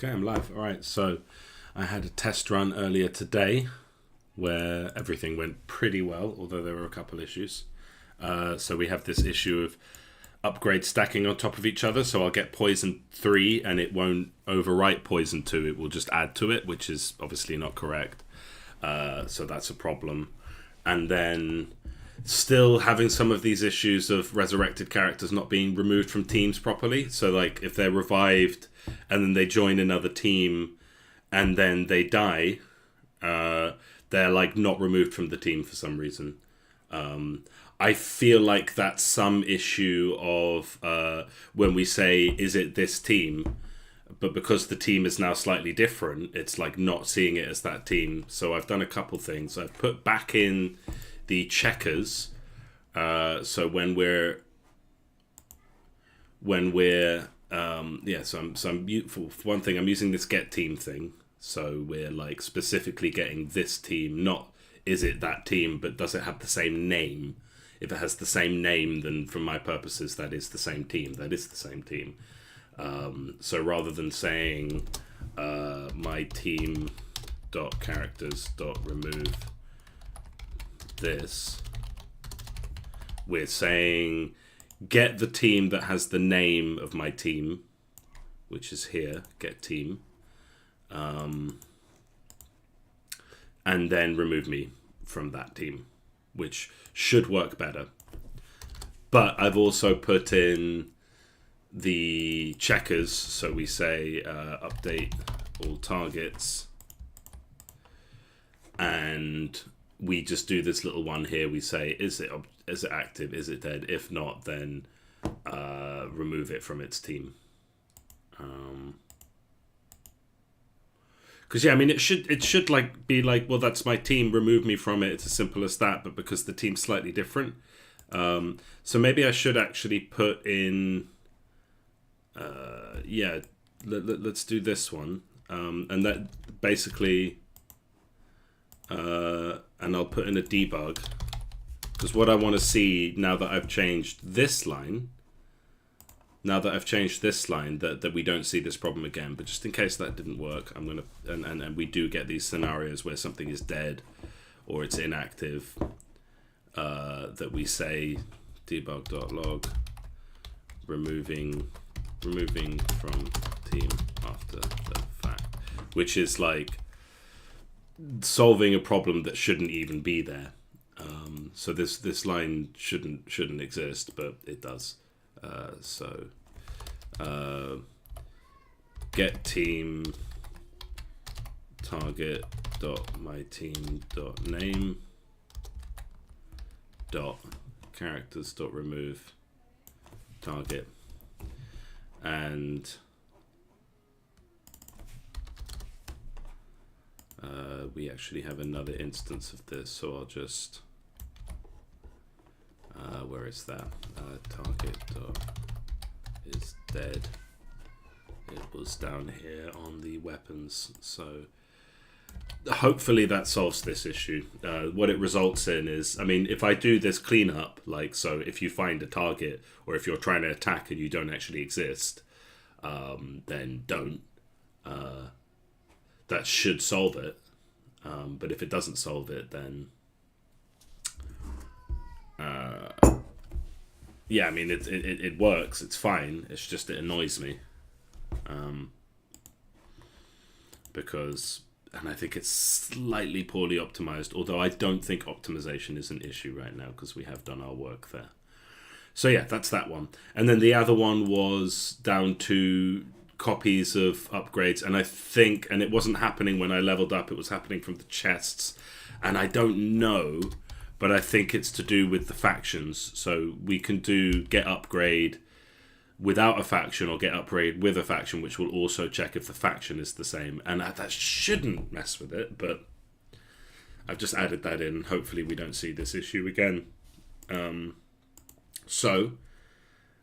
Okay, I'm live. All right, so I had a test run earlier today where everything went pretty well, although there were a couple issues. So we have this issue of upgrades stacking on top of each other. So I'll get poison 3 and it won't overwrite poison 2. It will just add to it, which is obviously not correct. So that's a problem. And then still having some of these issues of resurrected characters not being removed from teams properly. So like if they're revived and then they join another team and then they die, they're like not removed from the team for some reason. I feel like that's some issue of when we say, is it this team? But because the team is now slightly different, it's like not seeing it as that team. So I've done a couple things. I've put back in the checkers. So when we're for one thing, I'm using this get team thing. So we're like specifically getting this team, not is it that team, but does it have the same name? If it has the same name, then for my purposes, that is the same team. That is the same team. So rather than saying my team dot characters dot remove this, we're saying get the team that has the name of my team, which is here, get team, and then remove me from that team, which should work better. But I've also put in the checkers, so we say update all targets, and we just do this little one here. We say, is it active? Is it dead? If not, then remove it from its team. Because I mean, it should like be like, well, that's my team. Remove me from it. It's as simple as that. But because the team's slightly different, so maybe I should actually put in. Let's do this one, and that basically. And I'll put in a debug, because what I want to see now that I've changed this line, that we don't see this problem again. But just in case that didn't work, I'm gonna and we do get these scenarios where something is dead or it's inactive, that we say debug.log removing from team after the fact, which is like solving a problem that shouldn't even be there. So this line shouldn't exist, but it does. Get team target dot my team dot name dot characters dot remove target, and we actually have another instance of this, so I'll just where is that? Target is dead. It was down here on the weapons, so hopefully that solves this issue. What it results in is, I mean, if I do this cleanup, like, so if you find a target, or if you're trying to attack and you don't actually exist, then don't. That should solve it. But if it doesn't solve it, then I mean, it works. It's fine. It's just it annoys me, because, and I think it's slightly poorly optimized. Although I don't think optimization is an issue right now because we have done our work there. So yeah, that's that one. And then the other one was down to copies of upgrades, and I think, and it wasn't happening when I leveled up, it was happening from the chests, and I don't know, but I think it's to do with the factions. So we can do get upgrade without a faction or get upgrade with a faction, which will also check if the faction is the same, and that shouldn't mess with it, but I've just added that in. Hopefully we don't see this issue again.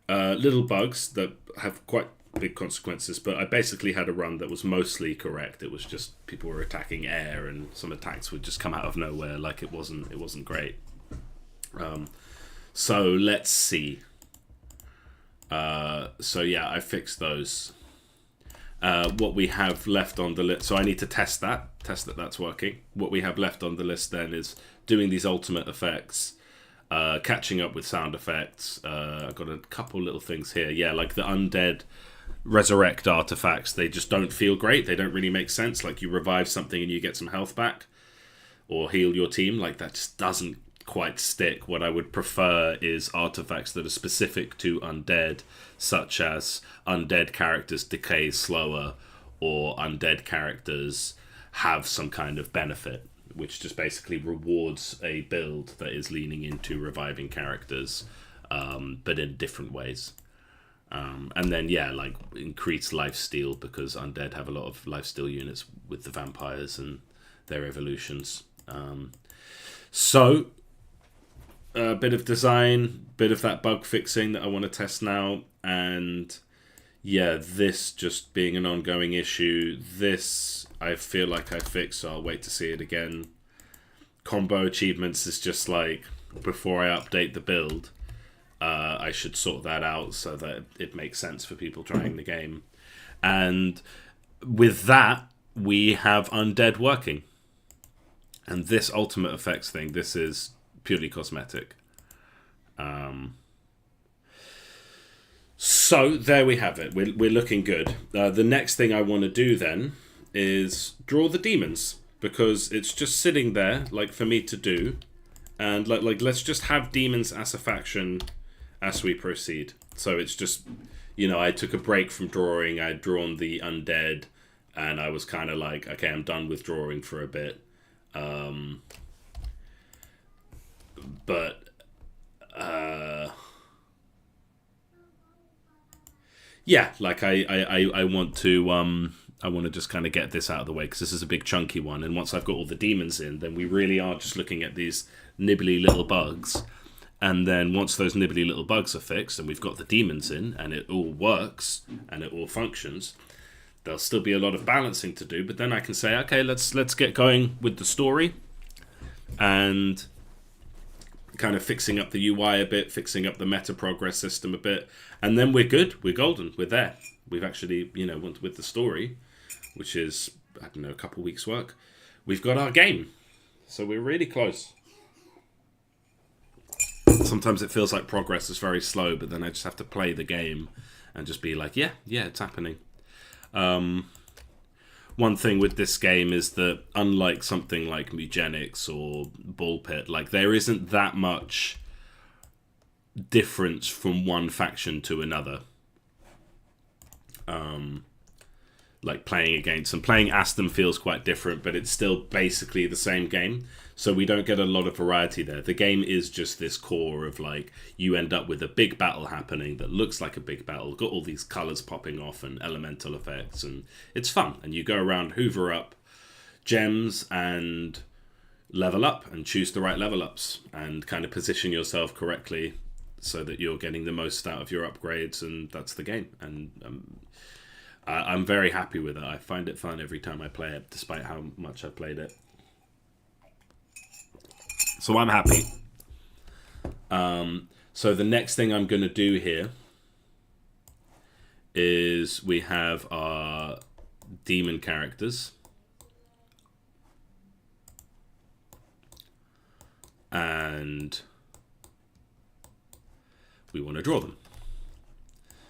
Little bugs that have quite big consequences, but I basically had a run that was mostly correct. It was just people were attacking air, and some attacks would just come out of nowhere. Like it wasn't great. So let's see. So yeah, I fixed those. what we have left on the list, so I need to test that that's working. What we have left on the list then is doing these ultimate effects, catching up with sound effects. I've got a couple little things here. Yeah, like the undead resurrect artifacts, they just don't feel great. They don't really make sense. Like you revive something and you get some health back or heal your team. Like that just doesn't quite stick. What I would prefer is artifacts that are specific to undead, such as undead characters decay slower, or undead characters have some kind of benefit, which just basically rewards a build that is leaning into reviving characters, but in different ways. And then, yeah, like increased lifesteal, because undead have a lot of lifesteal units with the vampires and their evolutions. So, a bit of design, bit of that bug fixing that I want to test now, and yeah, this just being an ongoing issue. This I feel like I fixed, so I'll wait to see it again. Combo achievements is just like, before I update the build, I should sort that out so that it makes sense for people trying the game. And with that, we have undead working. And this ultimate effects thing, this is purely cosmetic. So there we have it. We're looking good. The next thing I want to do then is draw the demons, because it's just sitting there like for me to do, and like let's just have demons as a faction as we proceed. So it's just, you know, I took a break from drawing. I'd drawn the undead, and I was kind of like, okay, I'm done with drawing for a bit. Yeah, like I want to just kind of get this out of the way, because this is a big chunky one, and once I've got all the demons in, then we really are just looking at these nibbly little bugs. And then once those nibbly little bugs are fixed and we've got the demons in and it all works and it all functions, there'll still be a lot of balancing to do, but then I can say, okay, let's get going with the story and kind of fixing up the UI a bit, fixing up the meta progress system a bit, and then we're good, we're golden, we're there. We've actually, you know, with the story, which is, I don't know, a couple weeks work, we've got our game. So we're really close. Sometimes it feels like progress is very slow, but then I just have to play the game and just be like, yeah, it's happening. One thing with this game is that, unlike something like Mugenics or Ball Pit, like there isn't that much difference from one faction to another. Like playing against them. Playing Aston feels quite different, but it's still basically the same game. So we don't get a lot of variety there. The game is just this core of like, you end up with a big battle happening that looks like a big battle, got all these colours popping off and elemental effects, and it's fun. And you go around, hoover up gems and level up and choose the right level ups and kind of position yourself correctly so that you're getting the most out of your upgrades, and that's the game. And I'm very happy with it. I find it fun every time I play it, despite how much I played it. So I'm happy. So the next thing I'm going to do here is we have our demon characters. And we want to draw them.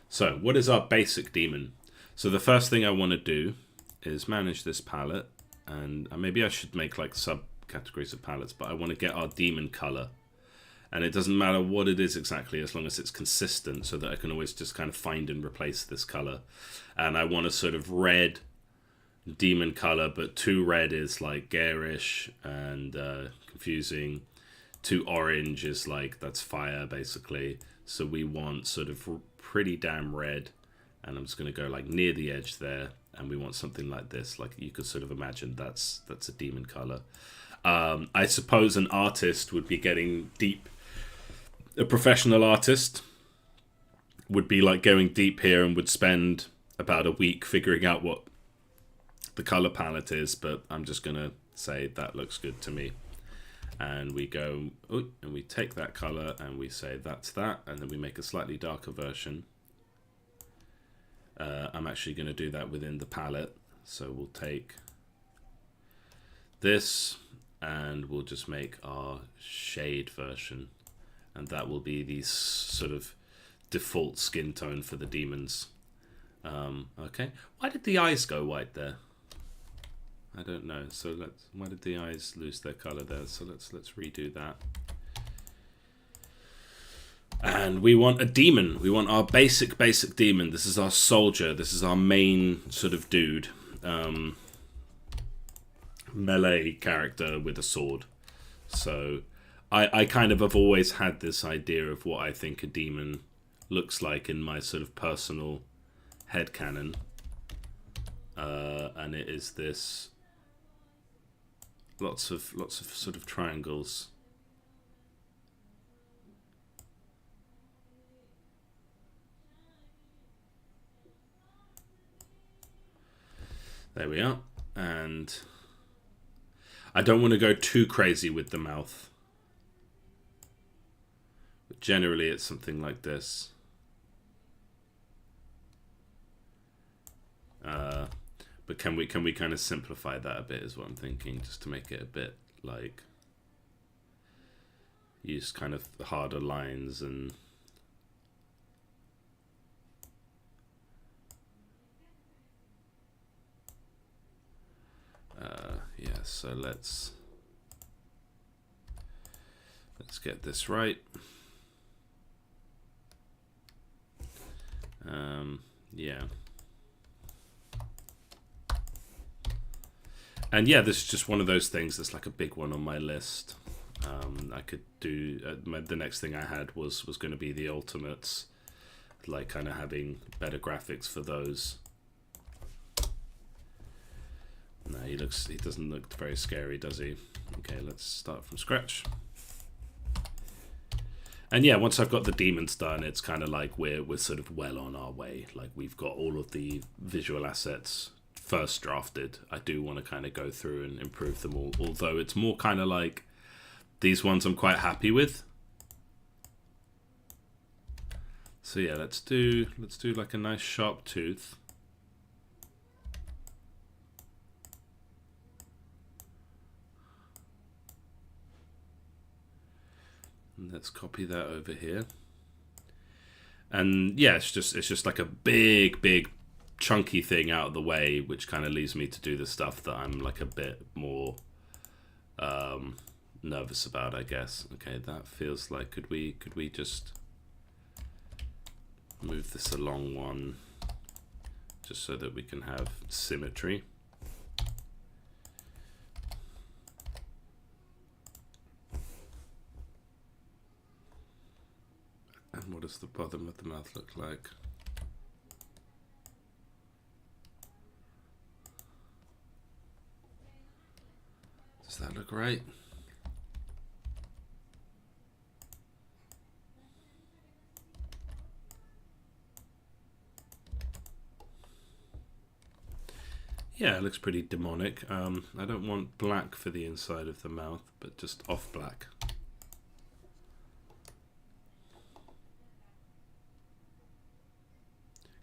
So what is our basic demon? So the first thing I want to do is manage this palette, and maybe I should make like subcategories of palettes, but I want to get our demon color, and it doesn't matter what it is exactly as long as it's consistent, so that I can always just kind of find and replace this color. And I want a sort of red demon color, but 2 red is like garish and confusing. 2 orange is like, that's fire basically. So we want sort of pretty damn red. And I'm just going to go like near the edge there, and we want something like this. Like you could sort of imagine that's a demon color. I suppose an artist would be getting deep. A professional artist would be like going deep here and would spend about a week figuring out what the color palette is. But I'm just going to say that looks good to me. And we go, and we take that color and we say that's that, and then we make a slightly darker version. I'm actually going to do that within the palette. So we'll take this and we'll just make our shade version, and that will be the sort of default skin tone for the demons. Okay, why did the eyes go white there? I don't know. So why did the eyes lose their color there? So let's redo that. And we want a demon. We want our basic demon. This is our soldier. This is our main sort of dude. Melee character with a sword. So I kind of have always had this idea of what I think a demon looks like in my sort of personal headcanon. And it is this lots of sort of triangles. There we are. And I don't want to go too crazy with the mouth. But generally it's something like this. But can we kind of simplify that a bit is what I'm thinking, just to make it a bit like use kind of harder lines and yeah, so let's get this right. Yeah. And yeah, this is just one of those things that's like a big one on my list. I could do the next thing I had was going to be the ultimates, like kind of having better graphics for those. No, he doesn't look very scary, does he? Okay, let's start from scratch. And yeah, once I've got the demons done, it's kind of like we're sort of well on our way. Like we've got all of the visual assets first drafted. I do want to kind of go through and improve them all, although it's more kind of like these ones I'm quite happy with. So yeah, let's do like a nice sharp tooth. And let's copy that over here. And yeah, it's just like a big chunky thing out of the way, which kind of leaves me to do the stuff that I'm like a bit more nervous about, I guess. Okay, that feels like could we just move this along one just so that we can have symmetry. And what does the bottom of the mouth look like? Does that look right? Yeah, it looks pretty demonic. I don't want black for the inside of the mouth, but just off black.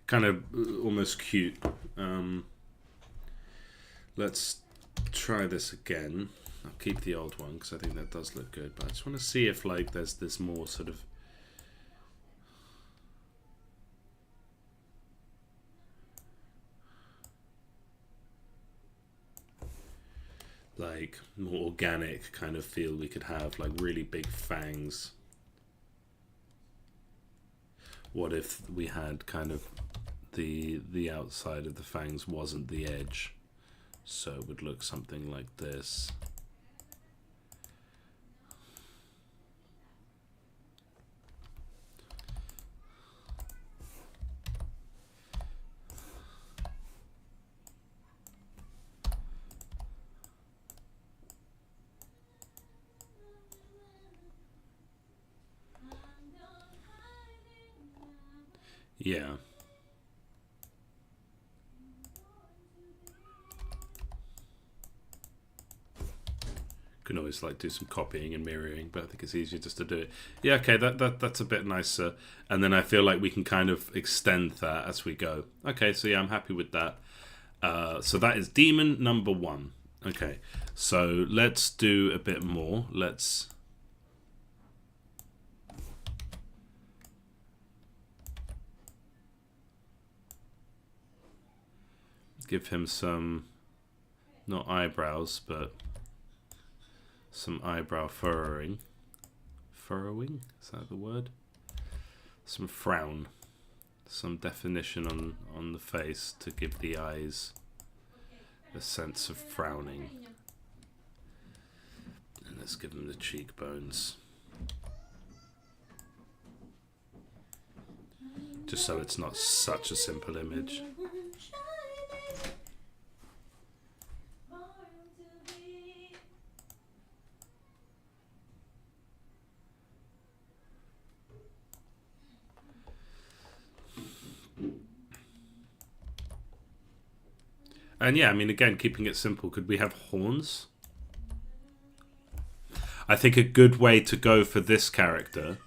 Kind of almost cute. Let's try this again. I'll keep the old one because I think that does look good, but I just want to see if like there's this more sort of like more organic kind of feel we could have, like really big fangs. What if we had kind of the outside of the fangs wasn't the edge, so it would look something like this. Yeah. Can always like do some copying and mirroring, but I think it's easier just to do it. Yeah, okay, that's a bit nicer. And then I feel like we can kind of extend that as we go. Okay, so yeah, I'm happy with that. So that is demon number 1. Okay, so let's do a bit more. Let's give him some, not eyebrows, but some eyebrow furrowing. Furrowing? Is that the word? Some frown. Some definition on the face to give the eyes a sense of frowning. And let's give them the cheekbones. Just so it's not such a simple image. And yeah, I mean, again, keeping it simple, could we have horns? I think a good way to go for this character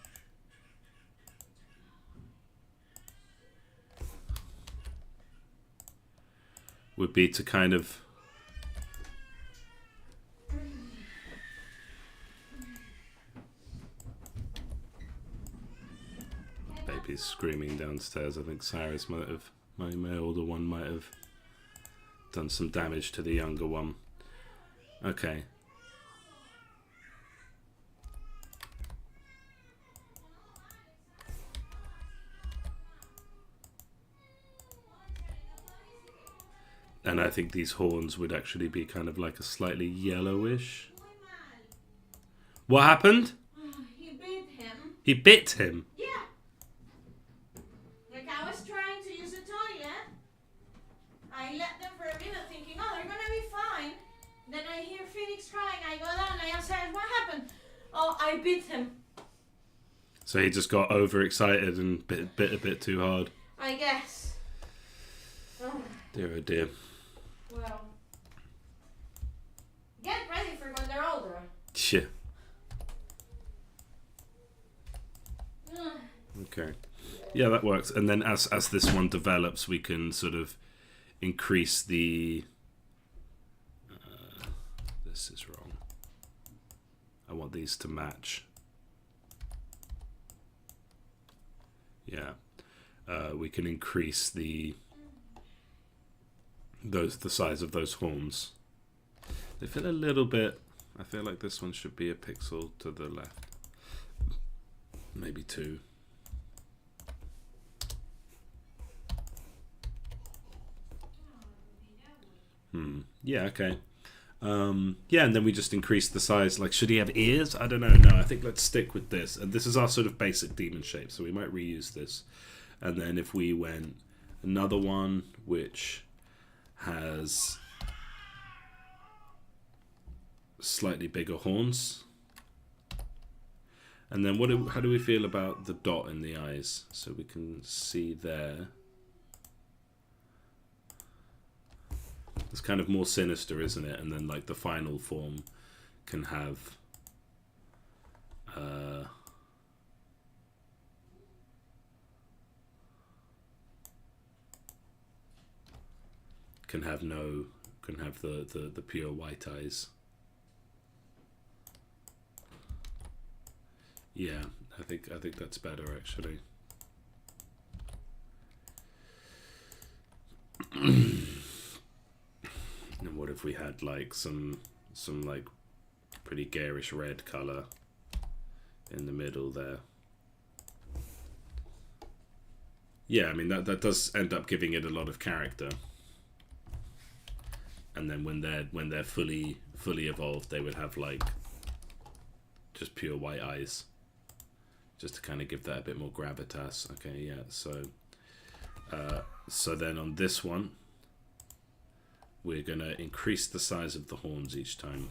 would be to kind of baby's screaming downstairs. I think Cyrus might have, my older one might have done some damage to the younger one. Okay. And I think these horns would actually be kind of like a slightly yellowish. What happened? He bit him. He bit him? Yeah. Like I was trying to use the toilet. I let them for a minute thinking, oh, they're gonna be fine. Then I hear Phoenix crying. I go down and I ask her, what happened? Oh, I bit him. So he just got overexcited and bit a bit too hard. I guess. Oh. Dear oh dear. Well, get ready for when they're older. Yeah. Okay. Yeah, that works. And then as this one develops, we can sort of increase the... this is wrong. I want these to match. Yeah. We can increase the size of those horns. They feel a little bit... I feel like this one should be a pixel to the left. Maybe 2. Yeah, okay. Yeah, and then we just increase the size. Like, should he have ears? I don't know. No, I think let's stick with this. And this is our sort of basic demon shape, so we might reuse this. And then if we went another one, which has slightly bigger horns. And then how do we feel about the dot in the eyes? So we can see there. It's kind of more sinister, isn't it? And then like the final form can have the pure white eyes. Yeah, I think that's better actually. And what if we had like some like pretty garish red color in the middle there? Yeah, I mean that does end up giving it a lot of character. And then when they're fully evolved, they would have like just pure white eyes, just to kind of give that a bit more gravitas. Okay, yeah. So then on this one, we're gonna increase the size of the horns each time.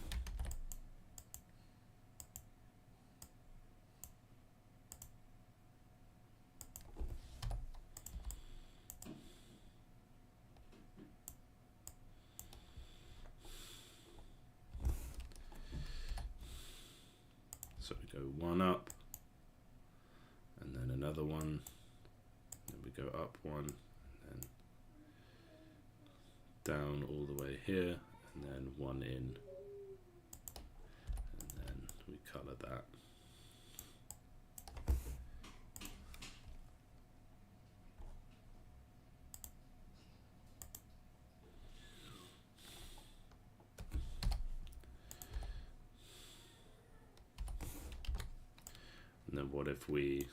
one up, and then another one, then we go up one, and then down all the way here, and then one in, and then we color that. And then what if we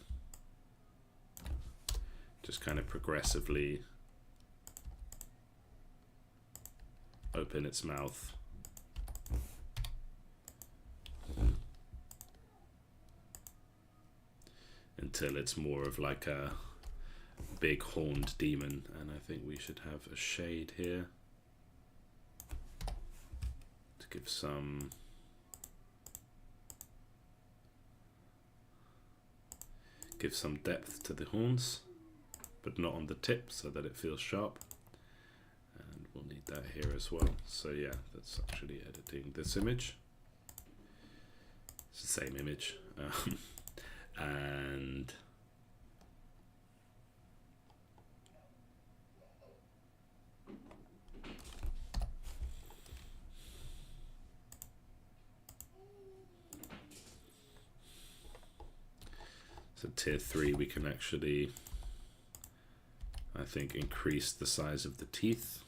just kind of progressively open its mouth until it's more of like a big horned demon. And I think we should have a shade here to give some depth to the horns, but not on the tip, so that it feels sharp. And we'll need that here as well. So yeah, that's actually editing this image. It's the same image. And so tier 3, we can actually, I think, increase the size of the teeth.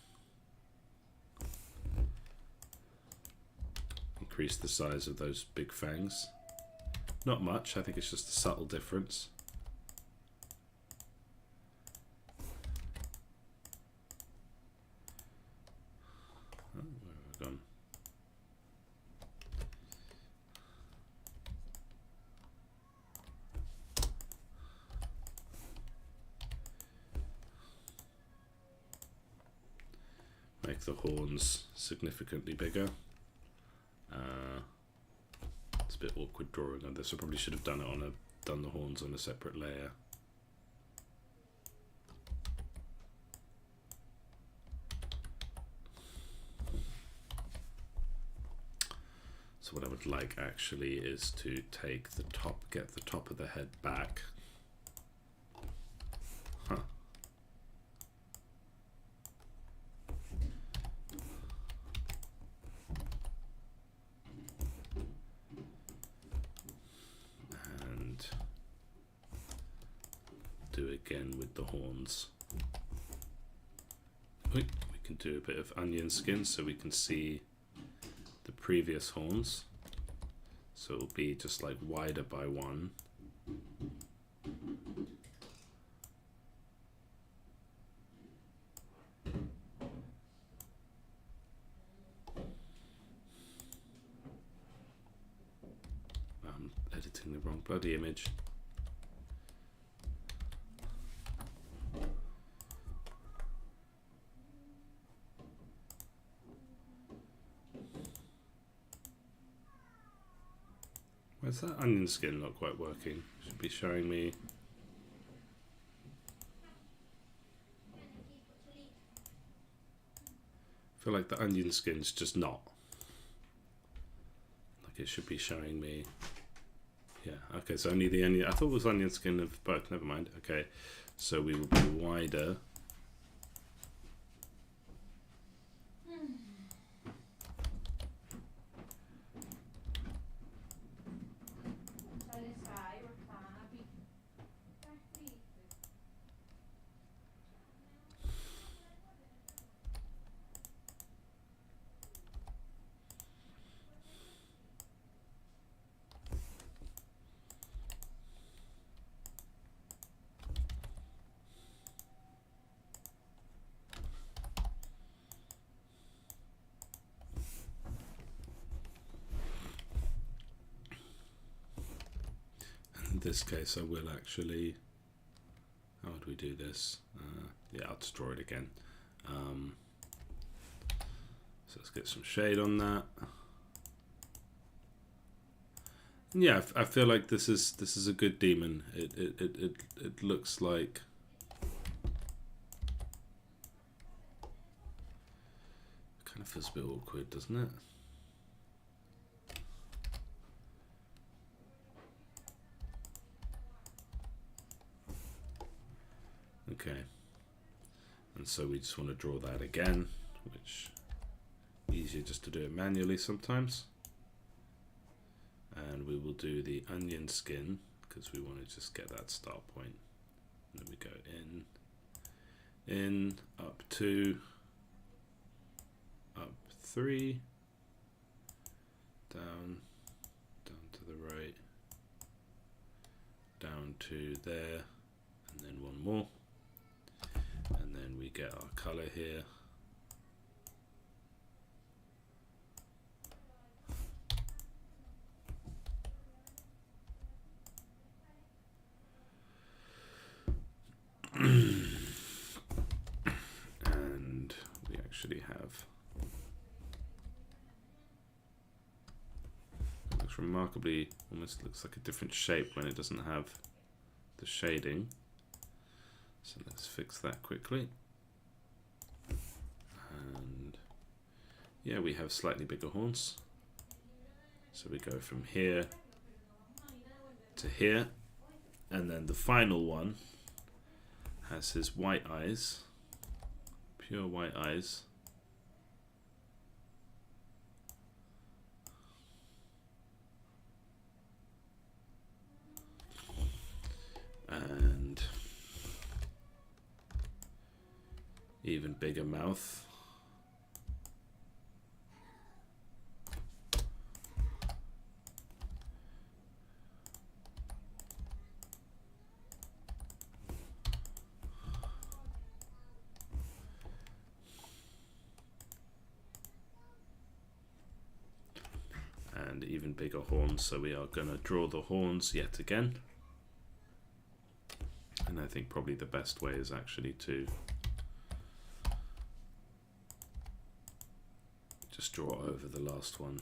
Increase the size of those big fangs. Not much, I think it's just a subtle difference. Oh, where have I gone? Make the horns significantly bigger. It's a bit awkward drawing on this. I probably should have done the horns on a separate layer. So what I would like actually is to take the top, get the top of the head back. Huh. Do again with the horns. We can do a bit of onion skin so we can see the previous horns. So it'll be just like wider by one. I'm editing the wrong bloody image. Where's that onion skin not quite working? Should be showing me. I feel like the onion skin's just not. Like it should be showing me. Yeah, okay, so only the onion. I thought it was onion skin of both, never mind. Okay, so we will be wider. In this case, I will actually. How would we do this? Yeah, I'll just draw it again. So let's get some shade on that. And yeah, I feel like this is a good demon. It looks like. It kind of feels a bit awkward, doesn't it? Okay. And so we just want to draw that again, which easier just to do it manually sometimes. And we will do the onion skin because we want to just get that start point. And then we go in, up 2, up 3, down to the right, down to there, and then one more. And then we get our color here. And we actually have, it looks remarkably, almost looks like a different shape when it doesn't have the shading. So let's fix that quickly. And yeah, we have slightly bigger horns. So we go from here to here. And then the final one has his white eyes, pure white eyes. And even bigger mouth. And even bigger horns, so we are going to draw the horns yet again. And I think probably the best way is actually to just draw over the last one.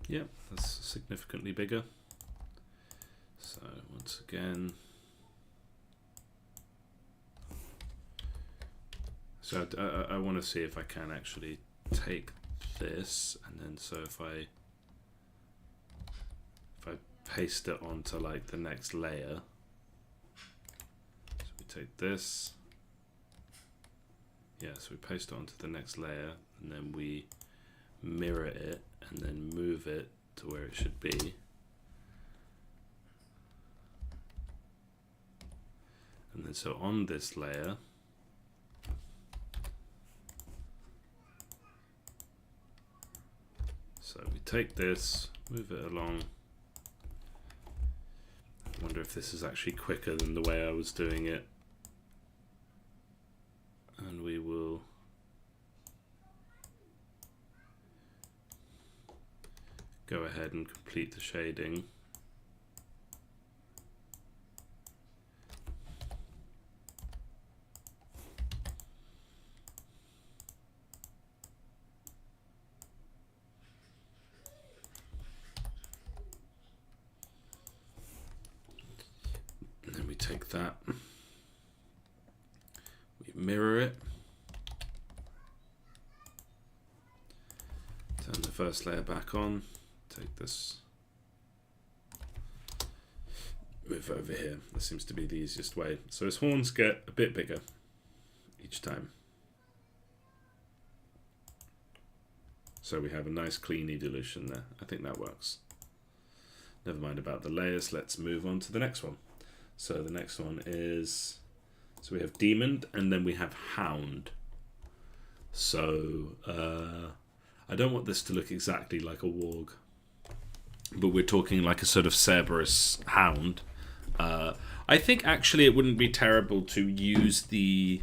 Yep, that's significantly bigger. So once again, so I want to see if I can actually take this, and then so if I paste it onto like the next layer. So we take this, yeah, so we paste it onto the next layer, and then we mirror it and then move it to where it should be. And then so on this layer, so we take this, move it along. I wonder if this is actually quicker than the way I was doing it. And we will go ahead and complete the shading. And then we take that, we mirror it, turn the first layer back on, take this, move over here. This seems to be the easiest way. So his horns get a bit bigger each time. So we have a nice clean evolution there. I think that works. Never mind about the layers. Let's move on to the next one. So the next one is, so we have Demon and then we have Hound. So I don't want this to look exactly like a warg, but we're talking like a sort of Cerberus hound. I think actually it wouldn't be terrible to use the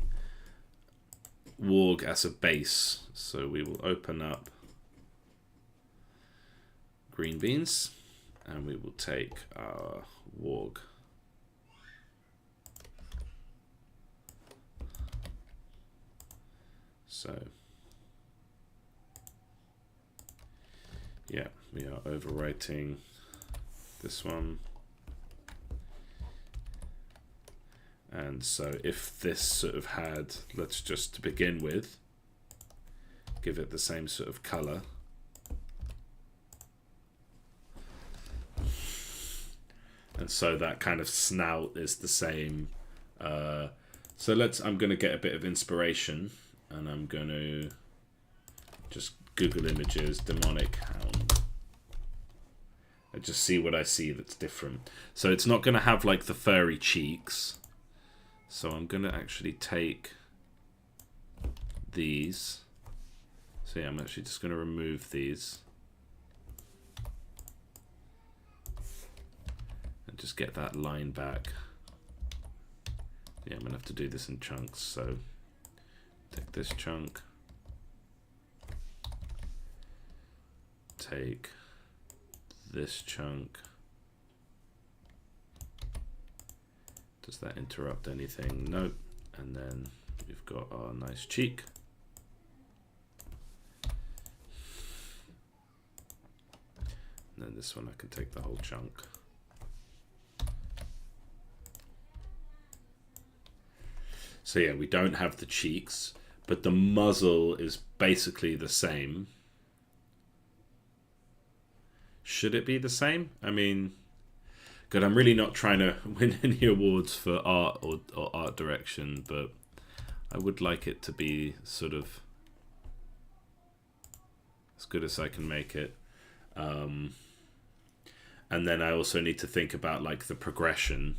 warg as a base. So we will open up green beans and we will take our warg. So yeah, we are overwriting this one. And so if this sort of had, let's just to begin with, give it the same sort of color. And so that kind of snout is the same. So I'm going to get a bit of inspiration, and I'm going to just Google images, demonic hound, and just see what I see that's different. So it's not going to have like the furry cheeks. So I'm going to actually take these. So yeah, I'm actually just going to remove these. And just get that line back. Yeah, I'm going to have to do this in chunks. So take this chunk. Take this chunk. Does that interrupt anything? Nope. And then we've got our nice cheek. And then this one I can take the whole chunk. So yeah, we don't have the cheeks, but the muzzle is basically the same. Should it be the same? I mean, good, I'm really not trying to win any awards for art or art direction, but I would like it to be sort of as good as I can make it. And then I also need to think about like the progression.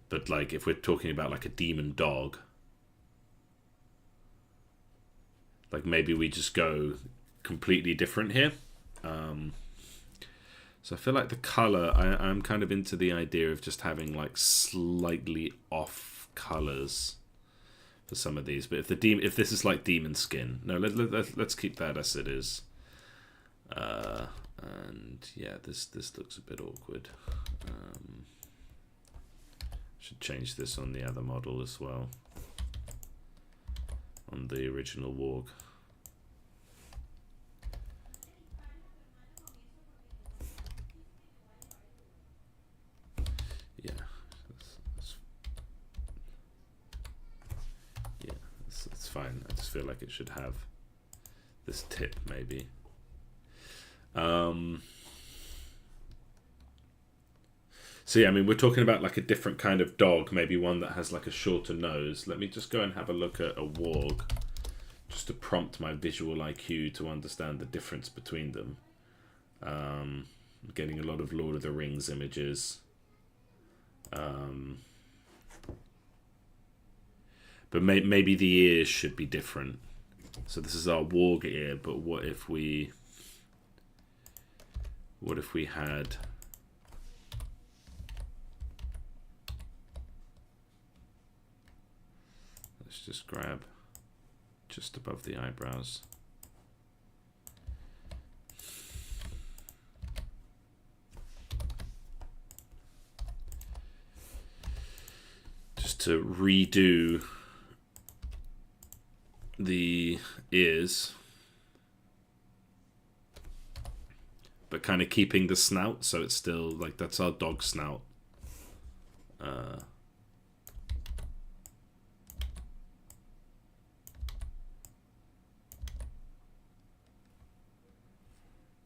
But like if we're talking about like a demon dog, like maybe we just go completely different here. So I feel like the color, I'm kind of into the idea of just having like slightly off colors for some of these. But if this is like demon skin, no, let's keep that as it is. And yeah, this looks a bit awkward. Should change this on the other model as well, on the original warg. Yeah, that's fine. I just feel like it should have this tip maybe. So yeah, I mean, we're talking about like a different kind of dog, maybe one that has like a shorter nose. Let me just go and have a look at a warg, just to prompt my visual IQ to understand the difference between them. I'm getting a lot of Lord of the Rings images. But maybe the ears should be different. So this is our warg ear, but what if we had... Let's just grab just above the eyebrows. Just to redo the ears, but kind of keeping the snout, so it's still like that's our dog snout.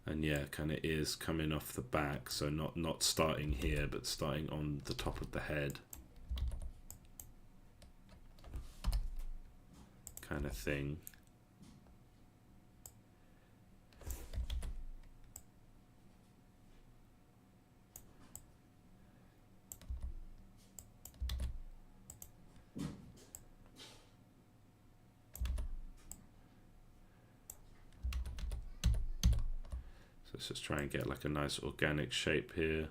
And yeah, kind of ears coming off the back, so not starting here, but starting on the top of the head. Kind of thing. Let's just try and get like a nice organic shape here.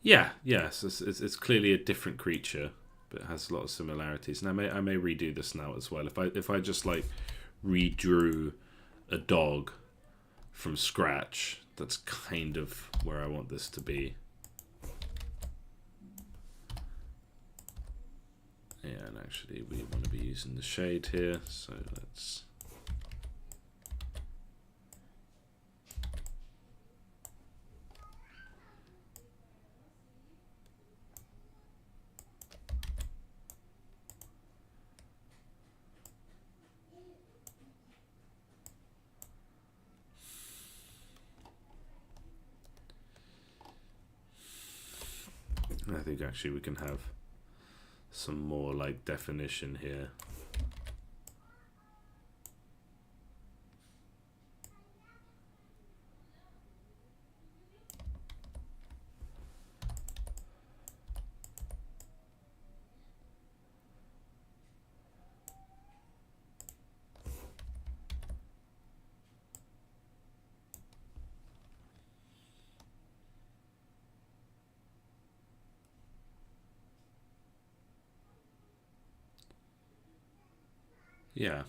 Yeah, yes, it's clearly a different creature, but it has a lot of similarities. And I may redo this now as well. If I just like redrew a dog from scratch, that's kind of where I want this to be. Yeah, and actually we want to be using the shade here, so let's... I think actually we can have some more like definition here. Yeah.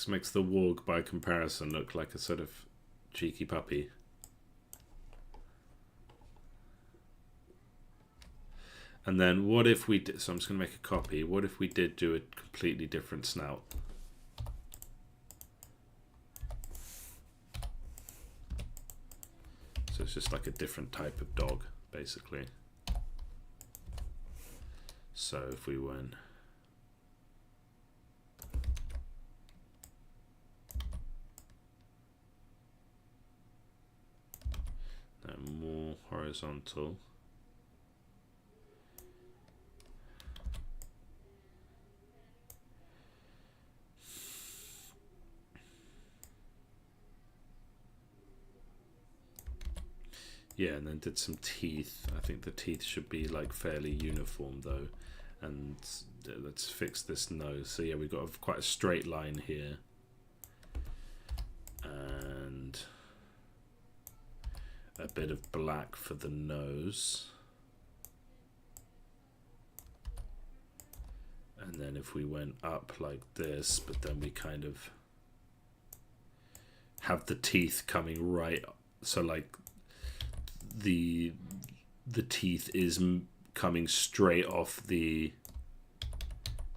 Makes the warg by comparison look like a sort of cheeky puppy. And then what if we did, so I'm just going to make a copy, what if we did do a completely different snout? So it's just like a different type of dog, basically. So if we went... more horizontal. Yeah, and then did some teeth. I think the teeth should be like fairly uniform though. And let's fix this nose. So yeah, we've got quite a straight line here. And a bit of black for the nose. And then if we went up like this, but then we kind of have the teeth coming right, so like the teeth is coming straight off the,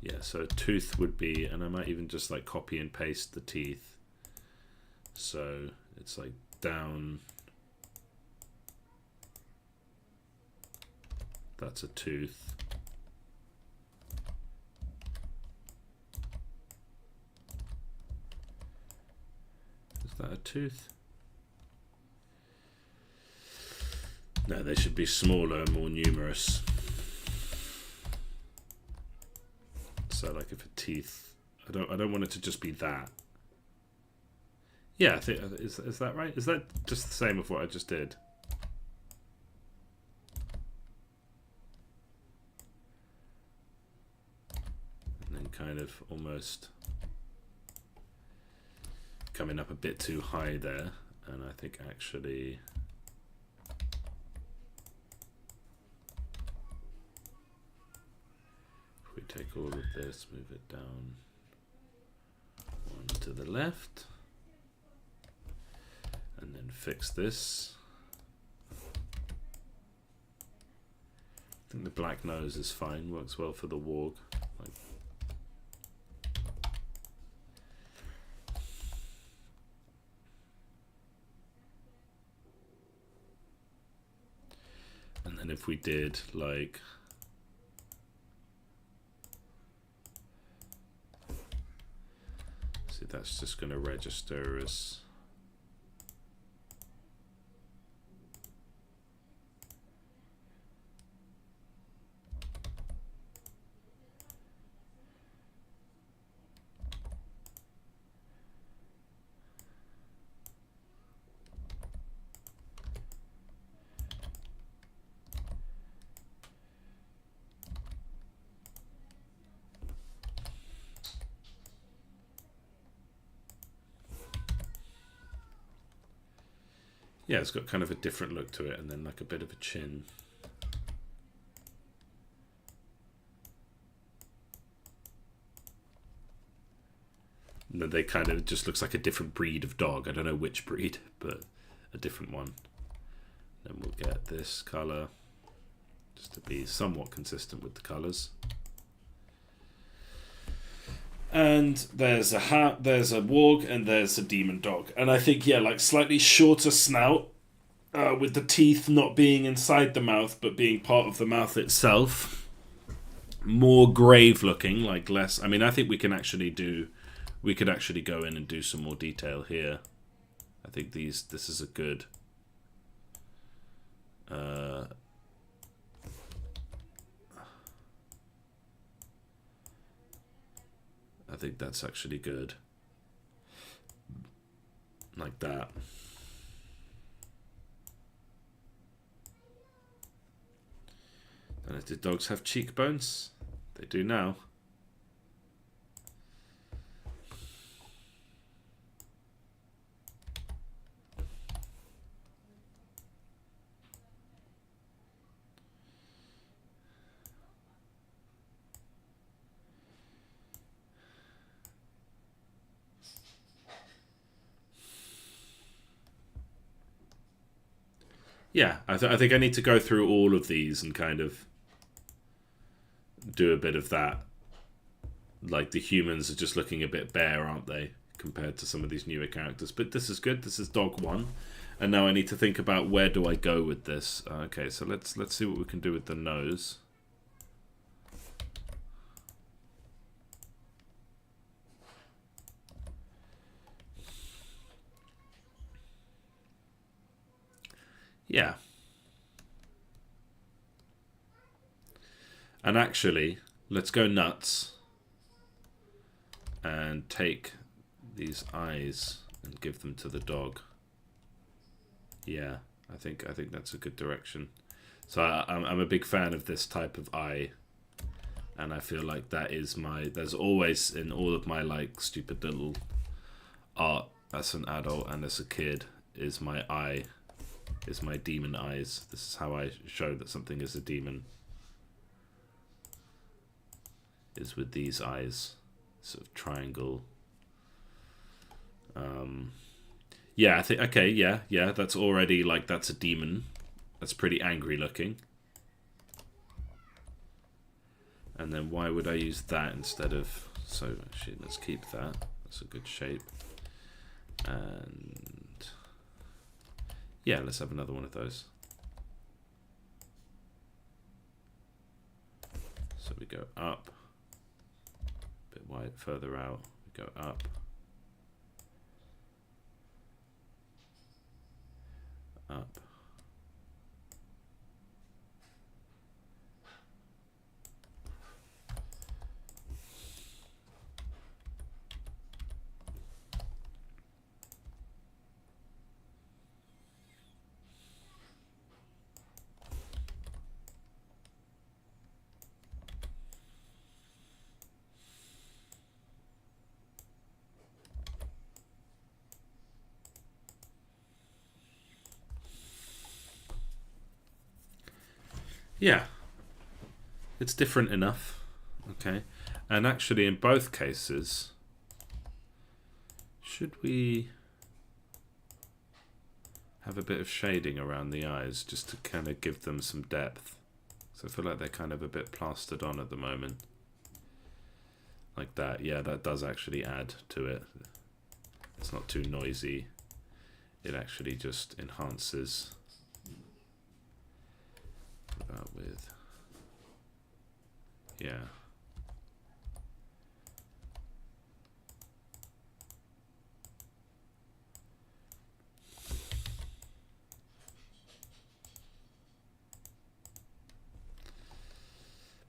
yeah, so a tooth would be, and I might even just like copy and paste the teeth. So it's like down, that's a tooth. Is that a tooth? No, they should be smaller and more numerous. So like if a teeth, I don't want it to just be that. Yeah, I think is that right? Is that just the same of what I just did? And then kind of almost coming up a bit too high there, and I think actually if we take all of this, move it down one to the left, and then fix this. I think the black nose is fine, works well for the warg. Like, and then if we did like, see, that's just going to register as Yeah, it's got kind of a different look to it, and then like a bit of a chin. And then they kind of just looks like a different breed of dog. I don't know which breed, but a different one. Then we'll get this color just to be somewhat consistent with the colors. And there's a there's a warg, and there's a demon dog. And I think, yeah, like slightly shorter snout, with the teeth not being inside the mouth, but being part of the mouth itself. More grave looking, like less. I mean, I think we could actually go in and do some more detail here. I think this is a good. I think that's actually good. Like that. And did dogs have cheekbones? They do now. Yeah, I think I need to go through all of these and kind of do a bit of that. Like the humans are just looking a bit bare, aren't they, compared to some of these newer characters? But this is good. This is dog 1, and now I need to think about where do I go with this. Okay, so let's see what we can do with the nose. Yeah. And actually, let's go nuts and take these eyes and give them to the dog. Yeah, I think that's a good direction. So I'm a big fan of this type of eye, and I feel like that is there's always in all of my like stupid little art as an adult and as a kid is my eye, is my demon eyes. This is how I show that something is a demon. Is with these eyes, sort of triangle. Yeah, I think, okay, yeah, that's already like, that's a demon. That's pretty angry looking. And then why would I use that instead of, so actually let's keep that. That's a good shape. And yeah, let's have another one of those. So we go up. Bit wide, further out, we go up, up. Yeah, it's different enough. Okay, and actually in both cases, should we have a bit of shading around the eyes just to kind of give them some depth? So I feel like they're kind of a bit plastered on at the moment. Like that, yeah, that does actually add to it. It's not too noisy. It actually just enhances. About with, yeah.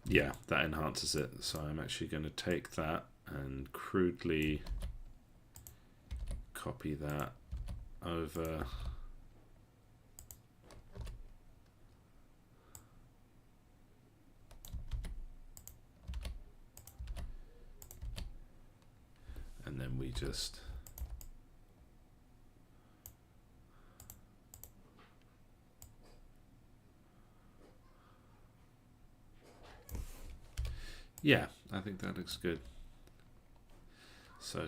Yeah, that enhances it. So I'm actually going to take that and crudely copy that over. And then we just Yeah, I think that looks good. So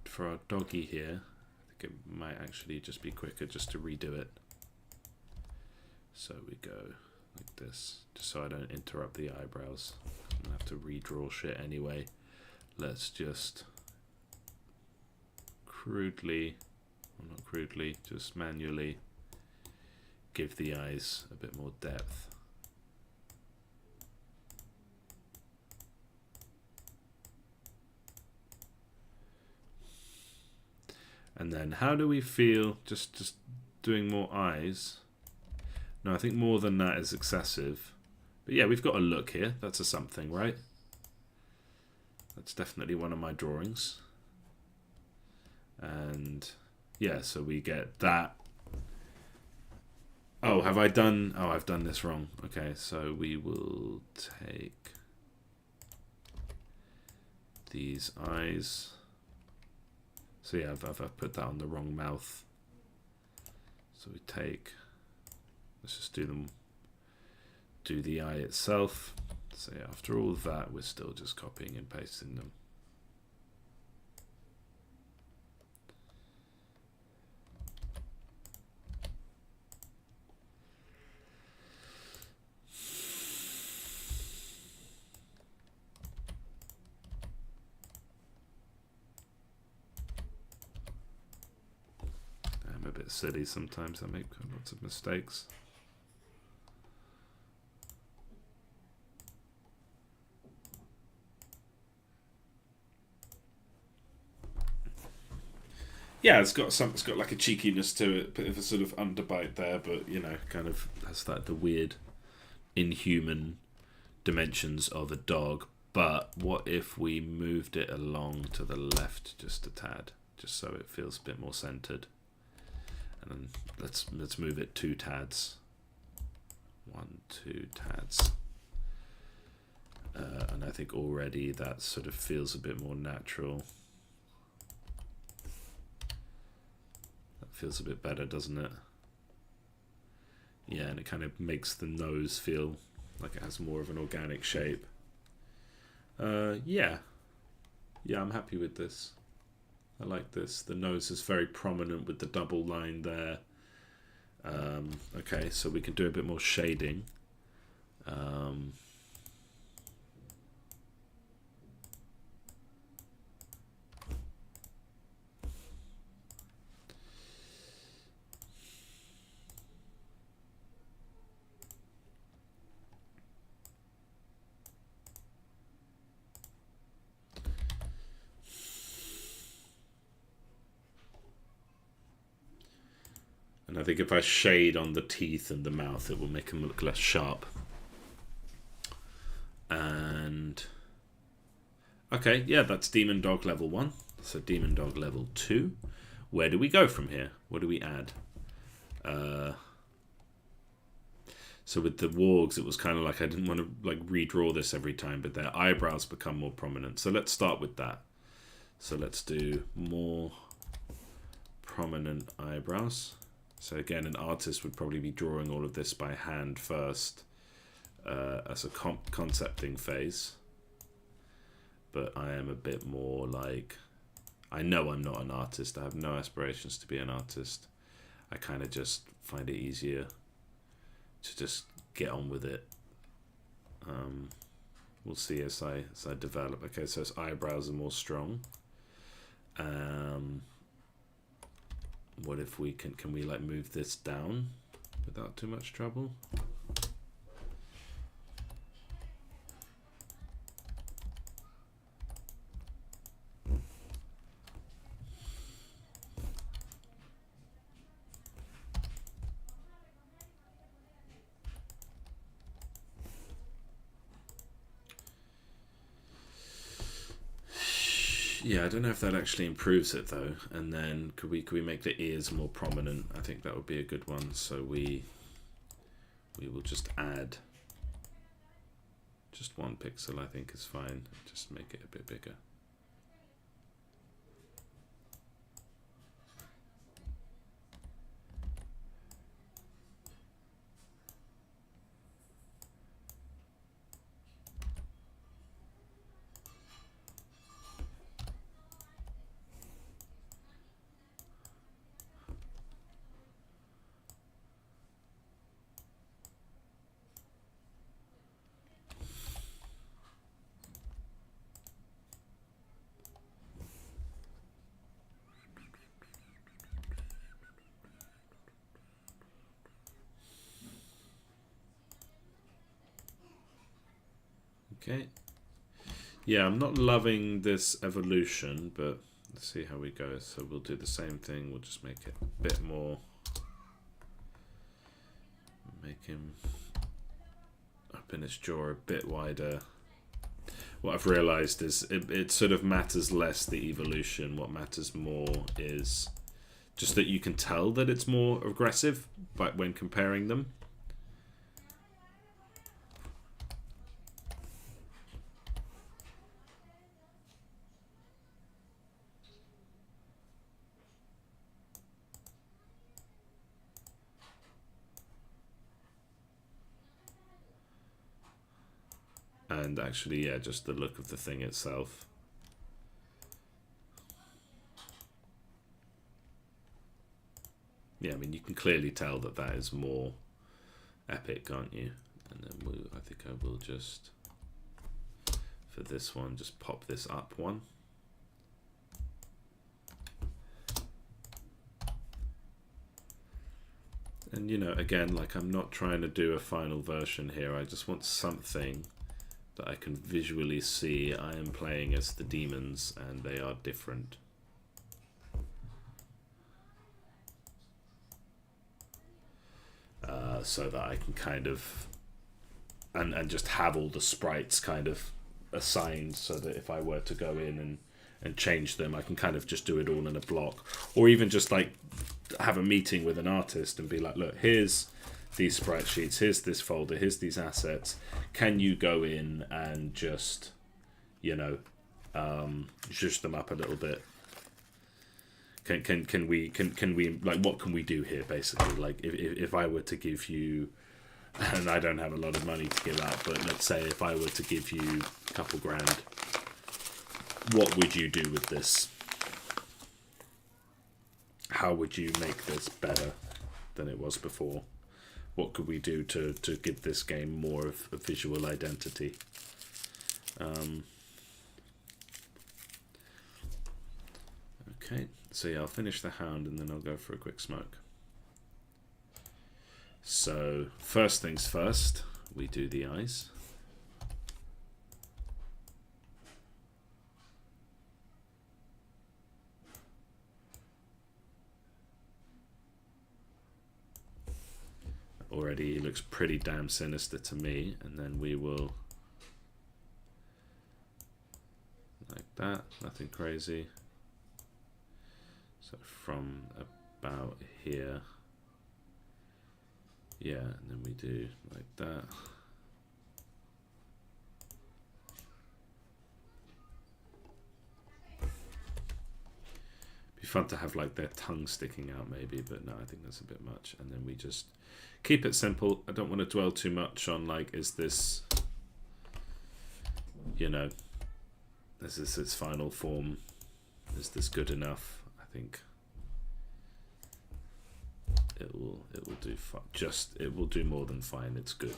for our doggy here, I think it might actually just be quicker just to redo it. So we go like this, just so I don't interrupt the eyebrows. I'm gonna have to redraw shit anyway. Let's just crudely, well not crudely, just manually give the eyes a bit more depth. And then how do we feel just doing more eyes? No, I think more than that is excessive. But yeah, we've got a look here. That's a something, right? That's definitely one of my drawings. And yeah, so we get that. Oh, have I done... Oh, I've done this wrong. Okay, so we will take these eyes. So yeah, I've put that on the wrong mouth. So we take... Let's just do the eye itself. So yeah, after all of that, we're still just copying and pasting them. I'm a bit silly sometimes. I make lots of mistakes. Yeah, it's got like a cheekiness to it, bit of a sort of underbite there, but you know, kind of has that the weird, inhuman dimensions of a dog. But what if we moved it along to the left just a tad, just so it feels a bit more centered? And then let's move it 2 tads. 1, 2 tads. And I think already that sort of feels a bit more natural. Feels a bit better, doesn't it? Yeah, and it kind of makes the nose feel like it has more of an organic shape. Yeah, I'm happy with this. I like this. The nose is very prominent with the double line there. Okay, so we can do a bit more shading. And I think if I shade on the teeth and the mouth, it will make them look less sharp. And okay, yeah, that's Demon Dog level 1. So Demon Dog level 2. Where do we go from here? What do we add? So with the wargs, it was kind of like I didn't want to like redraw this every time, but their eyebrows become more prominent. So let's start with that. So let's do more prominent eyebrows. So again, an artist would probably be drawing all of this by hand first as a concepting phase. But I am a bit more like, I know I'm not an artist. I have no aspirations to be an artist. I kind of just find it easier to just get on with it. We'll see as I develop. Okay, so his eyebrows are more strong. What if we can we like move this down without too much trouble? Yeah, I don't know if that actually improves it though. And then could we make the ears more prominent? I think that would be a good one. So we will just add just 1 pixel. I think is fine. Just make it a bit bigger. Okay. Yeah, I'm not loving this evolution, but let's see how we go. So we'll do the same thing. We'll just make it a bit more. Make him open his jaw a bit wider. What I've realized is it sort of matters less the evolution. What matters more is just that you can tell that it's more aggressive but when comparing them. And actually, yeah, just the look of the thing itself. Yeah, I mean, you can clearly tell that that is more epic, can't you? And then I think I will just, for this one, just pop this up one. And, you know, again, like I'm not trying to do a final version here. I just want something that I can visually see. I am playing as the demons and they are different. So that I can kind of and just have all the sprites kind of assigned so that if I were to go in and change them, I can kind of just do it all in a block, or even just like have a meeting with an artist and be like, look, here's these sprite sheets, here's this folder, here's these assets, can you go in and just, you know, zhuzh them up a little bit? Can we like, what can we do here basically? Like if I were to give you, and I don't have a lot of money to give out, but let's say if I were to give you a couple grand, what would you do with this? How would you make this better than it was before? What could we do to give this game more of a visual identity? Okay, so yeah, I'll finish the hound and then I'll go for a quick smoke. So first things first, we do the eyes. Already he looks pretty damn sinister to me, and then we will, like that, nothing crazy. So from about here, yeah, and then we do like that. Be fun to have like their tongue sticking out maybe, but no, I think that's a bit much. And then we just keep it simple. I don't want to dwell too much on like, is this, you know, is this its final form? Is this good enough? I think it will do it will do more than fine. It's good.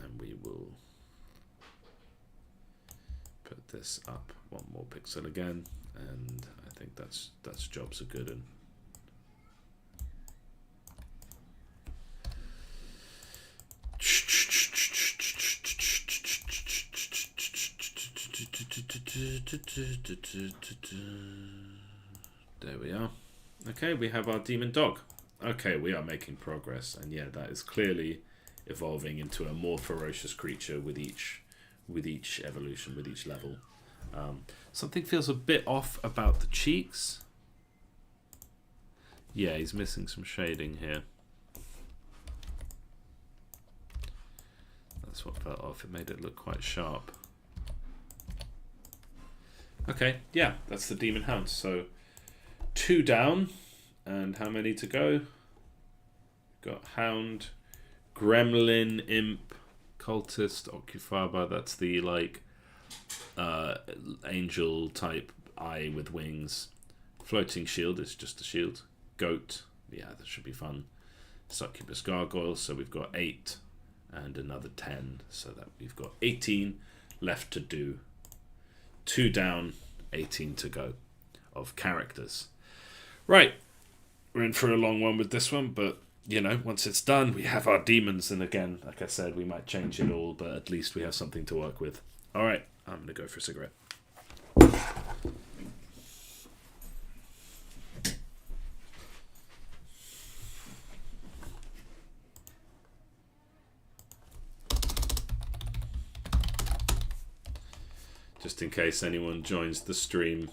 And we will put this up one more pixel again, and I think that's jobs are good. And there we are. Okay, we have our demon dog. Okay, we are making progress, and yeah, that is clearly evolving into a more ferocious creature with each evolution, with each level. Something feels a bit off about the cheeks. Yeah, he's missing some shading here. That's what felt off. It made it look quite sharp. Okay, yeah, that's the demon hound. So 2 down, and how many to go? Got hound, gremlin, imp, cultist, occupaba. That's the like angel type eye with wings. Floating shield is just a shield. Goat, yeah, that should be fun. Succubus gargoyle. So we've got 8 and another 10, so that we've got 18 left to do. 2 down, 18 to go of characters. Right, we're in for a long one with this one, but you know, once it's done, we have our demons, and again, like I said, we might change it all, but at least we have something to work with. All right, I'm gonna go for a cigarette. Just in case anyone joins the stream.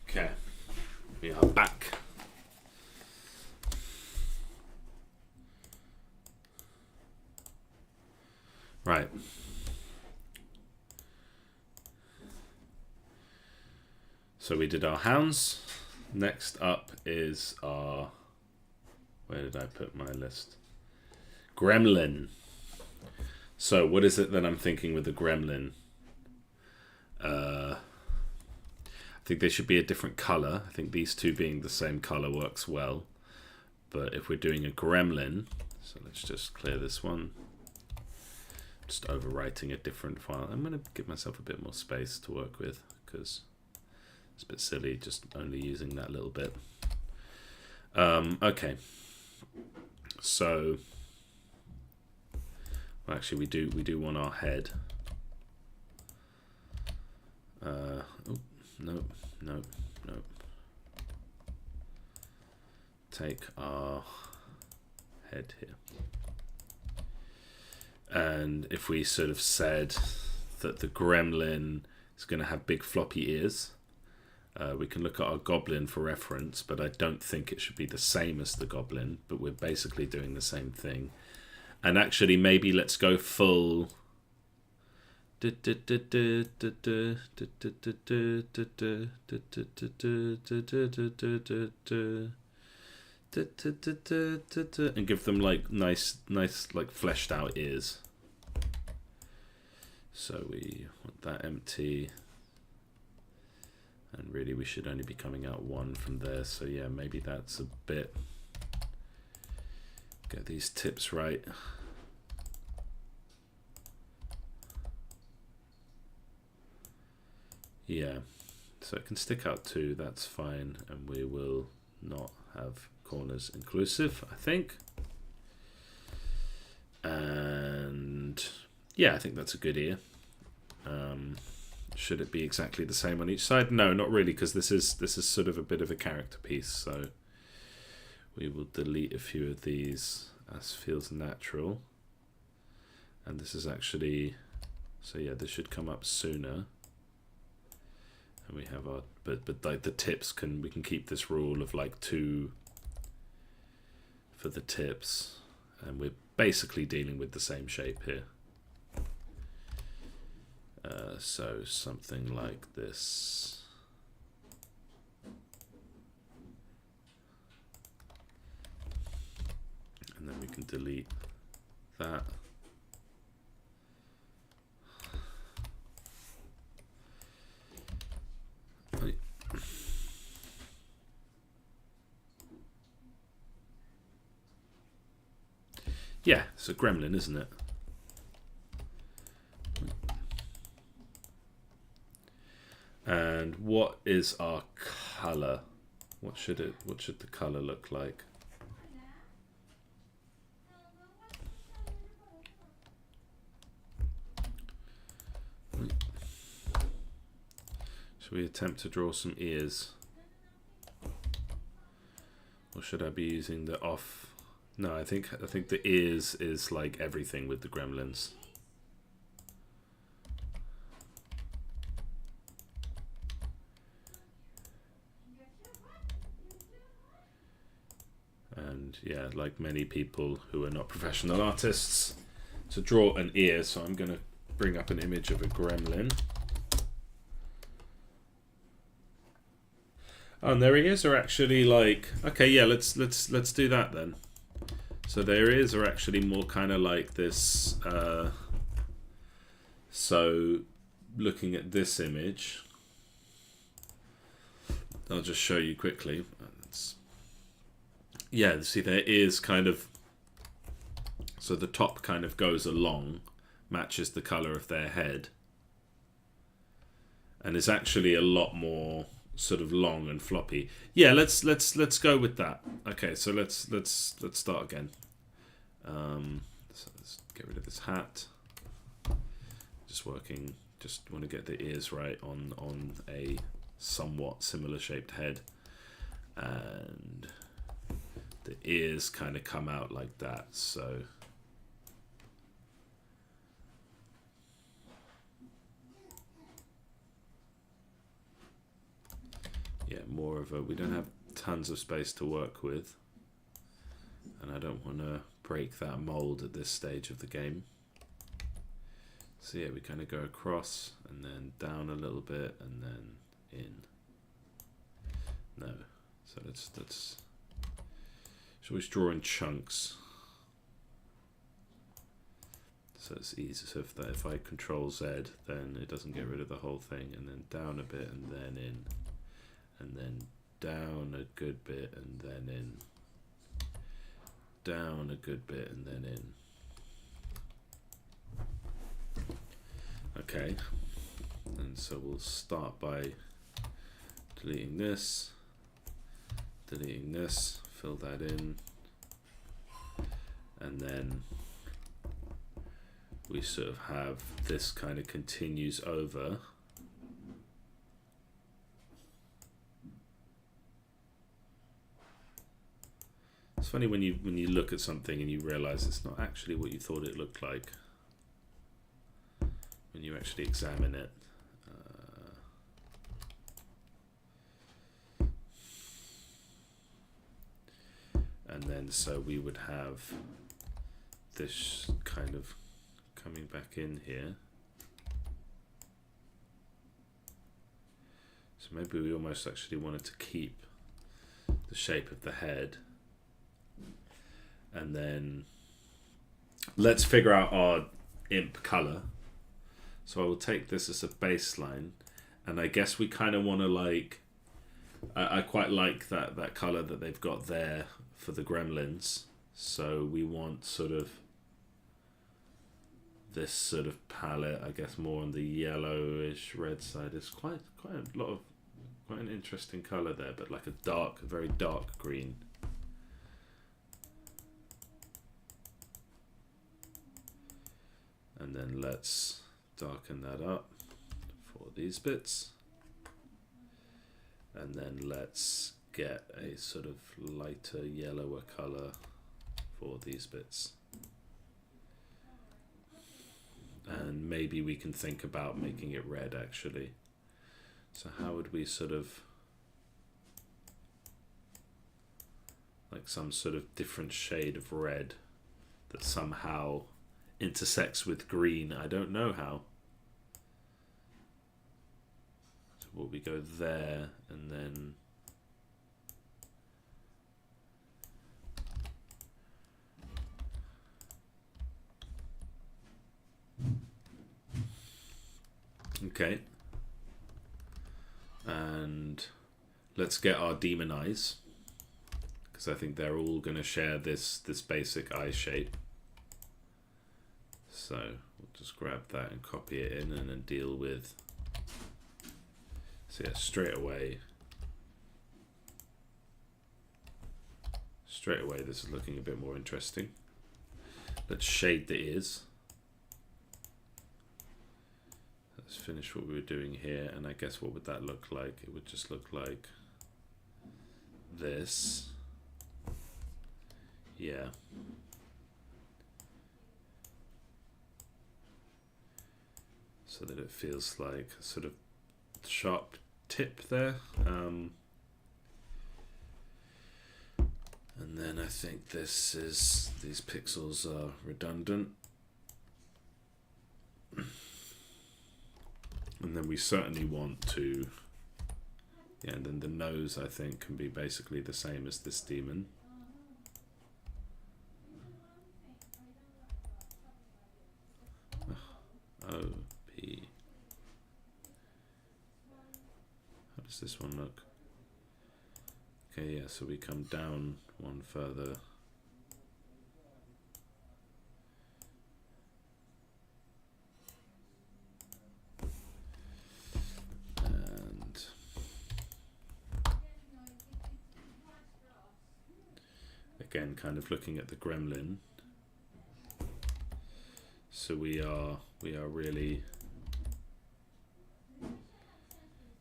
Okay, we are back. Right. So we did our hounds. Next up is our... Where did I put my list? Gremlin. So what is it that I'm thinking with the gremlin? I think they should be a different colour. I think these two being the same colour works well. But if we're doing a gremlin, so let's just clear this one. just overwriting a different file. I'm going to give myself a bit more space to work with because it's a bit silly just only using that little bit. Okay, so well, actually we do want our head. Oh, no. Take our head here. And if we sort of said that the gremlin is going to have big floppy ears, we can look at our goblin for reference, but I don't think it should be the same as the goblin, but we're basically doing the same thing. And actually, maybe let's go full... and give them like nice like fleshed out ears. So we want that empty, and really we should only be coming out one from there. So yeah, maybe that's a bit. Get these tips right. Yeah, so it can stick out two, that's fine, and we will not have corners inclusive, I think. And yeah, I think that's a good ear. Should it be exactly the same on each side? No, not really, because this is sort of a bit of a character piece, so we will delete a few of these as feels natural. And this is actually, so yeah, this should come up sooner. And we have our, but like the tips we can keep this rule of like 2 for the tips, and we're basically dealing with the same shape here. So something like this. And then we can delete that. Yeah, it's a gremlin, isn't it? And what is our color? What should the color look like? Should we attempt to draw some ears? Or should I be using the off? No, I think the ears is like everything with the gremlins. And yeah, like many people who are not professional artists, to draw an ear, so I'm going to bring up an image of a gremlin. Oh, and their ears are actually like, okay, yeah, let's do that then. So their ears are actually more kind of like this. So looking at this image, I'll just show you quickly. Yeah, see their ears kind of, so the top kind of goes along, matches the color of their head, and is actually a lot more sort of long and floppy. Yeah, let's go with that. Okay, so let's start again. So let's get rid of this hat. Just want to get the ears right on a somewhat similar shaped head, and the ears kind of come out like that. So yeah, more of a, we don't have tons of space to work with, and I don't want to break that mold at this stage of the game. So yeah, we kind of go across and then down a little bit and then in. No, so let's should we draw in chunks? So it's easy. So if I Control Z, then it doesn't get rid of the whole thing, and then down a bit and then in, and then down a good bit and then in, down a good bit and then in. Okay, and so we'll start by deleting this, fill that in, and then we sort of have this kind of continues over. It's funny when you look at something and you realize it's not actually what you thought it looked like when you actually examine it. And then so we would have this kind of coming back in here. So maybe we almost actually wanted to keep the shape of the head. And then let's figure out our imp color. So I will take this as a baseline, and I guess we kind of want to like, I quite like that color that they've got there for the gremlins. So we want sort of this sort of palette, I guess more on the yellowish red side. It's quite an interesting color there, but like a very dark green. And then let's darken that up for these bits. And then let's get a sort of lighter yellower color for these bits. And maybe we can think about making it red actually. So how would we sort of, like some sort of different shade of red that somehow intersects with green? I don't know how. So will we go there and then okay, and let's get our demon eyes, because I think they're all going to share this basic eye shape. So we'll just grab that and copy it in and then deal with, so yeah, straight away this is looking a bit more interesting. Let's shade the ears. Let's finish what we were doing here, and I guess what would that look like? It would just look like this. Yeah. So that it feels like a sort of sharp tip there. And then I think these pixels are redundant. And then we certainly want to, yeah, and then the nose I think can be basically the same as this demon. O-P. How does this one look? Okay, yeah, so we come down one further. And again, kind of looking at the gremlin. So we are really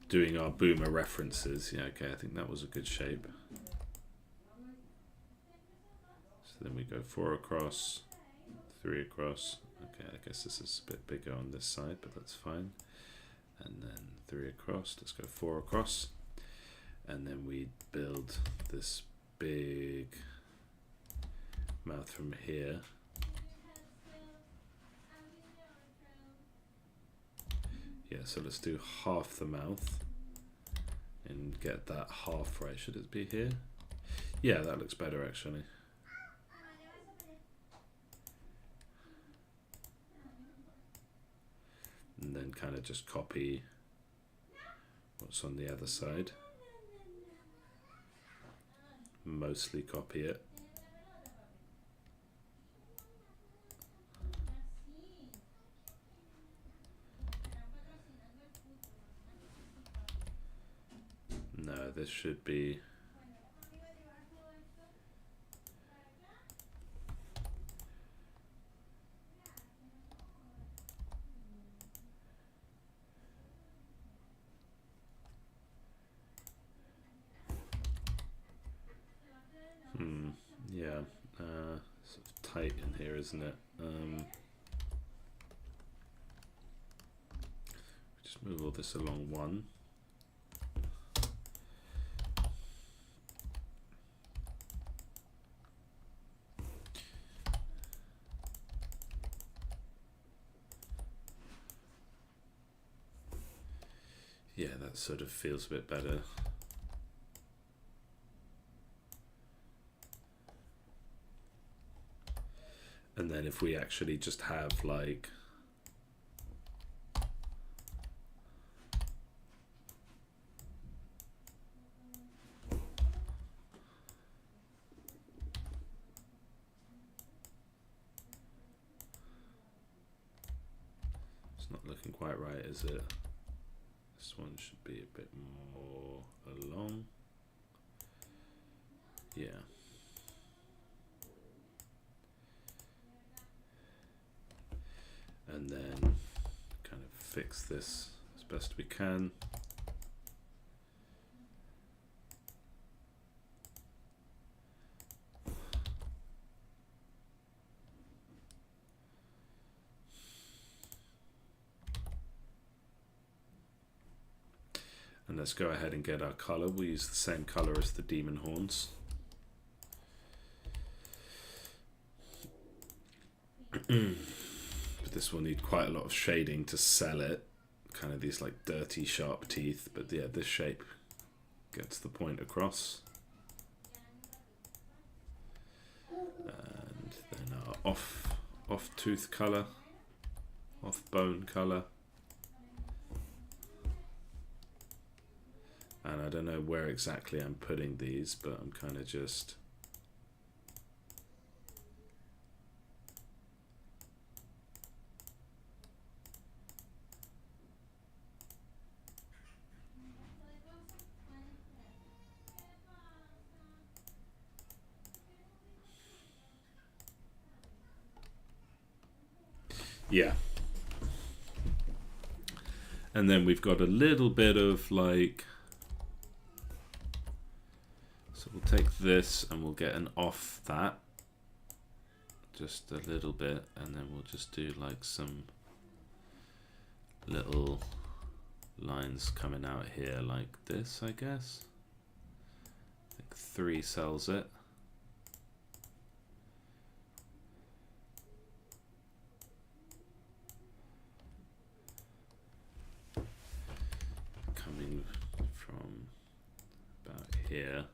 doing our boomer references. Yeah, okay, I think that was a good shape. So then we go 4 across, 3 across. Okay, I guess this is a bit bigger on this side, but that's fine. And then 3 across, let's go 4 across. And then we build this big mouth from here. Yeah, so let's do half the mouth and get that half right. Should it be here? Yeah, that looks better actually. And then kind of just copy what's on the other side. Mostly copy it. this should be... yeah, sort of tight in here, isn't it? Just move all this along one. Yeah, that sort of feels a bit better. And then if we actually just have like it's not looking quite right, is it? This one should be a bit more along. Yeah. And then kind of fix this as best we can. And let's go ahead and get our color. We'll use the same color as the demon horns. But this will need quite a lot of shading to sell it. Kind of these like dirty, sharp teeth. But yeah, this shape gets the point across. And then our off tooth color, off bone color. And I don't know where exactly I'm putting these, but I'm kind of just... Yeah. And then we've got a little bit of like... So we'll take this and we'll get an off that. Just a little bit. And then we'll just do like some little lines coming out here like this, I guess. I think 3 sells it. Coming from about here.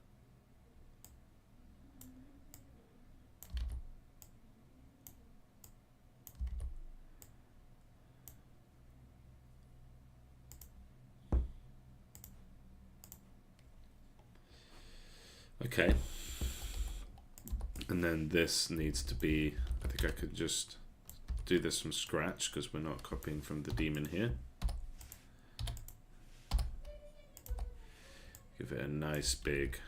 Okay, and then this needs to be, I think I could just do this from scratch because we're not copying from the daemon here. Give it a nice big,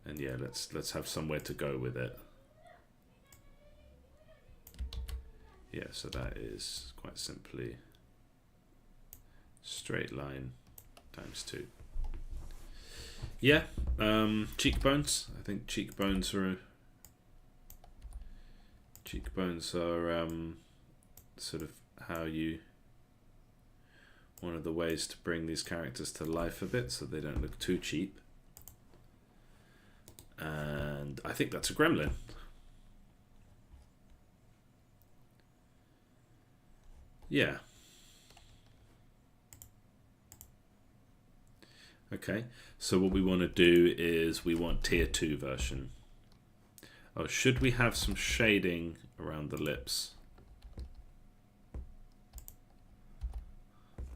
and yeah, let's have somewhere to go with it. Yeah, so that is quite simply straight line times 2. Yeah, cheekbones. I think cheekbones are sort of how you, one of the ways to bring these characters to life a bit so they don't look too cheap. And I think that's a gremlin. Yeah. Okay, so what we want to do is we want tier 2 version. Oh, should we have some shading around the lips?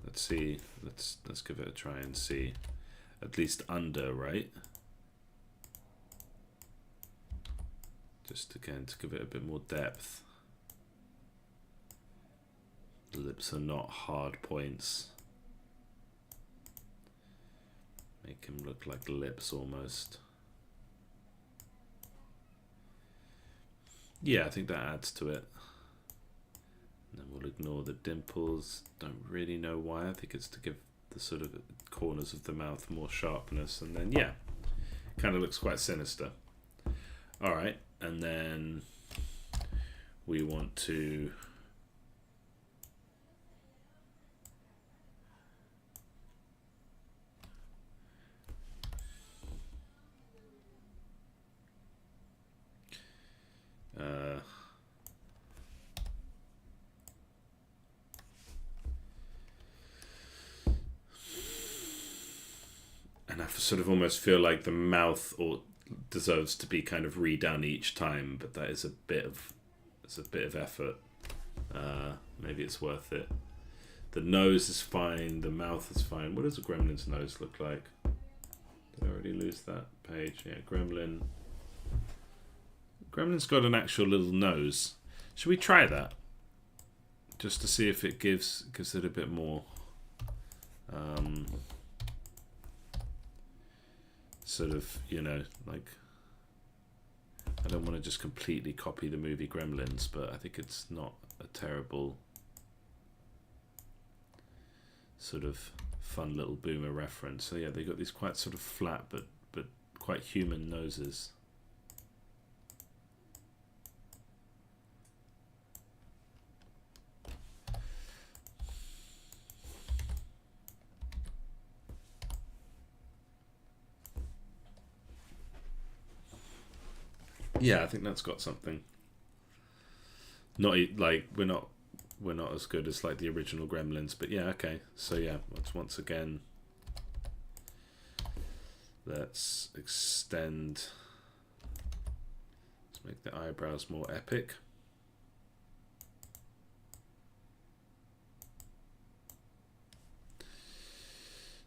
Let's see. Let's give it a try and see. At least under, right? Just again to give it a bit more depth. The lips are not hard points. Make him look like lips almost. Yeah, I think that adds to it. And then we'll ignore the dimples. Don't really know why. I think it's to give the sort of corners of the mouth more sharpness. And then, yeah, kind of looks quite sinister. All right, and then we want to and I sort of almost feel like the mouth deserves to be kind of redone each time, but that is a bit of effort. Maybe it's worth it. The nose is fine. The mouth is fine. What does a gremlin's nose look like? Did I already lose that page? Yeah, gremlin. Gremlin's got an actual little nose. Should we try that? Just to see if it gives it a bit more sort of, you know, like, I don't want to just completely copy the movie Gremlins, but I think it's not a terrible sort of fun little boomer reference. So yeah, they got these quite sort of flat but quite human noses. Yeah, I think that's got something. Not like we're not as good as like the original Gremlins, but yeah, okay. So yeah, once again, let's extend. Let's make the eyebrows more epic.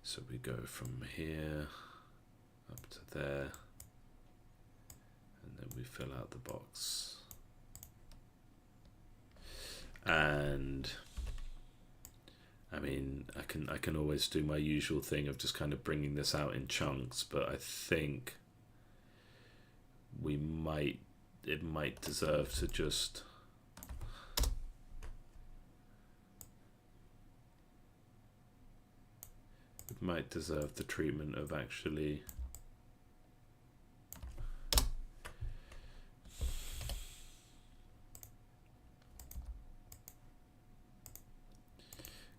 So we go from here up to there. And then we fill out the box. And I mean, I can always do my usual thing of just kind of bringing this out in chunks, but I think it might deserve to just the treatment of actually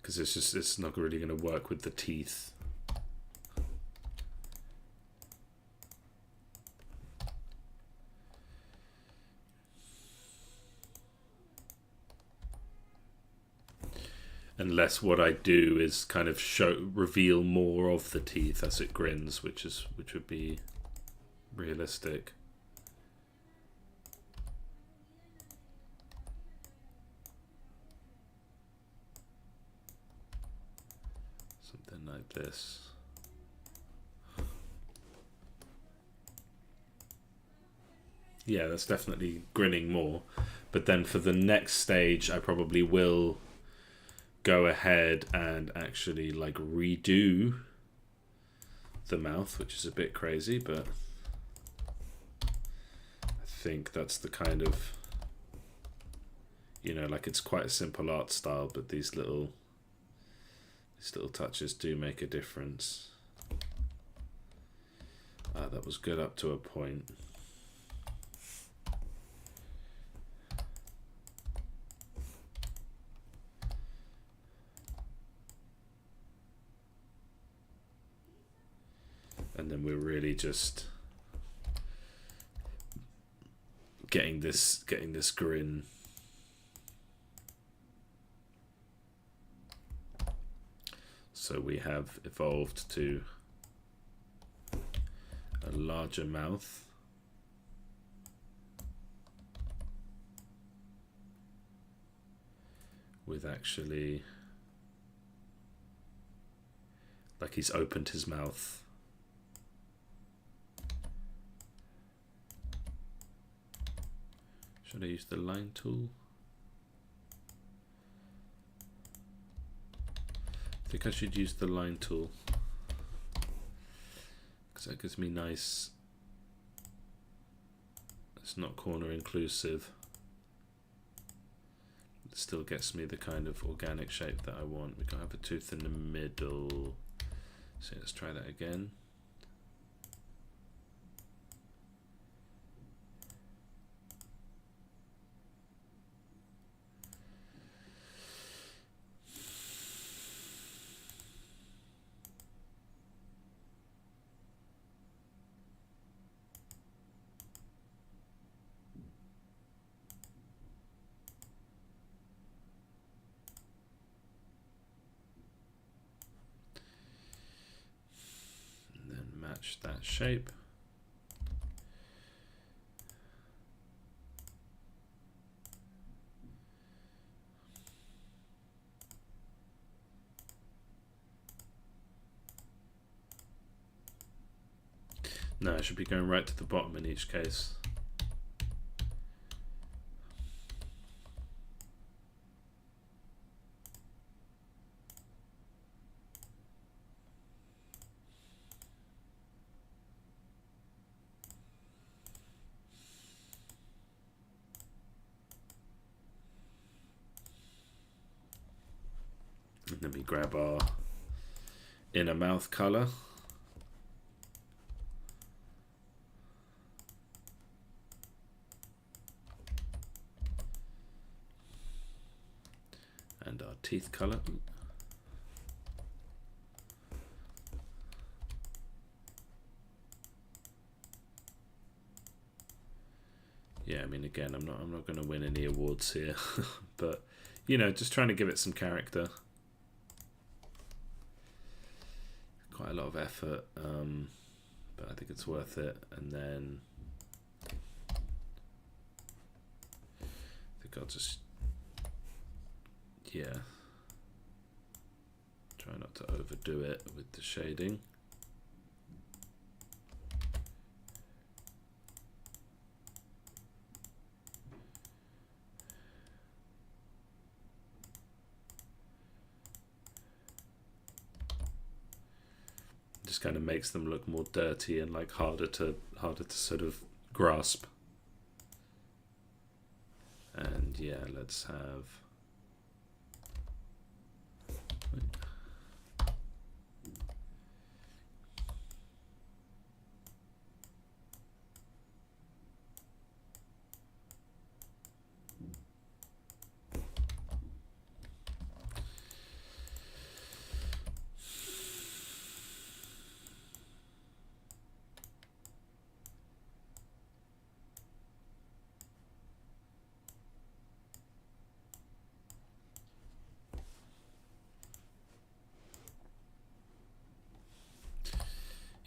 because it's not really going to work with the teeth. Unless what I do is kind of reveal more of the teeth as it grins, which would be realistic. Something like this. Yeah, that's definitely grinning more. But then for the next stage, I probably will go ahead and actually like redo the mouth, which is a bit crazy, but I think that's the kind of, you know, like it's quite a simple art style, but these little touches do make a difference. That was good up to a point. And then we're really just getting this grin. So we have evolved to a larger mouth. With actually, like he's opened his mouth. Should I use the line tool? I think I should use the line tool. So it gives me nice, it's not corner inclusive. It still gets me the kind of organic shape that I want. We can have a tooth in the middle. So let's try that again. That shape. No, I should be going right to the bottom in each case. And then we grab our inner mouth color. And our teeth color. Yeah, I mean, again, I'm not going to win any awards here, but you know, just trying to give it some character. Quite a lot of effort, but I think it's worth it. And then I think I'll just, yeah, try not to overdo it with the shading. Just kind of makes them look more dirty and like harder to sort of grasp. And yeah, let's have.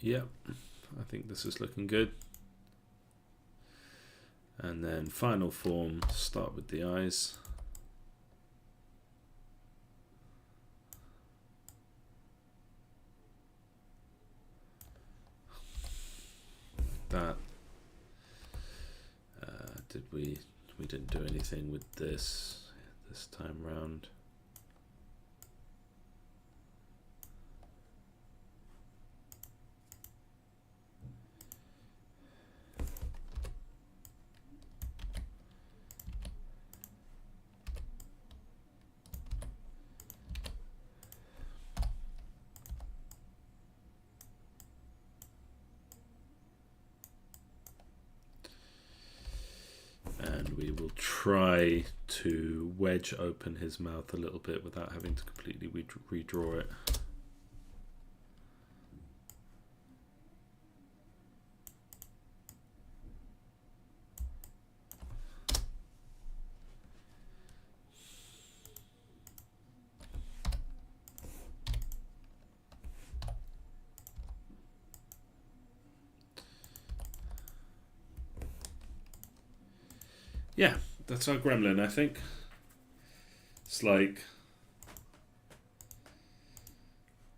Yep, I think this is looking good. And then final form, start with the eyes. That. We didn't do anything with this time round. We will try to wedge open his mouth a little bit without having to completely redraw it. Yeah, that's our gremlin, I think. It's like,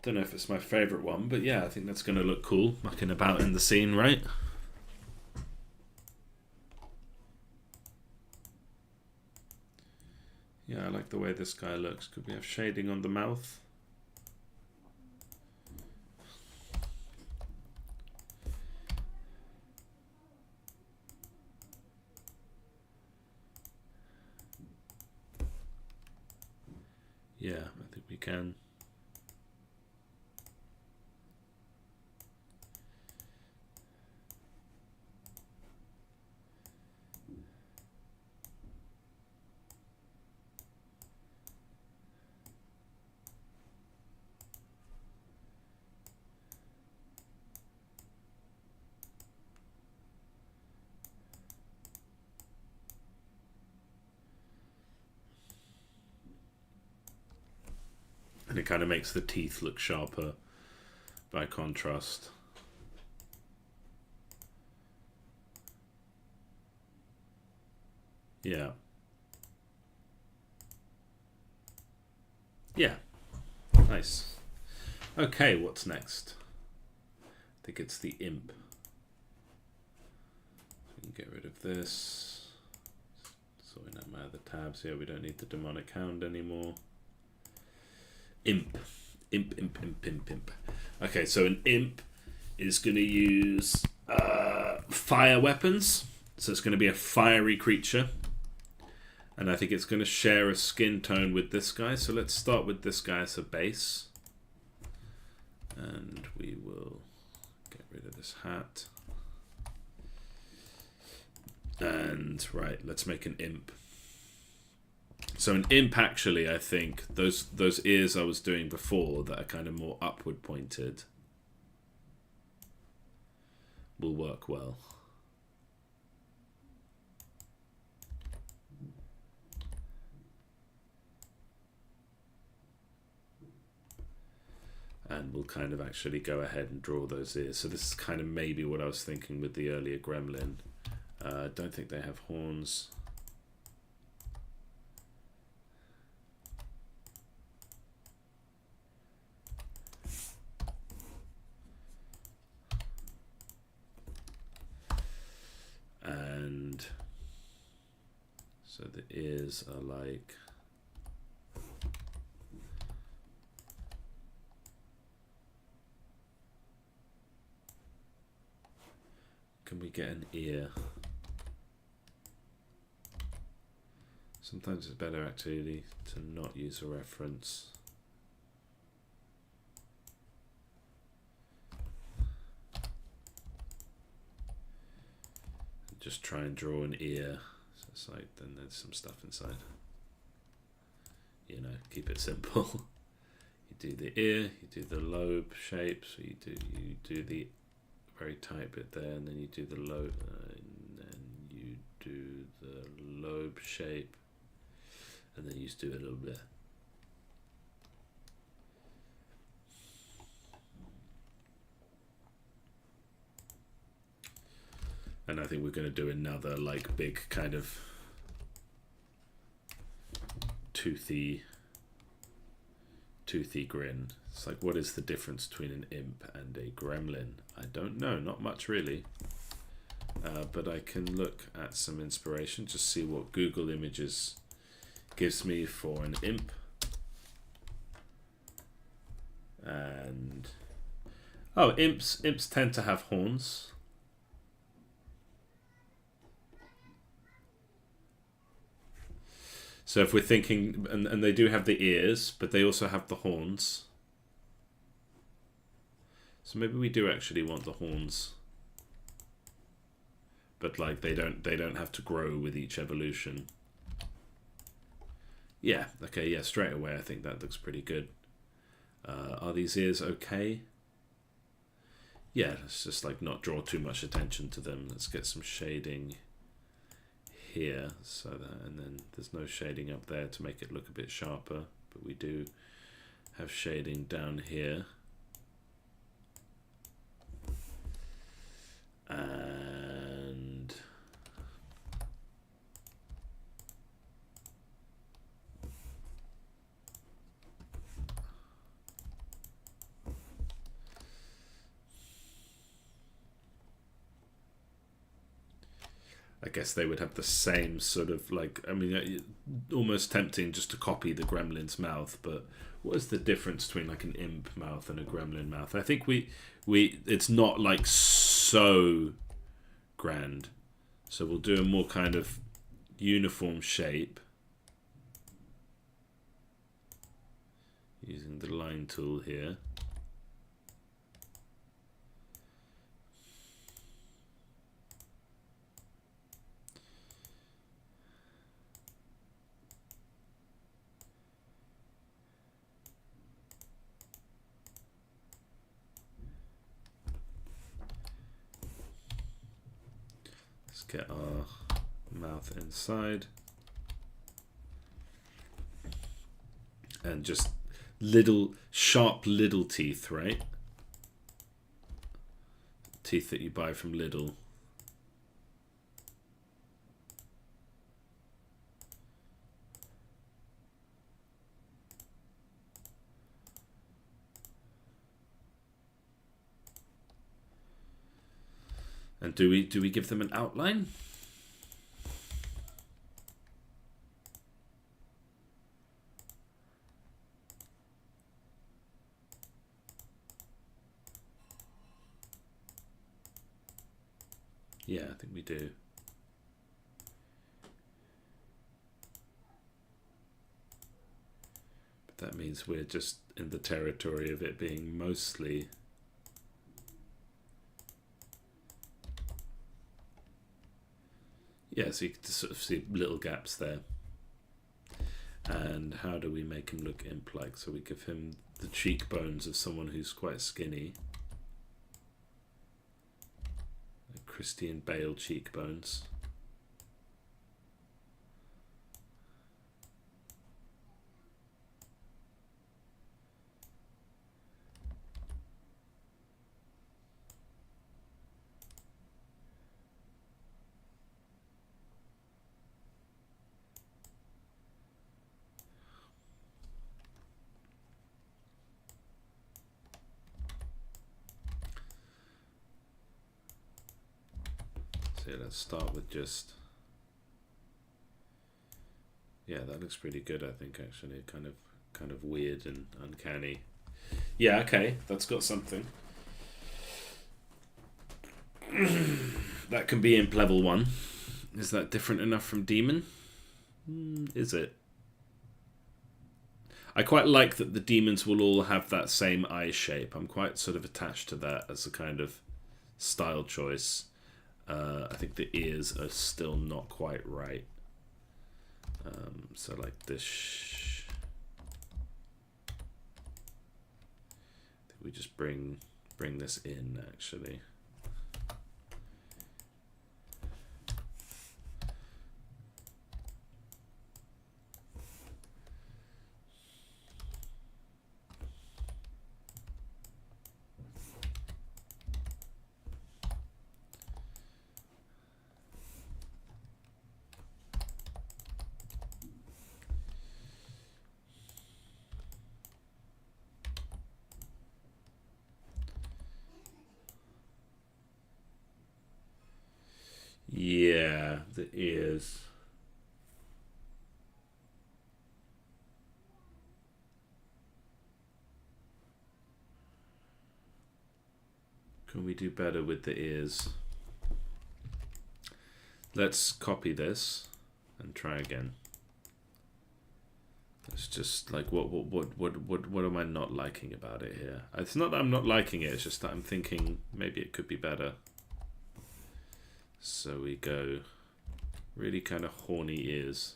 don't know if it's my favorite one, but yeah, I think that's going to look cool, mucking about in the scene, right? Yeah, I like the way this guy looks. Could we have shading on the mouth? Yeah, I think we can. And it kind of makes the teeth look sharper by contrast. Yeah. Yeah. Nice. Okay, what's next? I think it's the imp. We can get rid of this. Sorting out my other tabs here. We don't need the demonic hound anymore. Imp. Imp. Okay, so an imp is going to use fire weapons. So it's going to be a fiery creature. And I think it's going to share a skin tone with this guy. So let's start with this guy as a base. And we will get rid of this hat. And right, let's make an imp. So an imp, actually, I think those ears I was doing before that are kind of more upward pointed will work well. And we'll kind of actually go ahead and draw those ears. So this is kind of maybe what I was thinking with the earlier gremlin. Don't think they have horns. And so the ears are like... Can we get an ear? Sometimes it's better actually to not use a reference. Just try and draw an ear. So it's like, then there's some stuff inside. You know, keep it simple. You do the ear, you do the lobe shape, so you do the very tight bit there, and then you do the lobe, and then you do the lobe shape, and then you just do it a little bit. And I think we're going to do another like big kind of toothy grin. It's like, what is the difference between an imp and a gremlin? I don't know, not much really. But I can look at some inspiration, just see what Google Images gives me for an imp. And oh, imps tend to have horns. So if we're thinking, and they do have the ears, but they also have the horns. So maybe we do actually want the horns. But like they don't have to grow with each evolution. Yeah, okay, yeah, straight away I think that looks pretty good. Are these ears okay? Yeah, let's just like not draw too much attention to them. Let's get some shading here, so that, and then there's no shading up there to make it look a bit sharper, but we do have shading down here. And I guess they would have the same sort of like, I mean, almost tempting just to copy the gremlin's mouth, but what is the difference between like an imp mouth and a gremlin mouth? I think it's not like so grand. So we'll do a more kind of uniform shape. using the line tool here. Let's get our mouth inside. And just sharp little teeth, right? Teeth that you buy from Lidl. And do we give them an outline? Yeah, I think we do. But that means we're just in the territory of it being mostly yeah, so you can sort of see little gaps there. And how do we make him look imp-like? So we give him the cheekbones of someone who's quite skinny. Christian Bale cheekbones. So let's start with just, yeah, that looks pretty good, I think, actually. Kind of weird and uncanny. Yeah, okay, that's got something. That can be imp level 1. Is that different enough from demon? Is it? I quite like that the demons will all have that same eye shape. I'm quite sort of attached to that as a kind of style choice. I think the ears are still not quite right. So like this. I think we just bring this in actually. Yeah, the ears. Can we do better with the ears? Let's copy this and try again. It's just like what am I not liking about it here? It's not that I'm not liking it, it's just that I'm thinking maybe it could be better. So we go really kind of horny ears.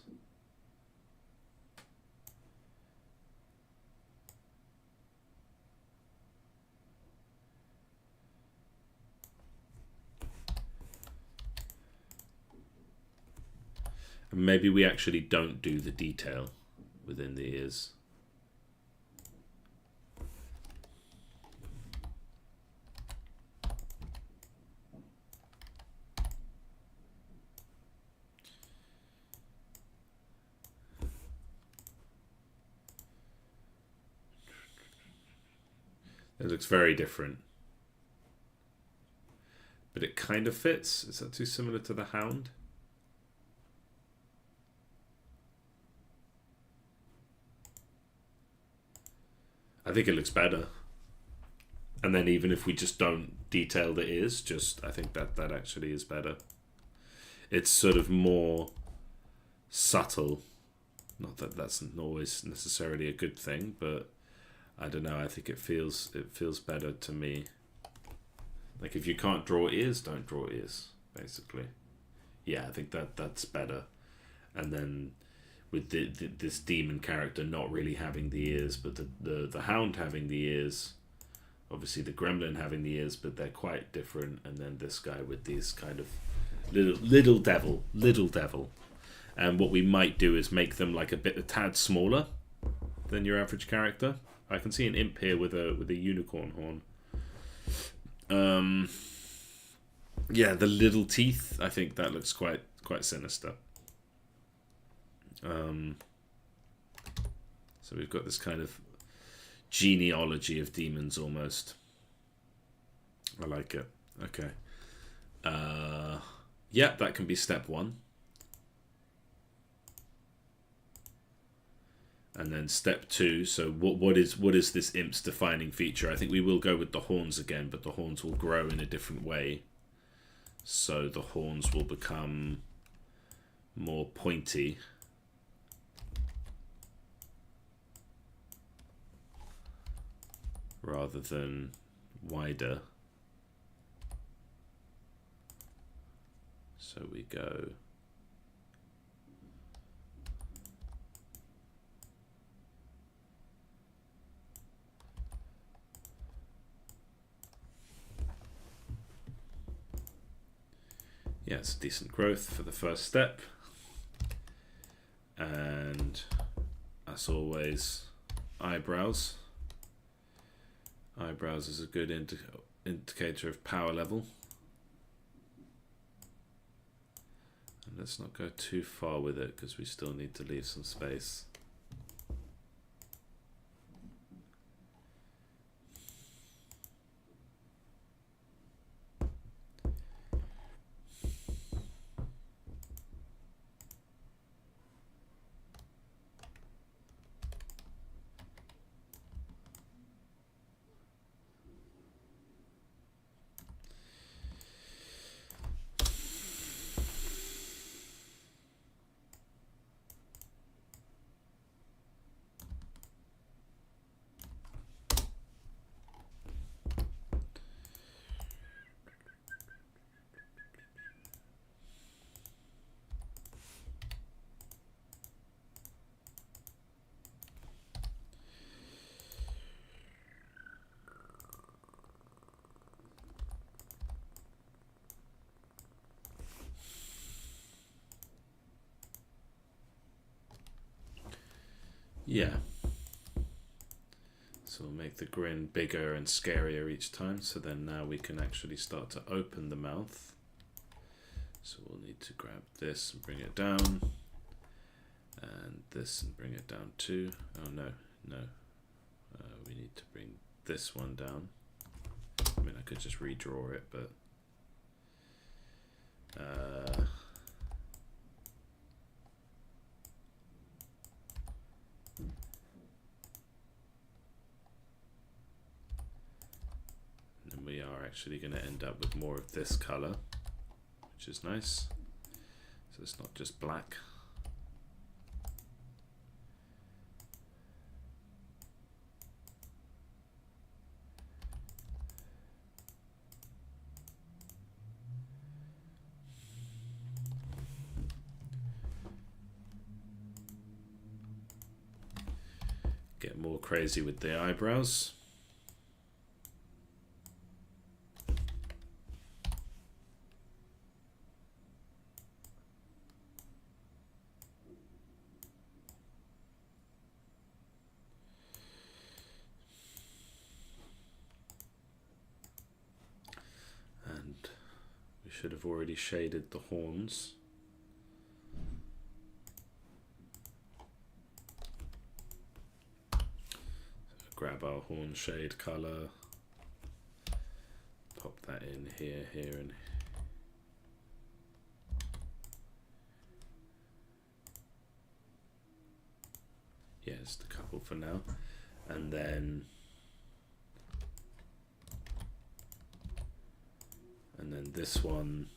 And maybe we actually don't do the detail within the ears. It looks very different. But it kind of fits. Is that too similar to the hound? I think it looks better. And then even if we just don't detail the ears, I think that actually is better. It's sort of more subtle. Not that that's always necessarily a good thing, but I don't know. I think it feels better to me. Like if you can't draw ears, don't draw ears. Basically, yeah, I think that's better. And then with this demon character not really having the ears, but the hound having the ears, obviously the gremlin having the ears, but they're quite different. And then this guy with these kind of little devil. And what we might do is make them like a tad smaller than your average character. I can see an imp here with a unicorn horn. Yeah, the little teeth. I think that looks quite sinister. So we've got this kind of genealogy of demons almost. I like it. Okay. Yeah, that can be step 1. And then step 2, so what is this imp's defining feature? I think we will go with the horns again, but the horns will grow in a different way. So the horns will become more pointy. Rather than wider. So we go yeah, it's decent growth for the first step. And as always, eyebrows. Eyebrows is a good indicator of power level. And let's not go too far with it because we still need to leave some space. Yeah. So we'll make the grin bigger and scarier each time. So then now we can actually start to open the mouth. So we'll need to grab this and bring it down. And this and bring it down too. Oh no, no. We need to bring this one down. I mean, I could just redraw it, but... and we are actually going to end up with more of this color, which is nice. So it's not just black. Get more crazy with the eyebrows. And we should have already shaded the horns. Grab our horn shade color, pop that in here, and yeah, just a couple for now, and then this one.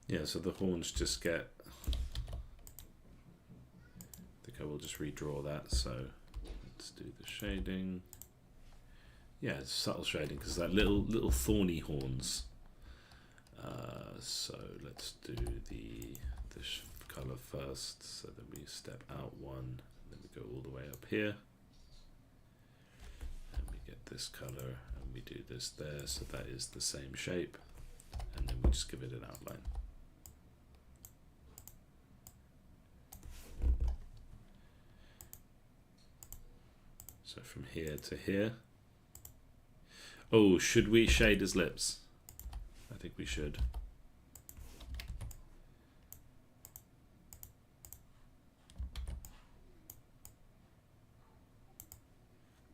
Yeah, so the horns just get... I think I will just redraw that. So let's do the shading. Yeah, it's subtle shading because that little thorny horns. So let's do the color first. So then we step out one, then we go all the way up here, and we get this color, and we do this there. So that is the same shape, and then we just give it an outline. So from here to here. Oh, should we shade his lips? I think we should.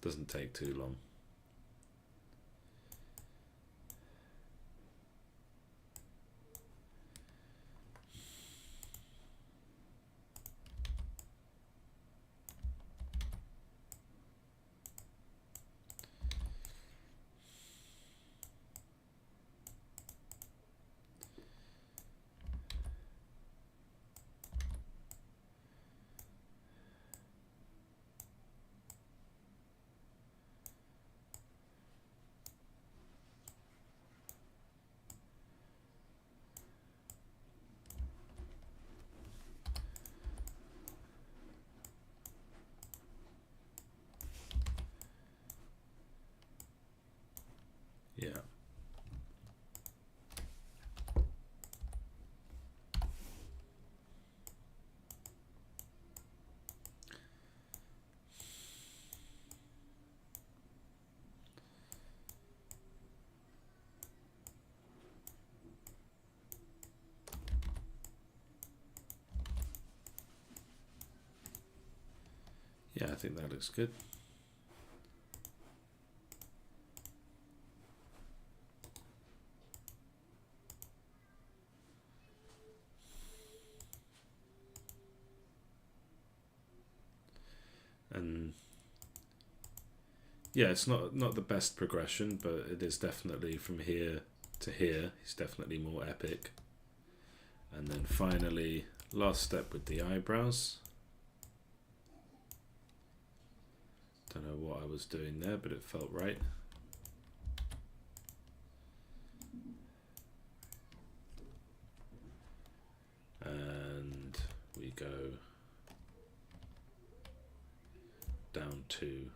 Doesn't take too long. Yeah. Yeah, I think that looks good. And yeah, it's not the best progression, but it is definitely from here to here. He's definitely more epic. And then finally, last step with the eyebrows. Don't know what I was doing there, but it felt right. And we go down to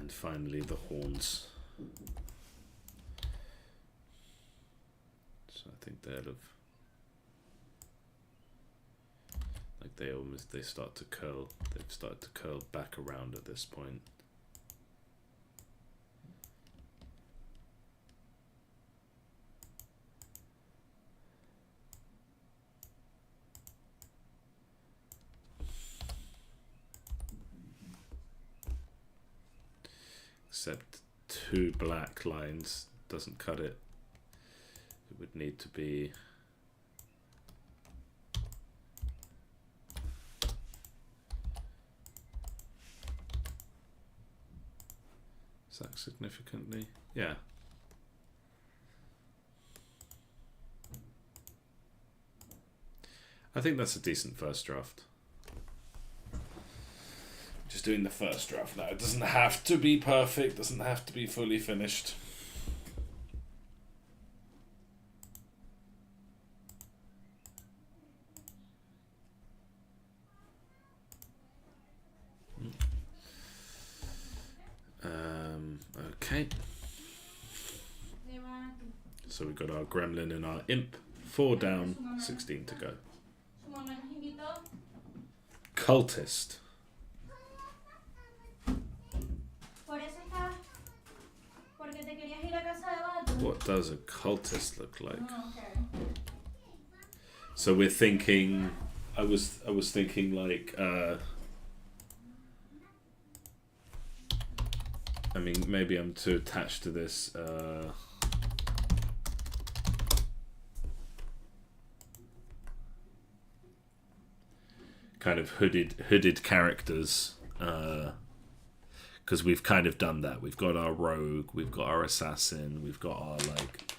and finally the horns. So I think they'll have, like they start to curl. They've started to curl back around at this point. Except two black lines doesn't cut it. It would need to be is that significantly? Yeah. I think that's a decent first draft. Just doing the first draft now. It doesn't have to be perfect, doesn't have to be fully finished. Okay. So we've got our gremlin and our imp. 4 down, 16 to go. Cultist. What does a cultist look like? So we're thinking. I was thinking like. I mean, maybe I'm too attached to this. Kind of hooded characters, because we've kind of done that. We've got our rogue, we've got our assassin, we've got our like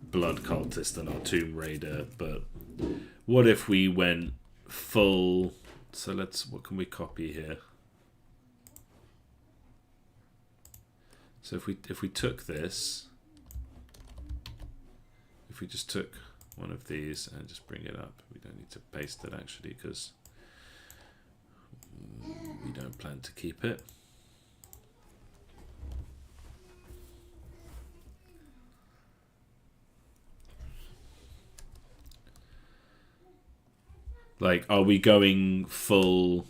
blood cultist and our tomb raider. But what if we went full? So what can we copy here? So if we took this, if we just took one of these and just bring it up, we don't need to paste it actually because we don't plan to keep it. Like, are we going full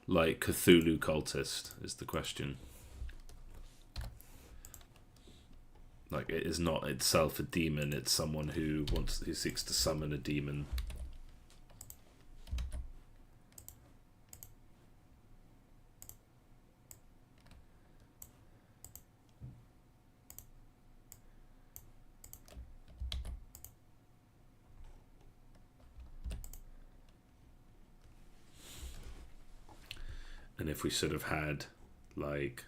like Cthulhu cultist is the question. Like, it is not itself a demon, it's someone who seeks to summon a demon. And if we sort of had like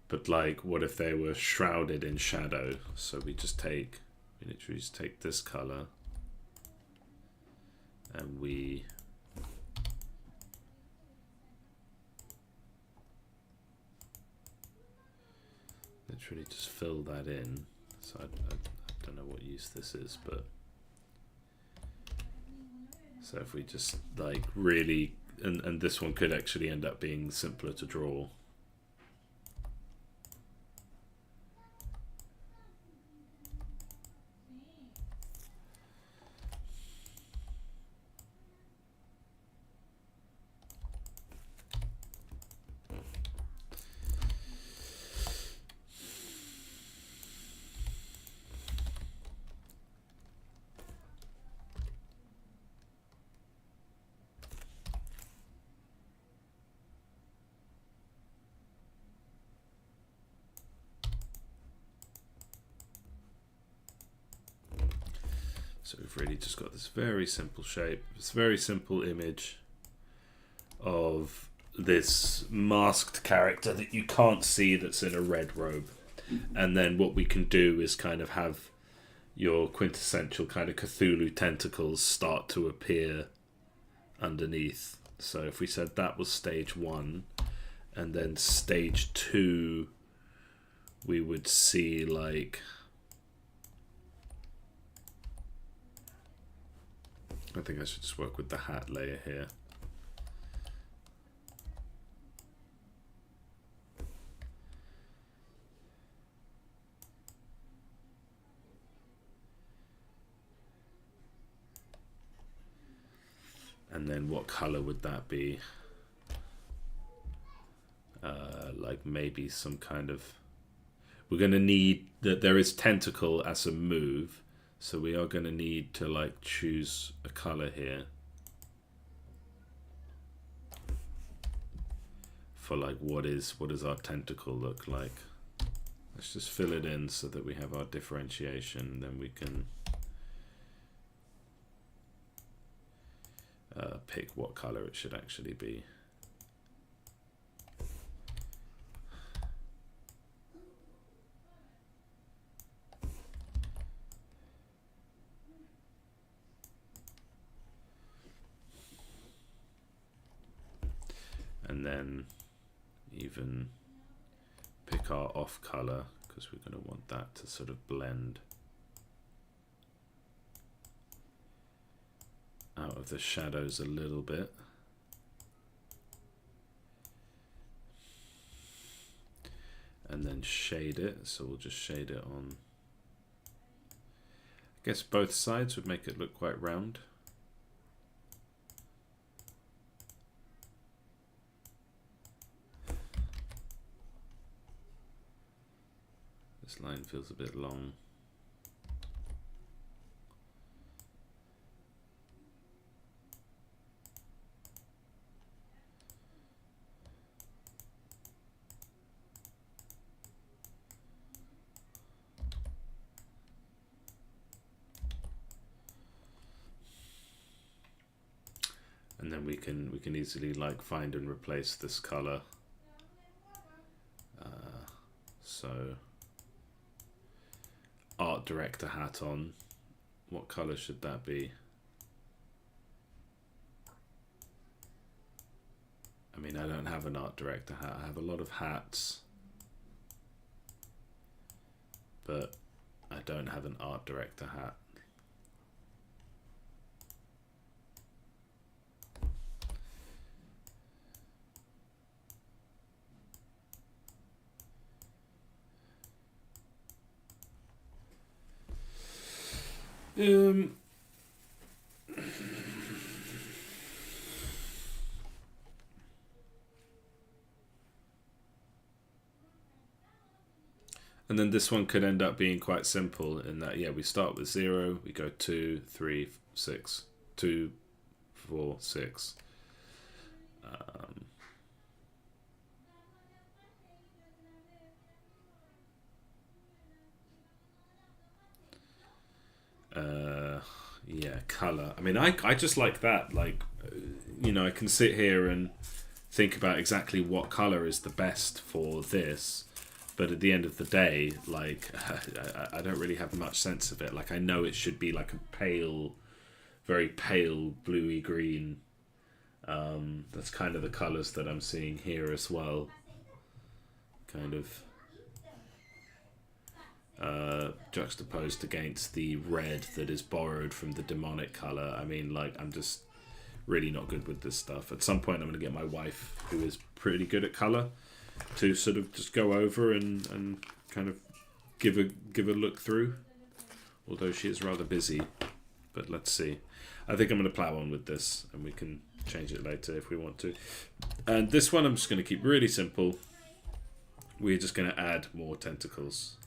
but like, what if they were shrouded in shadow? So we literally just take this color and we literally just fill that in. So I don't know what use this is, but so if we just like really, and this one could actually end up being simpler to draw. So we've really just got this very simple shape, this very simple image of this masked character that you can't see that's in a red robe. And then what we can do is kind of have your quintessential kind of Cthulhu tentacles start to appear underneath. So if we said that was stage 1, and then stage 2, we would see like... I think I should just work with the hat layer here. And then what color would that be? Like maybe some kind of... We're going to need that there is tentacle as a move. So we are going to need to like choose a color here for like what does our tentacle look like. Let's just fill it in so that we have our differentiation. Then we can pick what color it should actually be. and then even pick our off color, because we're going to want that to sort of blend out of the shadows a little bit. And then shade it, so we'll just shade it on. I guess both sides would make it look quite round. This line feels a bit long. And then we can easily like find and replace this color. So art director hat on. What color should that be? I mean, I don't have an art director hat. I have a lot of hats, but I don't have an art director hat. And then this one could end up being quite simple in that, yeah, we start with 0, we go 2, 3, 6, 2, 4, 6. Yeah, color. I mean, I just like that. Like, you know, I can sit here and think about exactly what color is the best for this, but at the end of the day, like, I don't really have much sense of it. Like, I know it should be like a pale, very pale bluey green. That's kind of the colors that I'm seeing here as well. Kind of juxtaposed against the red that is borrowed from the demonic color. I mean, like, I'm just really not good with this stuff. At some point I'm going to get my wife, who is pretty good at color, to sort of just go over and kind of give a look through, although she is rather busy. But let's see. I think I'm going to plow on with this, and we can change it later if we want to. And this one I'm just going to keep really simple. We're just going to add more tentacles.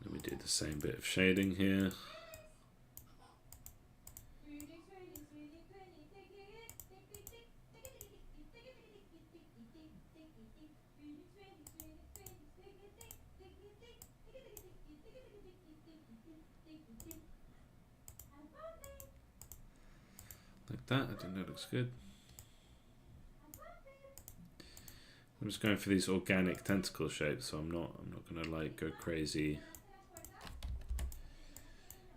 Let me do the same bit of shading here. Like that. I think that looks good. I'm just going for these organic tentacle shapes, so I'm not gonna like go crazy,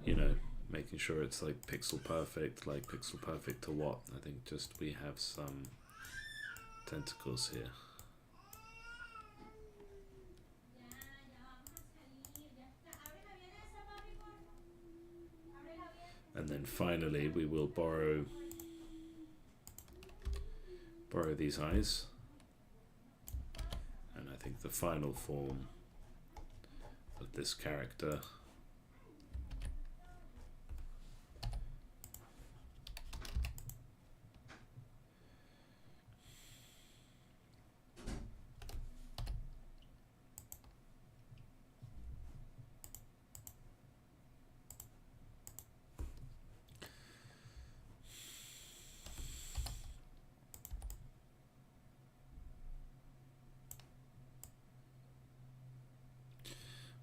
you know, making sure it's like pixel perfect. Like pixel perfect to what? I think just we have some tentacles here. And then finally we will borrow these eyes. And I think the final form of this character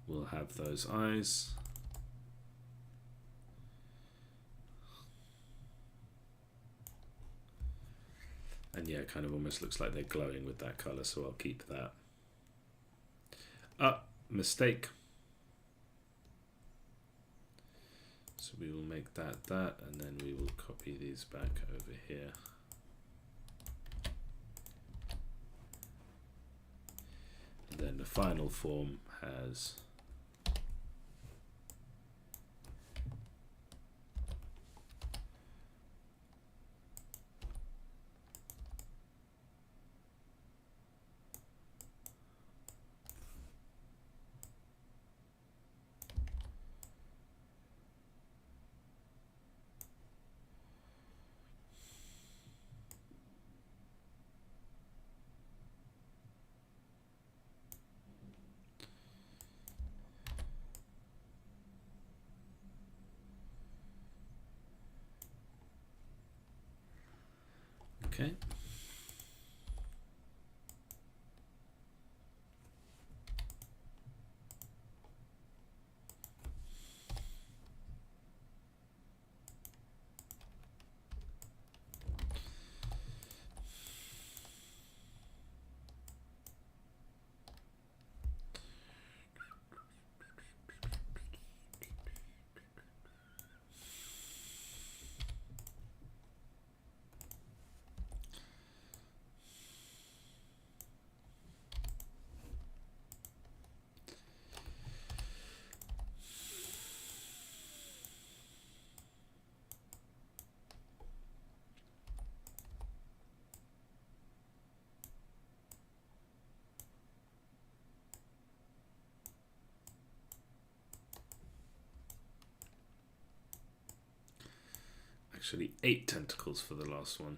will have those eyes. And yeah, it kind of almost looks like they're glowing with that color, so I'll keep that. Mistake. So we will make that, and then we will copy these back over here. And then the final form has okay. Actually 8 tentacles for the last one.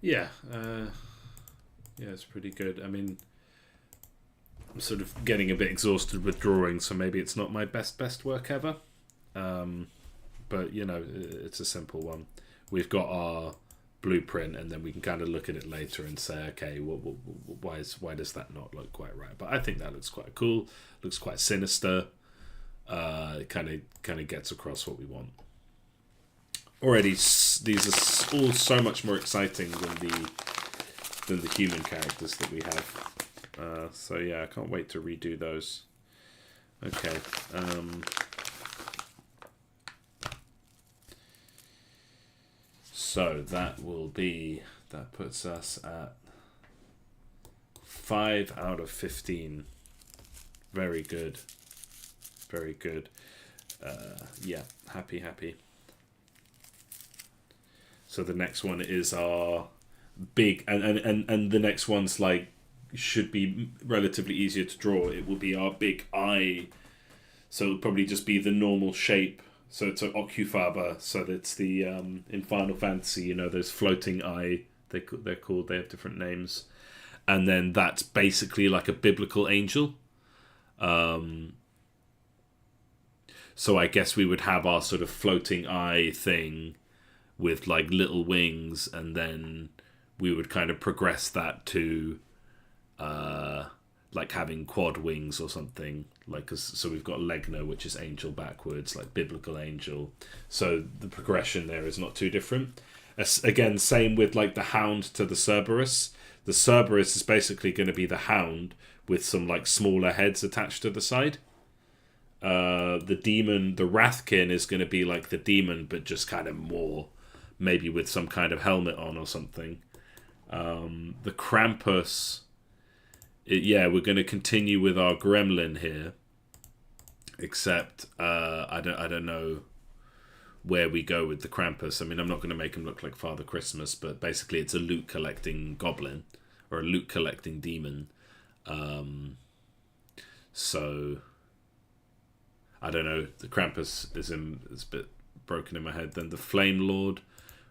Yeah, it's pretty good. I mean, I'm sort of getting a bit exhausted with drawing, so maybe it's not my best work ever. But, you know, it's a simple one. We've got our blueprint, and then we can kind of look at it later and say, okay, why does that not look quite right? But I think that looks quite cool. Looks quite sinister. It kind of gets across what we want. Already, these are all so much more exciting than the human characters that we have. So yeah, I can't wait to redo those. Okay. So that puts us at 5 out of 15. Very good. Very good. Yeah, happy. So the next one is our big, and the next one's like, should be relatively easier to draw. It will be our big eye. So it'll probably just be the normal shape. So it's an Ocufaber. So that's the, in Final Fantasy, you know, those floating eye, they're called, they have different names. And then that's basically like a biblical angel. So I guess we would have our sort of floating eye thing with like little wings, and then we would kind of progress that to like having quad wings or something. Like, so we've got Legna, which is angel backwards, like biblical angel. So the progression there is not too different. Again, same with like the hound to the Cerberus. The Cerberus is basically going to be the hound with some like smaller heads attached to the side. The demon, the Wrathkin, is going to be like the demon, but just kind of more, maybe with some kind of helmet on or something. The Krampus, we're going to continue with our gremlin here, except I don't know where we go with the Krampus. I mean, I'm not going to make him look like Father Christmas, but basically it's a loot collecting goblin or a loot collecting demon. So I don't know. The Krampus is a bit broken in my head. Then the Flame Lord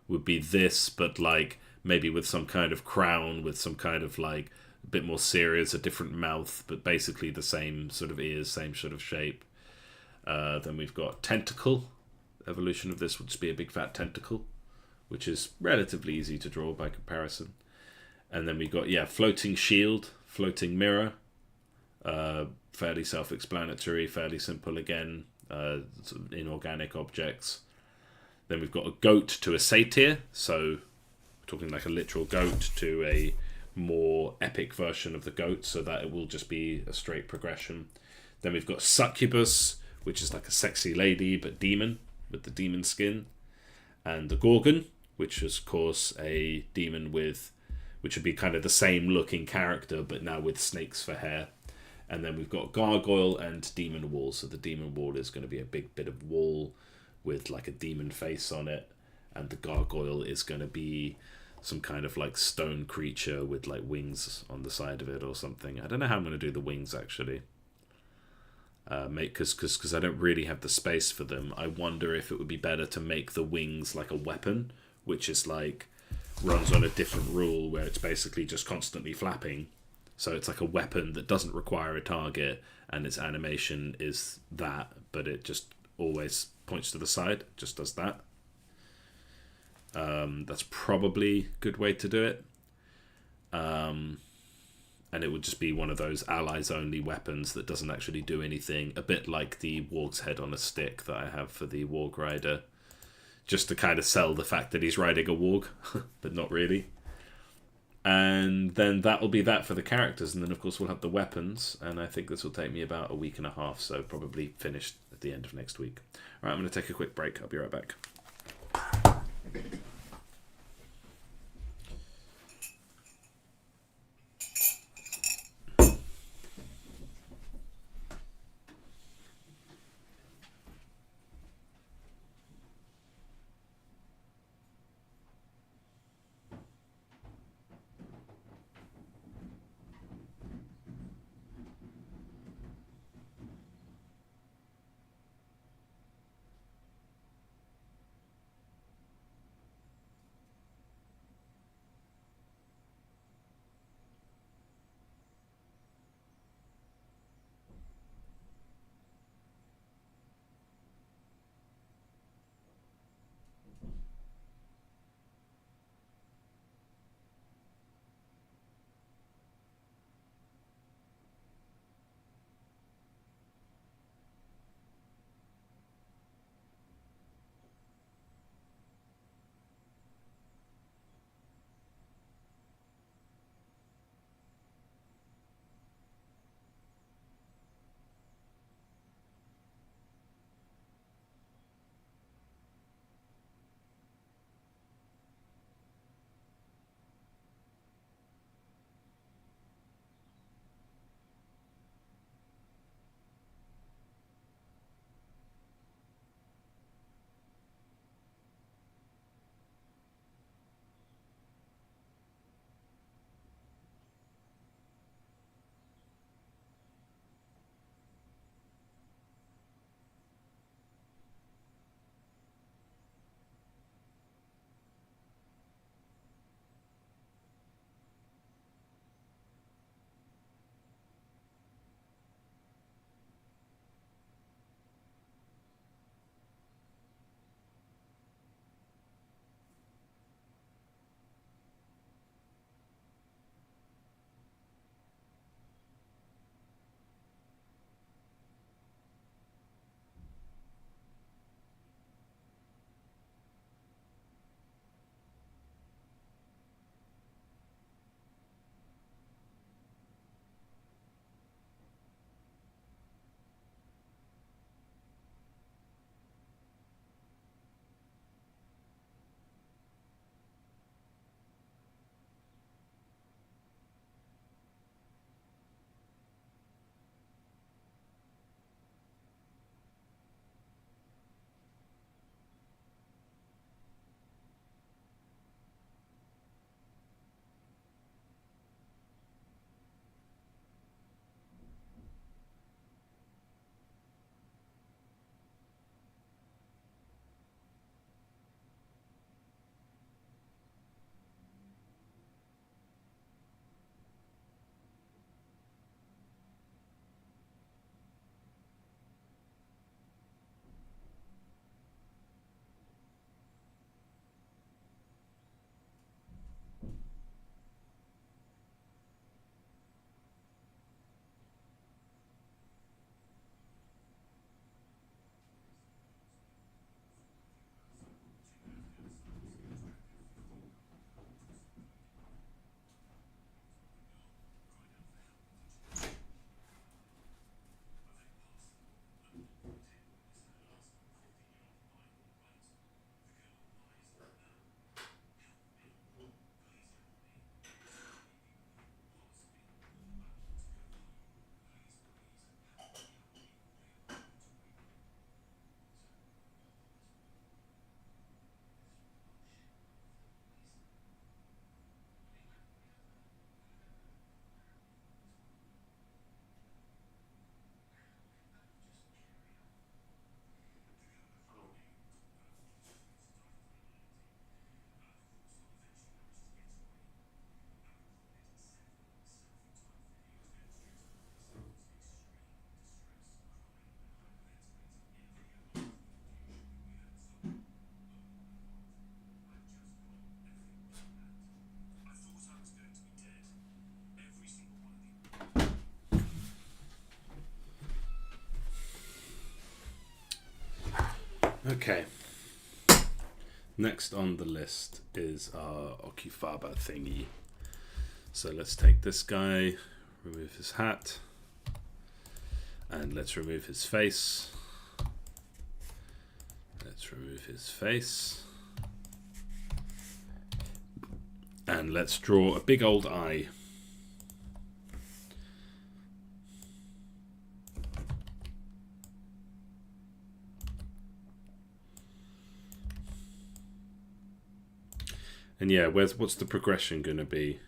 would be this, but like maybe with some kind of crown, with some kind of like a bit more serious, a different mouth, but basically the same sort of ears, same sort of shape. Then we've got Tentacle. Evolution of this would just be a big fat tentacle, which is relatively easy to draw by comparison. And then we've got, Floating Shield, Floating Mirror. Fairly self-explanatory, fairly simple again, sort of inorganic objects. Then we've got a goat to a satyr, so we're talking like a literal goat to a more epic version of the goat, so that it will just be a straight progression. Then we've got Succubus, which is like a sexy lady but demon with the demon skin, and the Gorgon, which is of course a demon which would be kind of the same looking character but now with snakes for hair. And then we've got Gargoyle and Demon Wall. So the Demon Wall is going to be a big bit of wall with like a demon face on it. And the Gargoyle is going to be some kind of like stone creature with like wings on the side of it or something. I don't know how I'm going to do the wings actually. Because I don't really have the space for them. I wonder if it would be better to make the wings like a weapon, which is like runs on a different rule where it's basically just constantly flapping. So it's like a weapon that doesn't require a target, and its animation is that, but it just always points to the side, just does that. That's probably a good way to do it. And it would just be one of those allies-only weapons that doesn't actually do anything, a bit like the Warg's head on a stick that I have for the Warg Rider, just to kind of sell the fact that he's riding a Warg, but not really. And then that'll be that for the characters, and then of course we'll have the weapons, and I think this will take me about a week and a half, so probably finished at the end of next week. Alright, I'm going to take a quick break. I'll be right back. Okay. Next on the list is our Okifaba thingy. So let's take this guy, remove his hat, and let's remove his face. Let's remove his face. And let's draw a big old eye. And yeah, what's the progression going to be?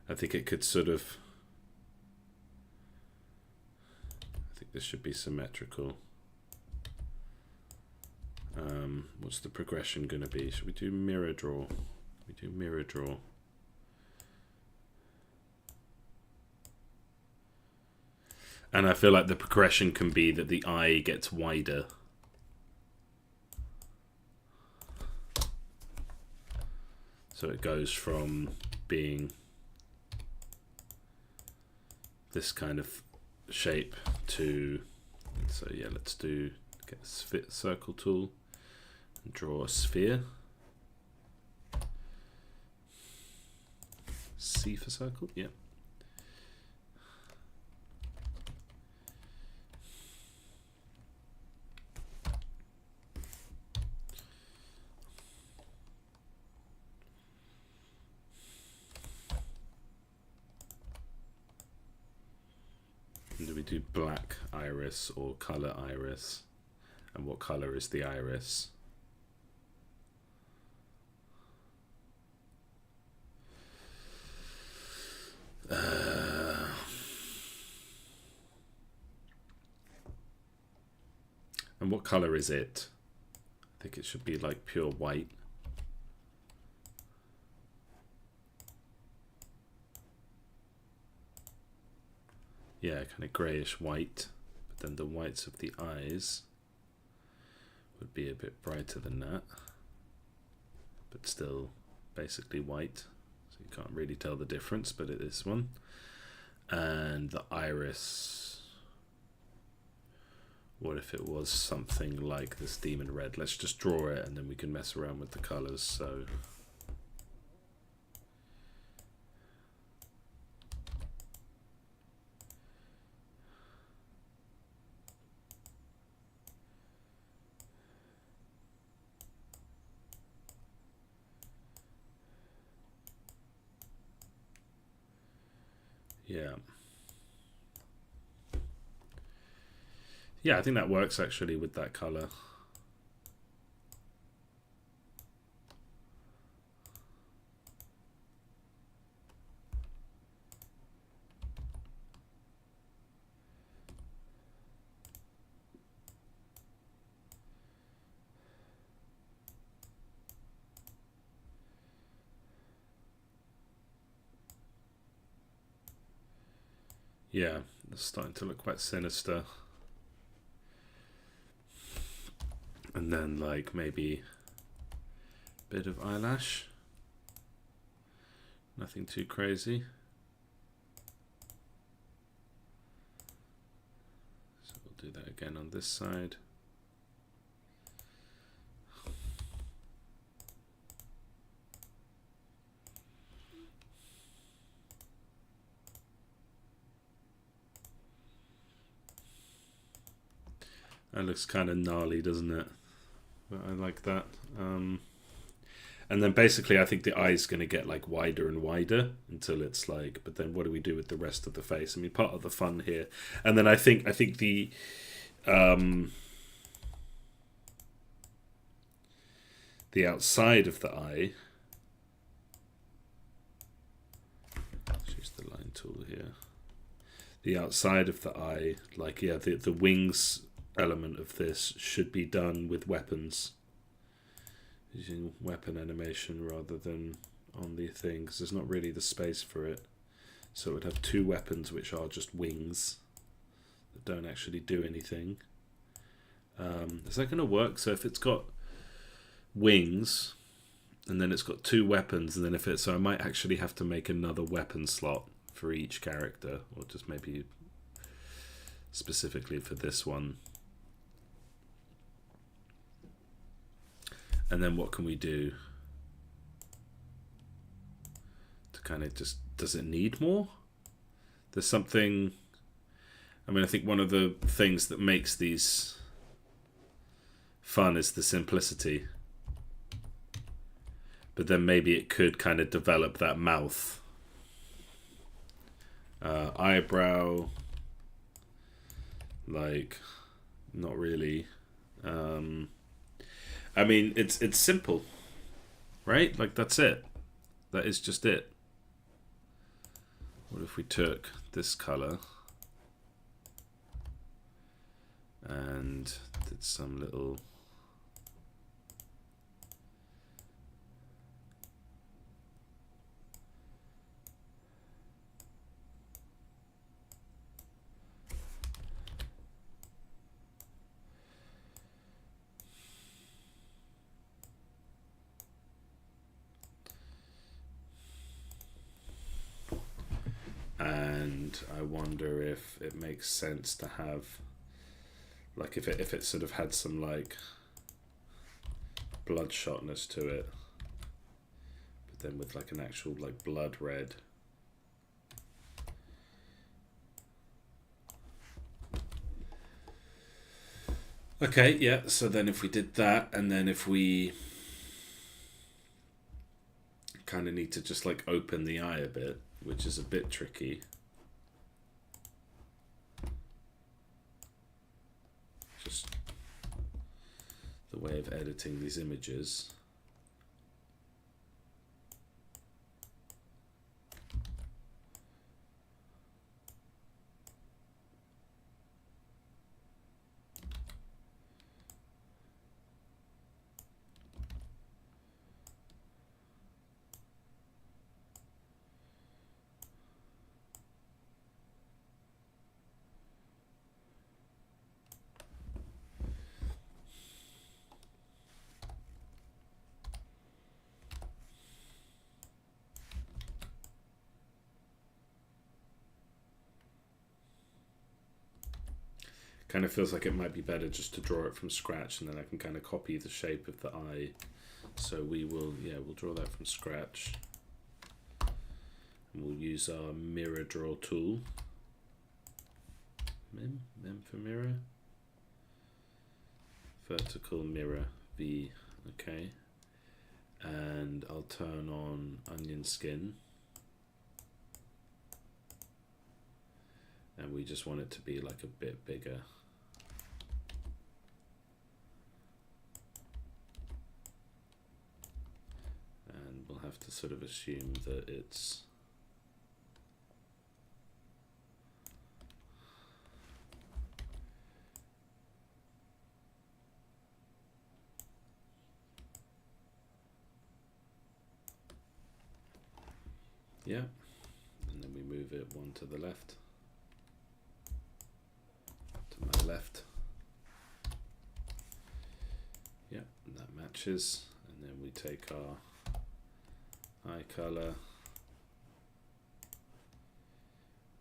I think it could sort of... I think this should be symmetrical. What's the progression going to be? Should we do mirror draw? We do mirror draw. And I feel like the progression can be that the eye gets wider. So it goes from being this kind of shape to, so yeah, let's get a circle tool and draw a sphere. C for circle, yeah. And do we do black iris or color iris? And what color is the iris? And what color is it? I think it should be like pure white. Yeah, kind of greyish white. But then the whites of the eyes would be a bit brighter than that. But still basically white. So you can't really tell the difference, but it is one. And the iris, what if it was something like this demon red? Let's just draw it and then we can mess around with the colors. So yeah, I think that works actually with that color. Yeah, it's starting to look quite sinister. And then like maybe a bit of eyelash. Nothing too crazy. So we'll do that again on this side. That looks kind of gnarly, doesn't it? But I like that. And then basically I think the eye's going to get like wider and wider until it's like, but then what do we do with the rest of the face? I mean, part of the fun here. And then I think the outside of the eye, let's use the line tool here. The outside of the eye, like, yeah, the wings element of this should be done with weapons, using weapon animation rather than on the thing, because there's not really the space for it. So it would have two weapons which are just wings that don't actually do anything. Is that going to work? So if it's got wings and then it's got two weapons, and then if it's, so I might actually have to make another weapon slot for each character, or just maybe specifically for this one. And then what can we do to kind of just, does it need more? There's something, I mean, I think one of the things that makes these fun is the simplicity. But then maybe it could kind of develop that mouth. Eyebrow, like, not really. I mean, it's simple, right? Like, that's it. That is just it. What if we took this color and did some little... And I wonder if it makes sense to have, like, if it sort of had some like bloodshotness to it, but then with like an actual like blood red. Okay, yeah, so then if we did that, and then if we kind of need to just like open the eye a bit, which is a bit tricky. Just the way of editing these images. Kind of feels like it might be better just to draw it from scratch, and then I can kind of copy the shape of the eye. So we will, yeah, we'll draw that from scratch. And we'll use our mirror draw tool. Mem for mirror. Vertical mirror, V, okay. And I'll turn on onion skin. And we just want it to be like a bit bigger. And we'll have to sort of assume that it's yeah, and then we move it one to the left, to my left. Yeah, that matches. And then we take our eye color.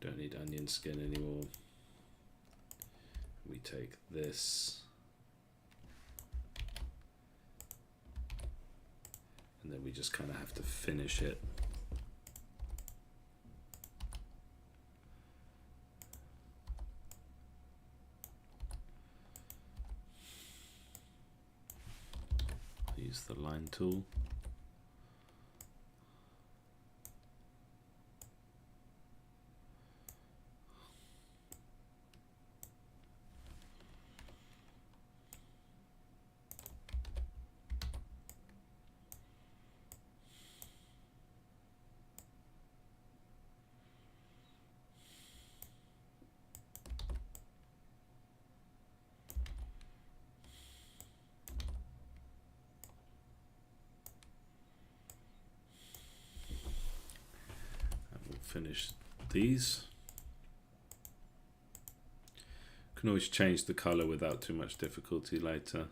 Don't need onion skin anymore. We take this, and then we just kind of have to finish it. Use the line tool. Finish these. Can always change the color without too much difficulty later.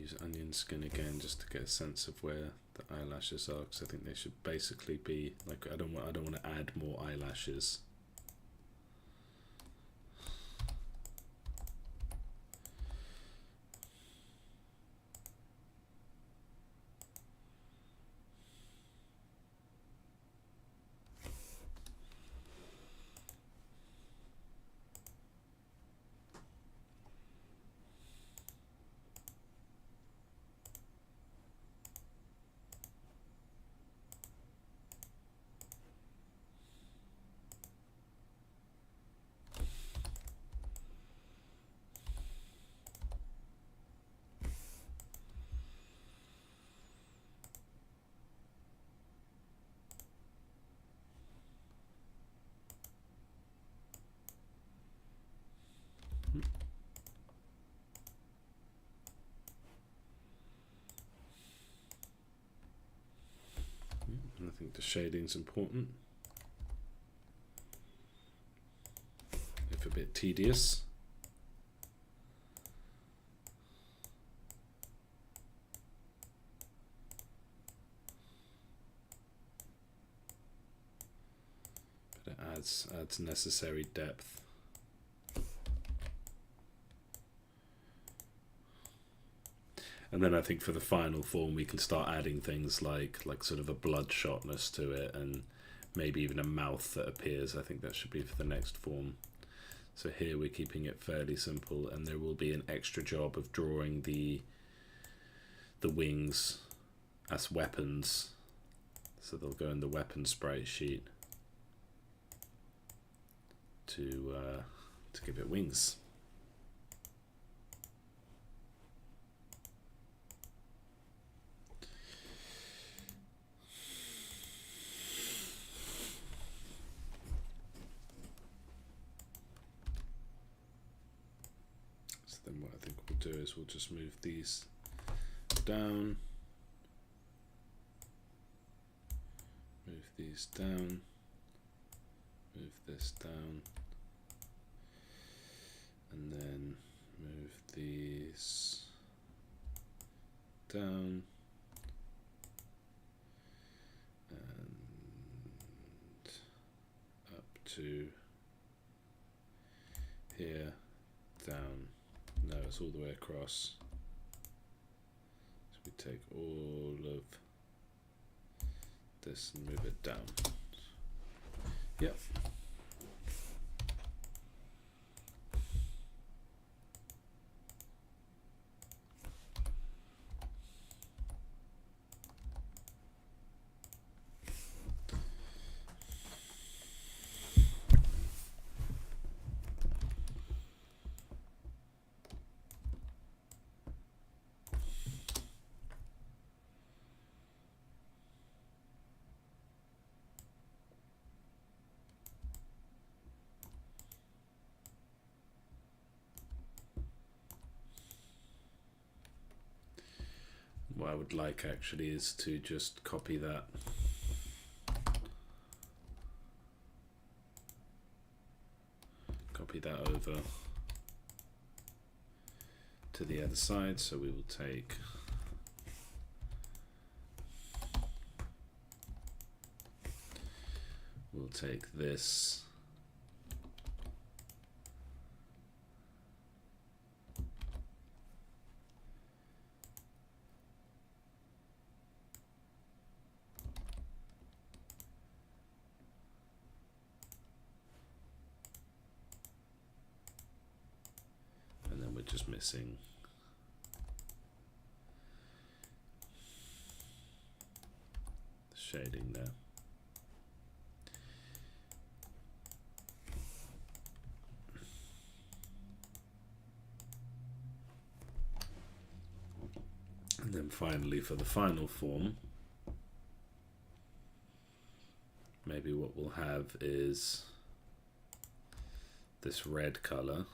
use onion skin again just to get a sense of where the eyelashes are, because I think they should basically be like, I don't want to add more eyelashes. I think the shading's important, if a bit tedious. But it adds necessary depth. And then I think for the final form we can start adding things like sort of a bloodshotness to it, and maybe even a mouth that appears. I think that should be for the next form. So here we're keeping it fairly simple, and there will be an extra job of drawing the wings as weapons. So they'll go in the weapon sprite sheet to give it wings. Then what I think we'll do is we'll just move these down, move these down, move this down, and then move these down, and up to here, down. No, it's all the way across. So we take all of this and move it down. Yep. What I would like actually is to just copy that. Copy that over to the other side. So we will take this. Just missing the shading there. And then finally for the final form, maybe what we'll have is this red color.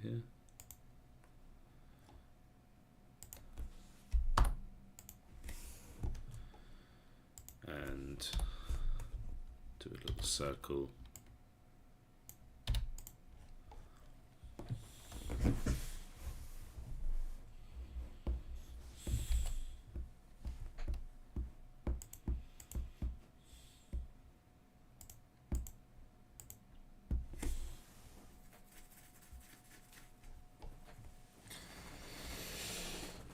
Here. and do a little circle.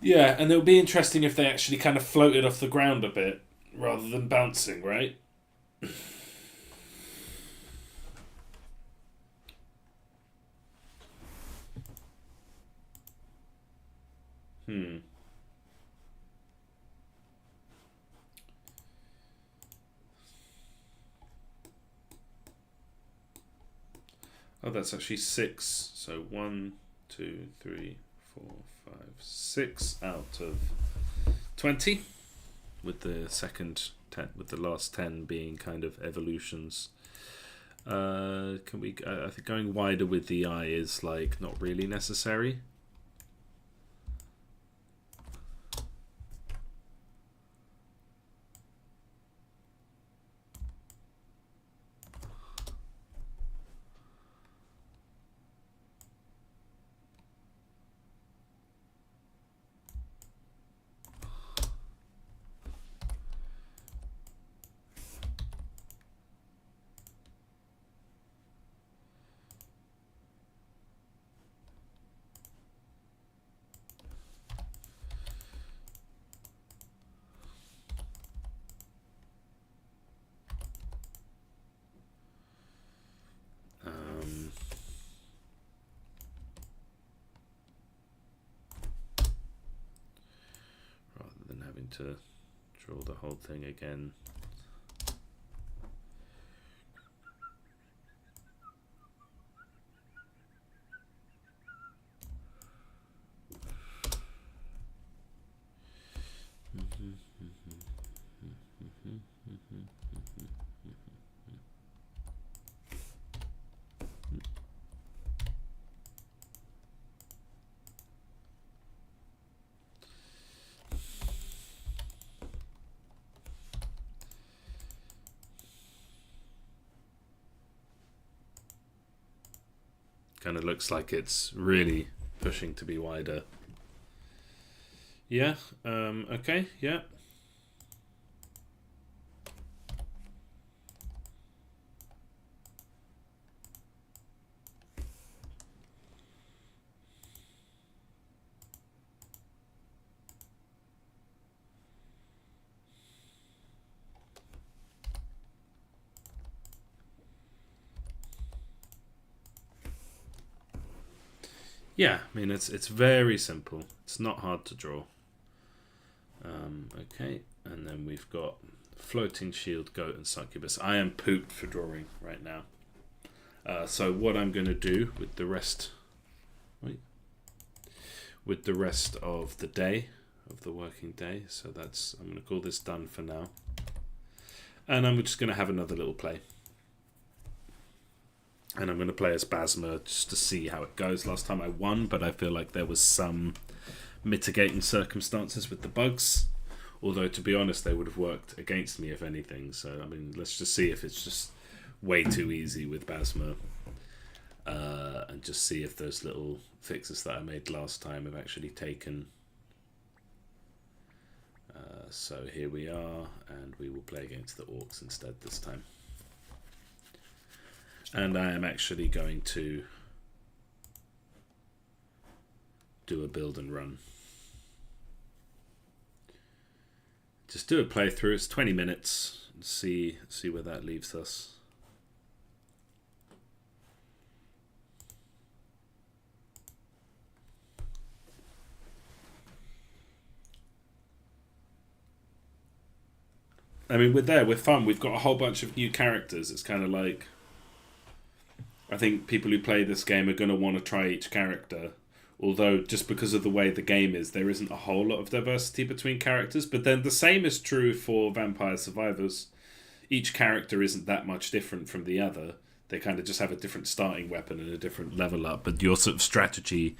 Yeah, and it would be interesting if they actually kind of floated off the ground a bit rather than bouncing, right? Oh, that's actually 6. So 1, 2, 3, 4, 5, 6 out of 20, with the second 10, with the last 10 being kind of evolutions. Can we? I think going wider with the eye is like not really necessary. To draw the whole thing again. Kind of looks like it's really pushing to be wider. Yeah, okay, yeah. Yeah, I mean, it's very simple. It's not hard to draw. Okay, and then we've got floating shield, goat, and succubus. I am pooped for drawing right now. So what I'm going to do with the rest, with the rest of the day, of the working day. So that's, I'm going to call this done for now. And I'm just going to have another little play. And I'm going to play as Basma just to see how it goes. Last time I won, but I feel like there was some mitigating circumstances with the bugs. Although, to be honest, they would have worked against me if anything. So, I mean, let's just see if it's just way too easy with Basma. And just see if those little fixes that I made last time have actually taken. So here we are, and we will play against the orcs instead this time. And I am actually going to do a build and run. Just do a playthrough. It's 20 minutes. See where that leaves us. I mean, we're fun. We've got a whole bunch of new characters. It's kind of like, I think people who play this game are going to want to try each character. Although, just because of the way the game is, there isn't a whole lot of diversity between characters. But then the same is true for Vampire Survivors. Each character isn't that much different from the other. They kind of just have a different starting weapon and a different level up. But your sort of strategy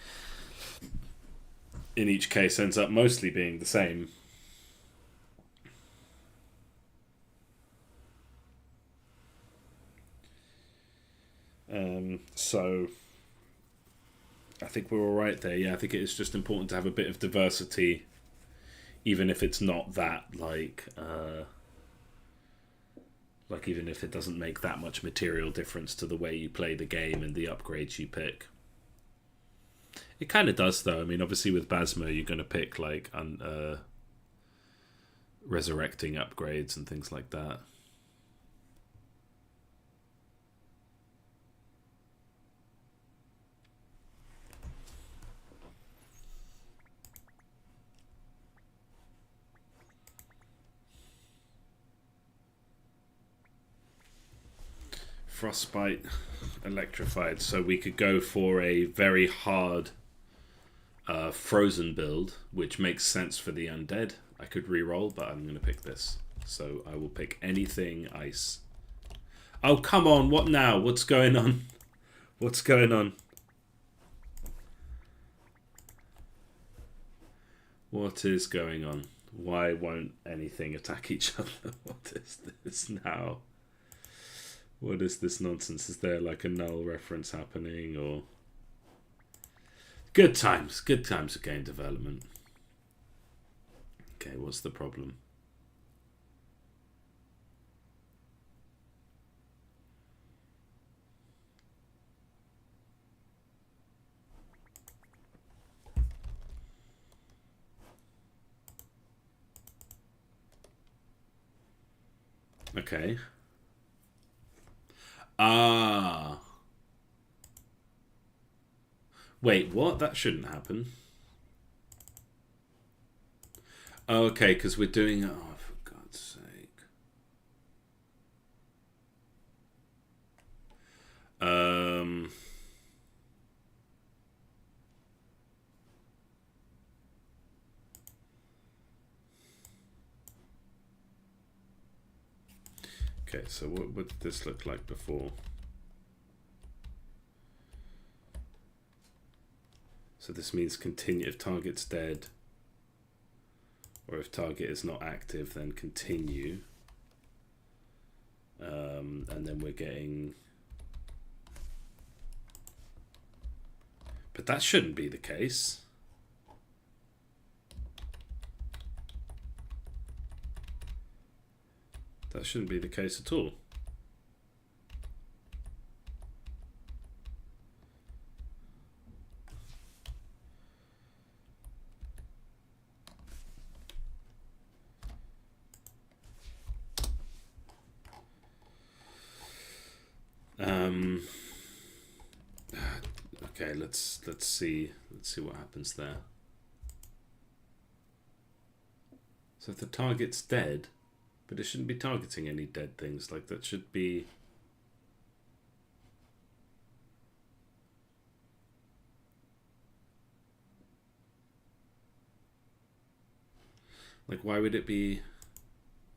in each case ends up mostly being the same. So I think we're all right there. Yeah, I think it is just important to have a bit of diversity, even if it's not that like even if it doesn't make that much material difference to the way you play the game and the upgrades you pick. It kind of does, though. I mean, obviously with Basmo, you're going to pick like resurrecting upgrades and things like that. Frostbite, electrified. So we could go for a very hard frozen build, which makes sense for the undead. I could re-roll, but I'm going to pick this. So I will pick anything ice. Oh, come on. What now? What's going on? What's going on? What is going on? Why won't anything attack each other? What is this now? What is this nonsense? Is there like a null reference happening, or... Good times of game development. Okay, what's the problem? Okay. Ah. Wait, what? That shouldn't happen. Oh, okay, because we're doing... Oh, for God's sake. Okay, so what did this look like before? So this means continue if target's dead, or if target is not active, then continue. And then we're getting... But that shouldn't be the case. That shouldn't be the case at all. Okay, let's see what happens there. So if the target's dead, but it shouldn't be targeting any dead things. Like that should be... Like, why would it be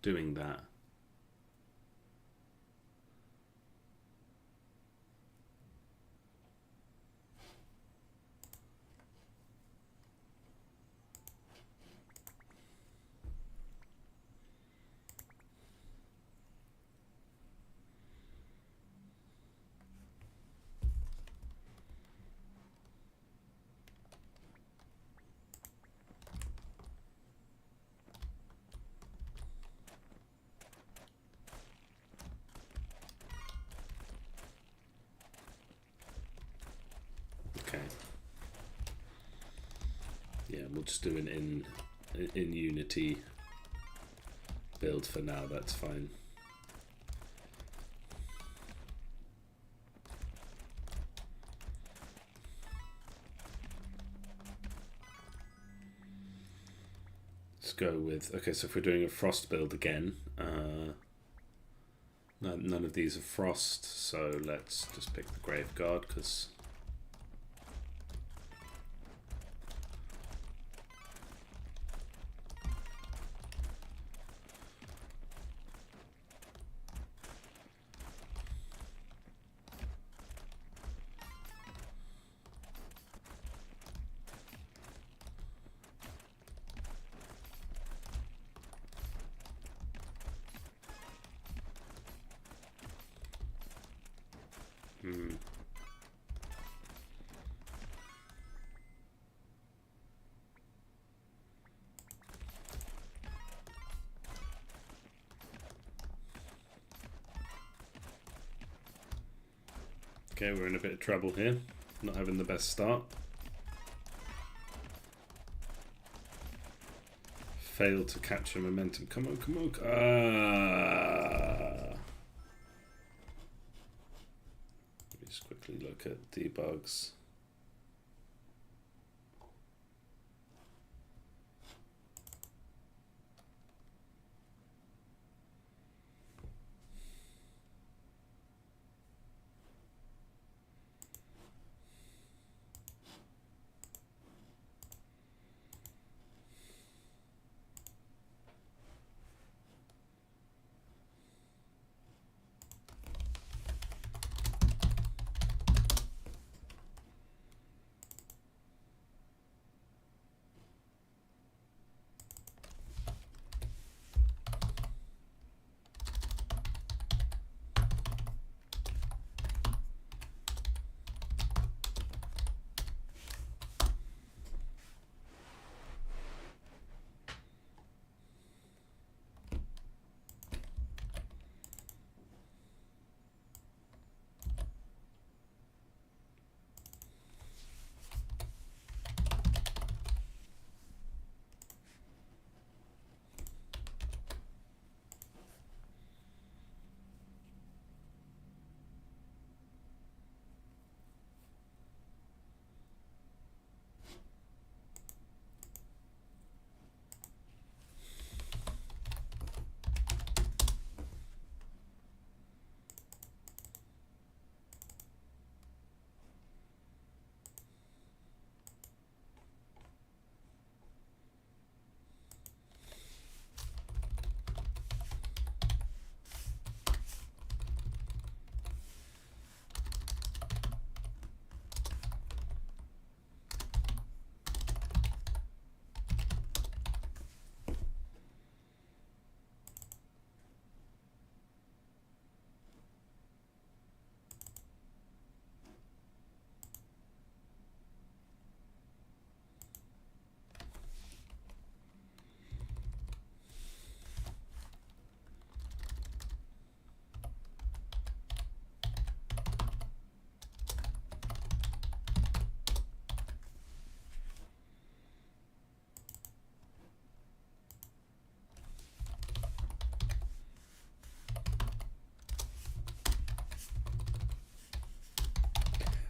doing that? Okay. Yeah, we'll just do an in Unity build for now. That's fine. Let's go with... Okay, so if we're doing a frost build again, none of these are frost, so let's just pick the Graveguard, because... Okay, we're in a bit of trouble here. Not having the best start. Failed to capture momentum. Come on, come on. Let me just quickly look at debugs.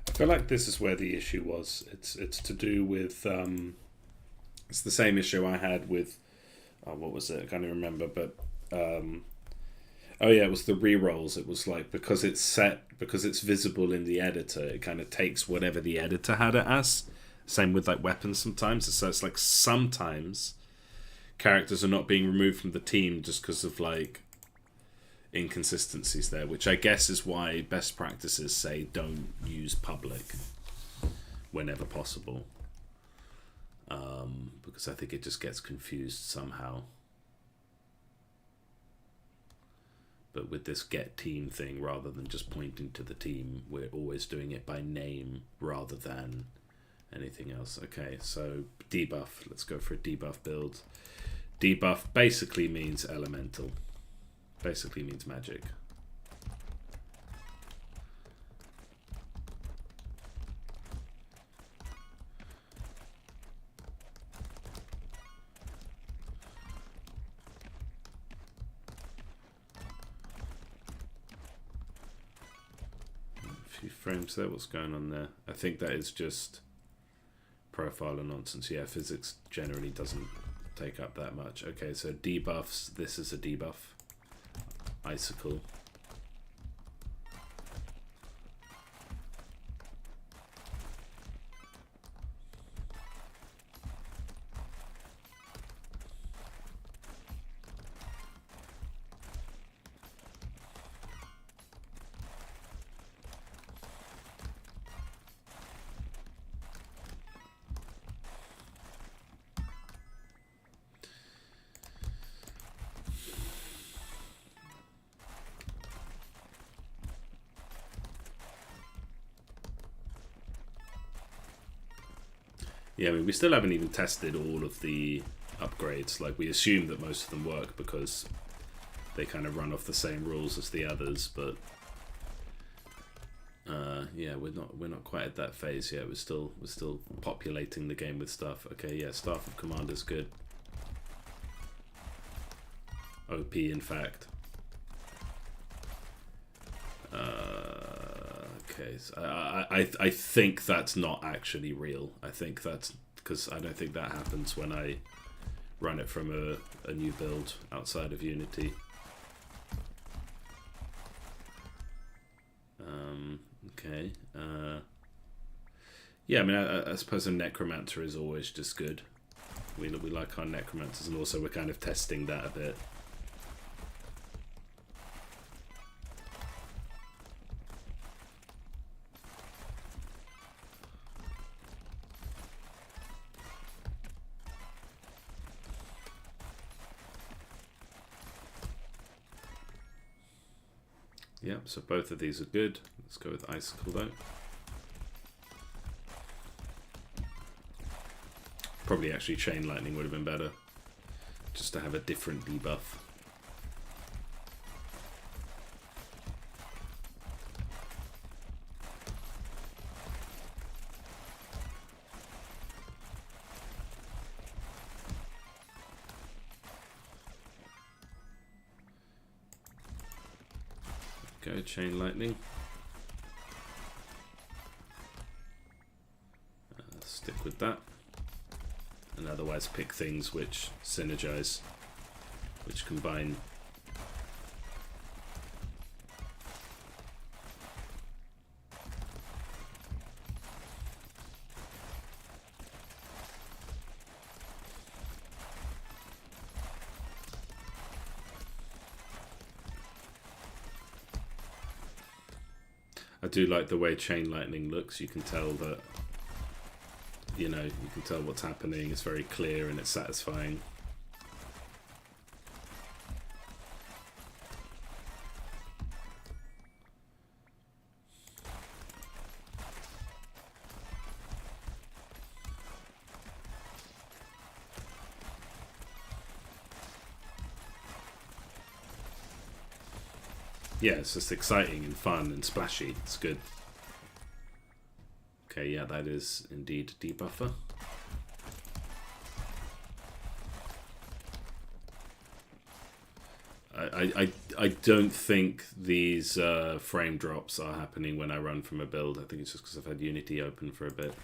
I feel like this is where the issue was. It's to do with it's the same issue I had with what was it? I can't even remember, but oh yeah, it was the rerolls. It was like because it's visible in the editor, it kind of takes whatever the editor had it as. Same with like weapons sometimes. So it's like sometimes characters are not being removed from the team just because of like inconsistencies there, which I guess is why best practices say don't use public whenever possible, because I think it just gets confused somehow. But with this get team thing, rather than just pointing to the team, we're always doing it by name rather than anything else. Okay, so debuff, let's go for a debuff build. Debuff basically means elemental. Basically means magic. A few frames there, what's going on there? I think that is just profile and nonsense. Yeah, physics generally doesn't take up that much. Okay, so debuffs, this is a debuff. Icicle. Yeah, I mean, we still haven't even tested all of the upgrades. Like, we assume that most of them work because they kind of run off the same rules as the others, but Yeah, we're not quite at that phase yet. We're still populating the game with stuff. Okay, yeah, Staff of Commander's good. OP, in fact. Okay, so I think that's not actually real. I think that's because I don't think that happens when I run it from a new build outside of Unity. Okay. Yeah, I mean, I suppose a Necromancer is always just good. We like our Necromancers, and also we're kind of testing that a bit. Yep, so both of these are good. Let's go with Icicle though. Probably actually Chain Lightning would have been better, just to have a different debuff. Go Chain Lightning. Stick with that. And otherwise pick things which synergize, which combine. I do like the way Chain Lightning looks. You can tell that, you know, you can tell what's happening. It's very clear and it's satisfying. Yeah, it's just exciting and fun and splashy. It's good. Okay, yeah, that is indeed a debuffer. I don't think these frame drops are happening when I run from a build. I think it's just because I've had Unity open for a bit.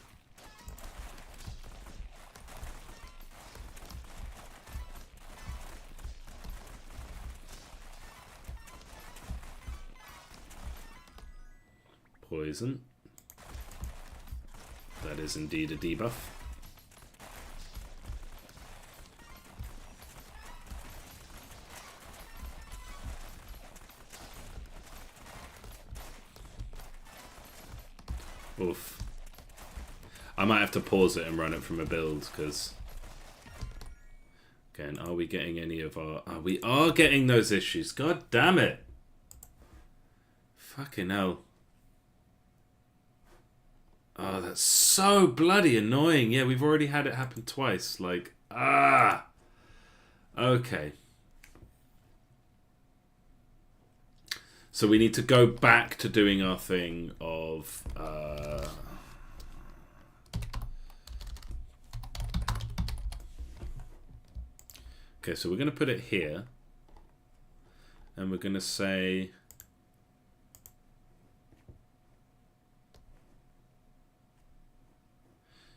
Poison. That is indeed a debuff. Oof. I might have to pause it and run it from a build, because... Again, are we getting any of our... Oh, we are getting those issues. God damn it. Fucking hell. Oh, that's so bloody annoying. Yeah, we've already had it happen twice. Like, ah. Okay. So we need to go back to doing our thing of... Okay, so we're going to put it here. And we're going to say...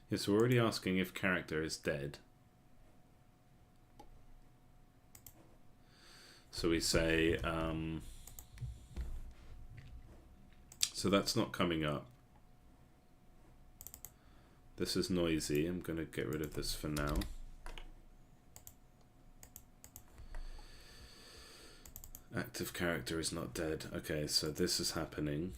Yeah, so we're already asking if character is dead. So we say... So that's not coming up. This is noisy. I'm going to get rid of this for now. Active character is not dead. Okay, so this is happening.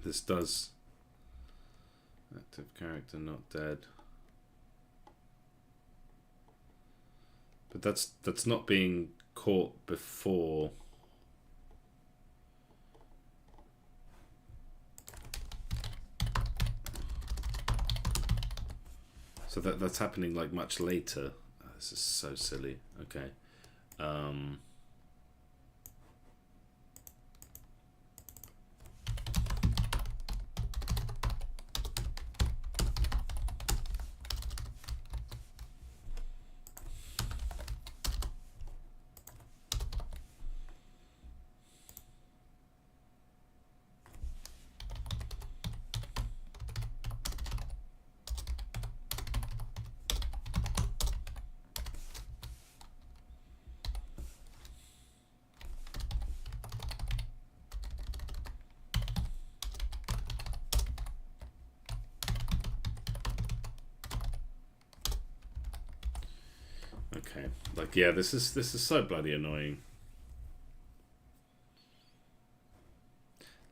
this does. Active character not dead. But that's not being caught before. So that's happening like much later. Oh, this is so silly. Okay. Okay, like yeah, this is so bloody annoying.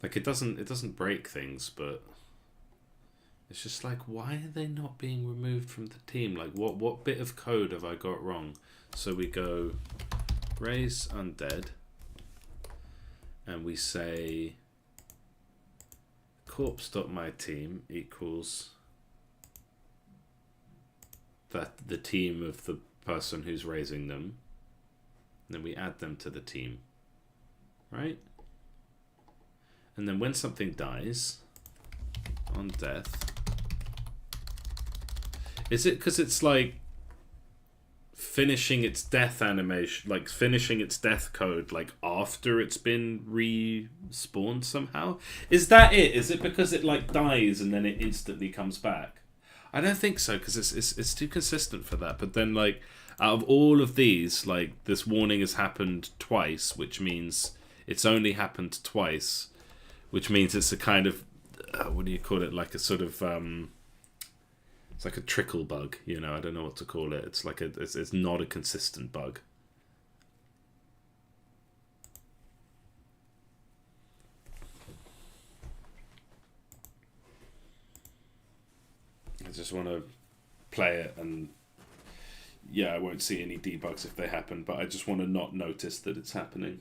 Like it doesn't break things, but it's just like, why are they not being removed from the team? Like what bit of code have I got wrong? So we go raise undead, and we say corpse.myTeam equals that the team of the person who's raising them. And then we add them to the team, right? And then when something dies on death, is it because it's like finishing its death animation, like finishing its death code, like after it's been respawned somehow? Is that it? Is it because it like dies and then it instantly comes back? I don't think so, because it's too consistent for that. But then, like, out of all of these, like, this warning has happened twice, which means it's only happened twice, which means it's a kind of what do you call it? Like a sort of it's like a trickle bug, you know. I don't know what to call it. It's like it's not a consistent bug. I just want to play it, and yeah, I won't see any debugs if they happen, but I just want to not notice that it's happening.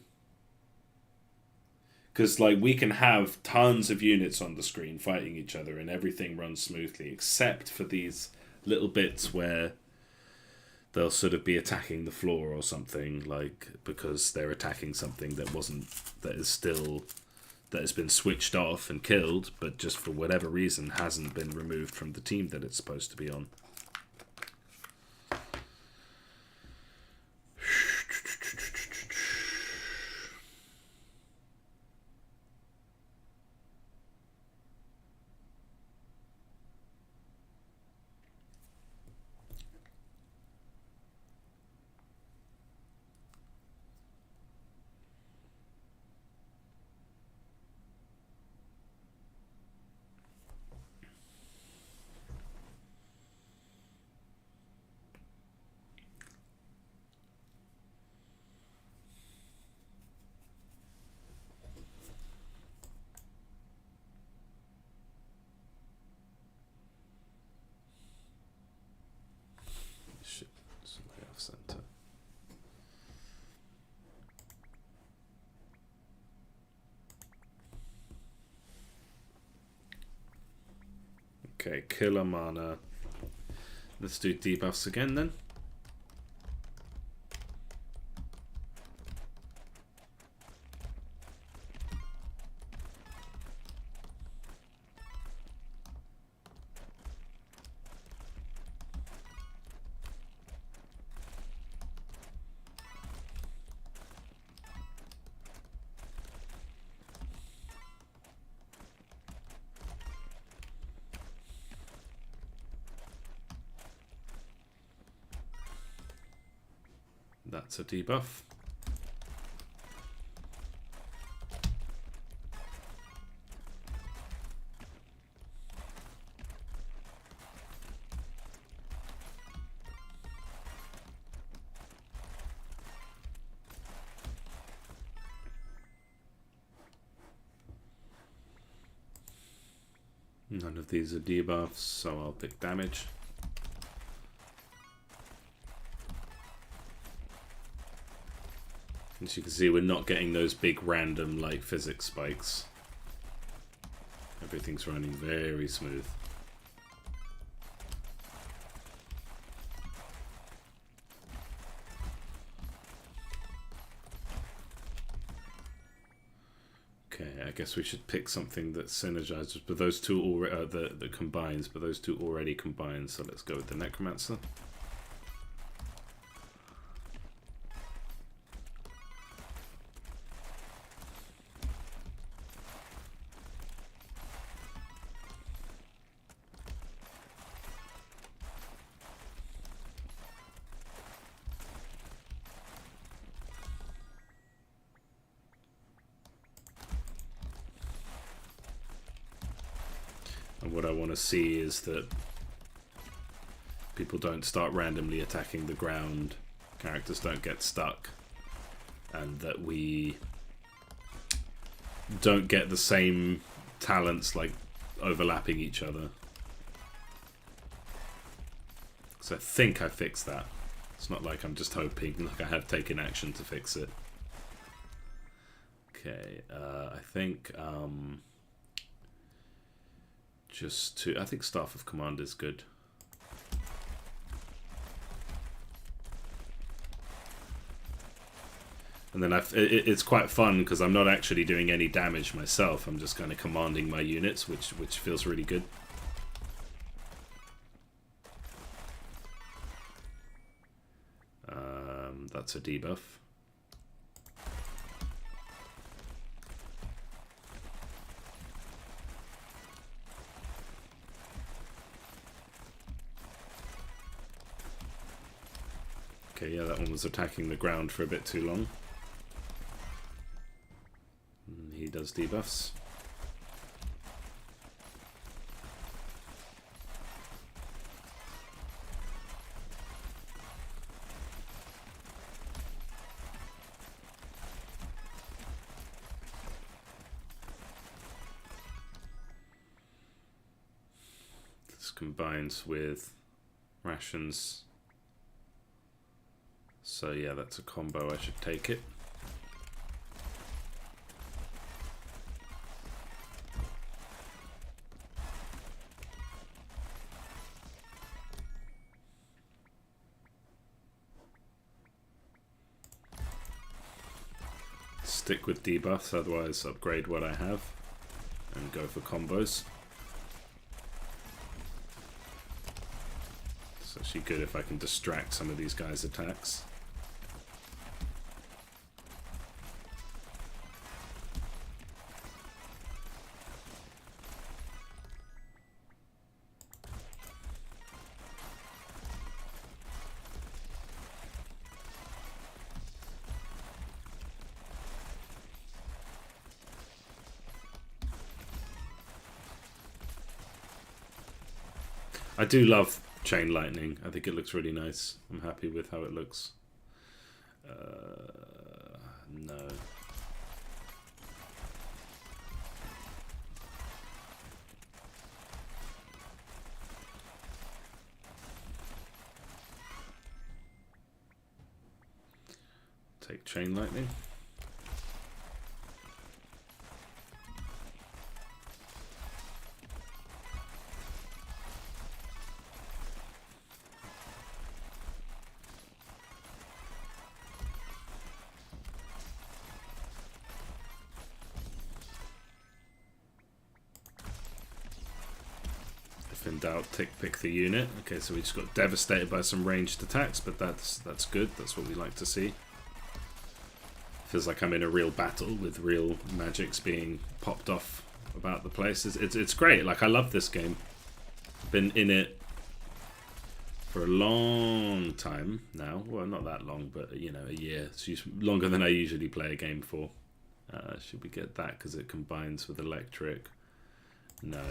Because like we can have tons of units on the screen fighting each other and everything runs smoothly, except for these little bits where they'll sort of be attacking the floor or something, like because they're attacking something that has been switched off and killed, but just for whatever reason hasn't been removed from the team that it's supposed to be on. Center. Okay, killer mana. Let's do debuffs again then. That's a debuff. None of these are debuffs, so I'll pick damage. As you can see, we're not getting those big random light physics spikes. Everything's running very smooth. Okay, I guess we should pick something that synergizes, but those two already that combines, but those two already combine. So let's go with the Necromancer. And what I want to see is that people don't start randomly attacking the ground, characters don't get stuck, and that we don't get the same talents like overlapping each other. So I think I fixed that. It's not like I'm just hoping, like I have taken action to fix it. Okay, I think I think Staff of Command is good. And then it's quite fun because I'm not actually doing any damage myself. I'm just kind of commanding my units, which feels really good. That's a debuff. Okay, yeah, that one was attacking the ground for a bit too long. And he does debuffs. This combines with rations. So yeah, that's a combo, I should take it. Stick with debuffs, otherwise upgrade what I have and go for combos. It's actually good if I can distract some of these guys' attacks. I do love Chain Lightning. I think it looks really nice. I'm happy with how it looks. No. Take Chain Lightning. In doubt, pick the unit. Okay, so we just got devastated by some ranged attacks, but that's good. That's what we like to see. Feels like I'm in a real battle with real magics being popped off about the place. It's great. Like, I love this game. I've been in it for a long time now. Well, not that long, but you know, a year. It's longer than I usually play a game for. Should we get that because it combines with electric? No.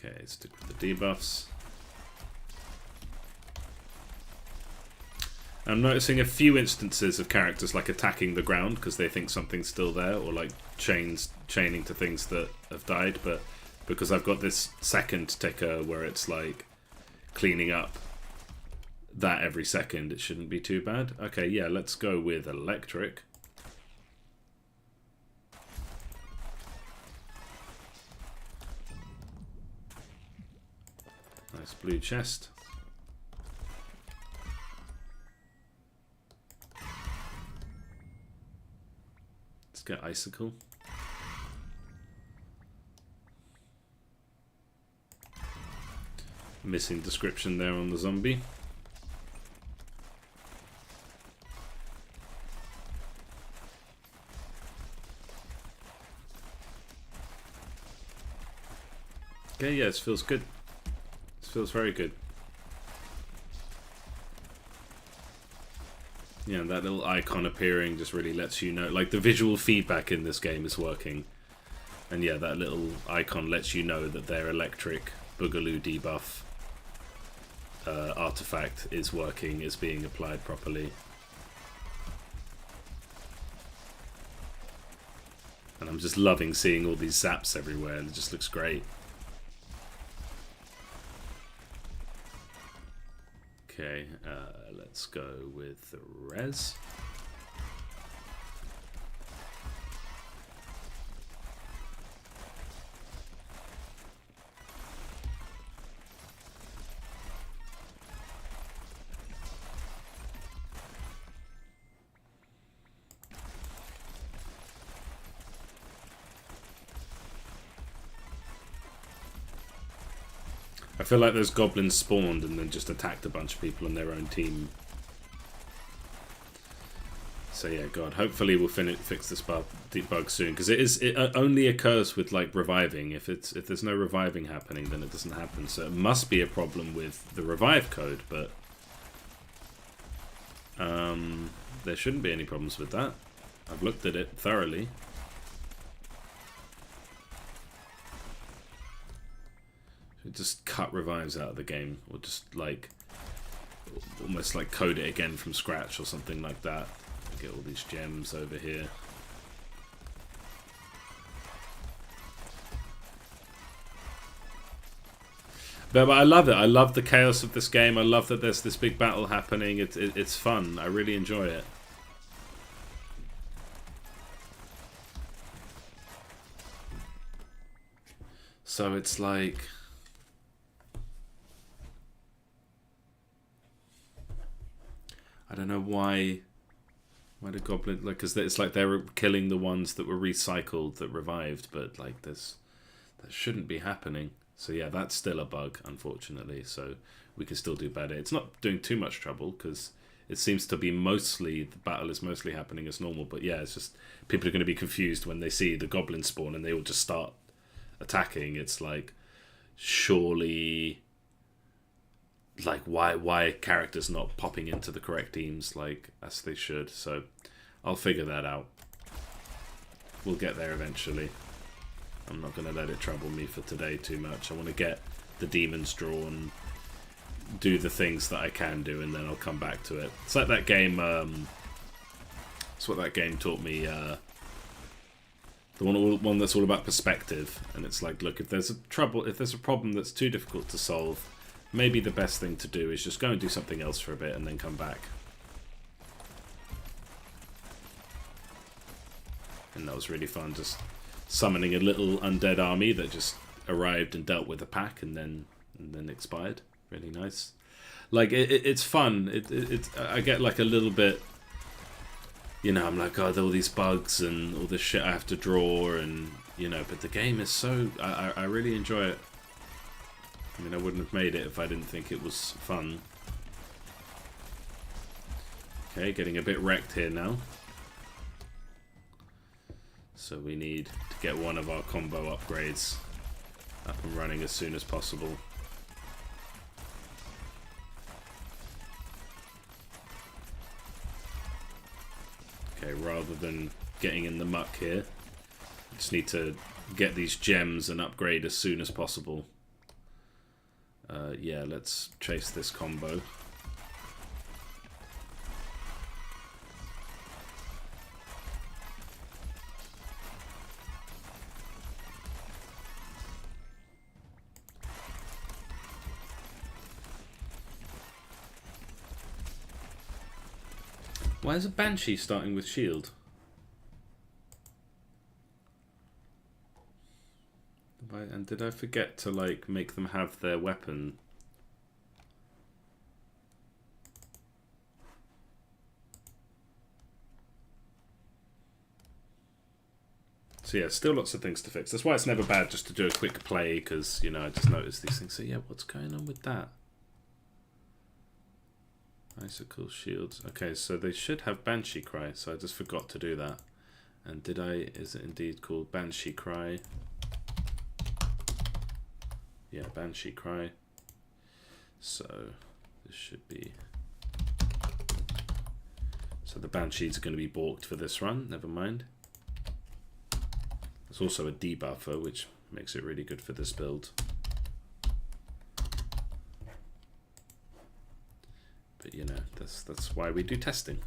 Okay, stick with the debuffs. I'm noticing a few instances of characters like attacking the ground because they think something's still there, or like chaining to things that have died, but because I've got this second ticker where it's like cleaning up that every second, it shouldn't be too bad. Okay, yeah, let's go with electric. Nice blue chest. Let's get icicle. Missing description there on the zombie. Okay, yeah, this feels good. This feels very good. Yeah, that little icon appearing just really lets you know, like the visual feedback in this game is working. And yeah, that little icon lets you know that their electric boogaloo debuff artifact is working, is being applied properly. And I'm just loving seeing all these zaps everywhere. It just looks great. Okay, let's go with the res. I feel like those goblins spawned and then just attacked a bunch of people on their own team. So yeah, God, hopefully we'll fix this bug soon, because it only occurs with like reviving. If there's no reviving happening, then it doesn't happen. So it must be a problem with the revive code, but there shouldn't be any problems with that. I've looked at it thoroughly. Just cut revives out of the game, or just like almost like code it again from scratch or something like that. Get all these gems over here. But I love it. I love the chaos of this game. I love that there's this big battle happening. It's fun. I really enjoy it. So it's like, I don't know why the goblin, like, because it's like they were killing the ones that were recycled that revived, but like that shouldn't be happening. So yeah, that's still a bug, unfortunately. So we can still do better. It's not doing too much trouble because it seems to be mostly, the battle is mostly happening as normal. But yeah, it's just people are going to be confused when they see the goblin spawn and they all just start attacking. It's like, surely, like, why are characters not popping into the correct teams like as they should? So I'll figure that out. We'll get there eventually. I'm not going to let it trouble me for today too much. I want to get the demons drawn, do the things that I can do, and then I'll come back to it. It's like that game, it's what that game taught me, the one that's all about perspective. And it's like, look, if there's a problem that's too difficult to solve, maybe the best thing to do is just go and do something else for a bit and then come back. And that was really fun, just summoning a little undead army that just arrived and dealt with a pack and then expired. Really nice. Like, it's fun. I get like a little bit, you know, I'm like, oh, there are all these bugs and all this shit I have to draw, and, you know, but the game is so, I really enjoy it. I mean, I wouldn't have made it if I didn't think it was fun. Okay, getting a bit wrecked here now. So we need to get one of our combo upgrades up and running as soon as possible. Okay, rather than getting in the muck here, just need to get these gems and upgrade as soon as possible. Yeah, let's chase this combo. Why is a Banshee starting with shield? And did I forget to like make them have their weapon? So yeah, still lots of things to fix. That's why it's never bad just to do a quick play, because, you know, I just noticed these things. So yeah, what's going on with that? Icicle shields. Okay, so they should have Banshee Cry, so I just forgot to do that. And did I... Is it indeed called Banshee Cry? Yeah, Banshee Cry. So this should be... So the Banshees are going to be balked for this run. Never mind. There's also a debuffer, which makes it really good for this build. But you know, that's why we do testing.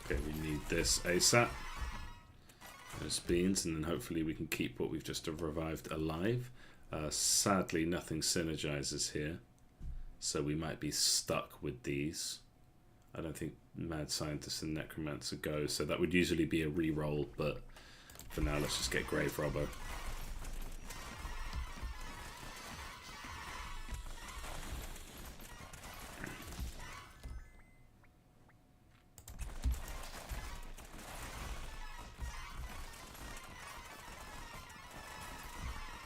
Okay, we need this ASAP. Those beans, and then hopefully we can keep what we've just revived alive. Sadly, nothing synergizes here, so we might be stuck with these. I don't think Mad Scientist and Necromancer go, so that would usually be a re-roll, but for now let's just get Grave Robber.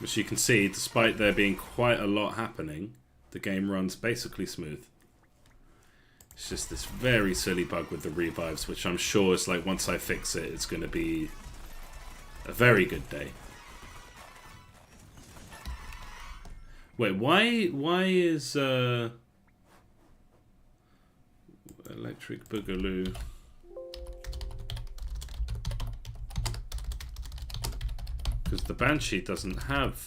As you can see, despite there being quite a lot happening, the game runs basically smooth. It's just this very silly bug with the revives, which I'm sure is like, once I fix it, it's going to be a very good day. Wait, why is Electric Boogaloo... Because the Banshee doesn't have...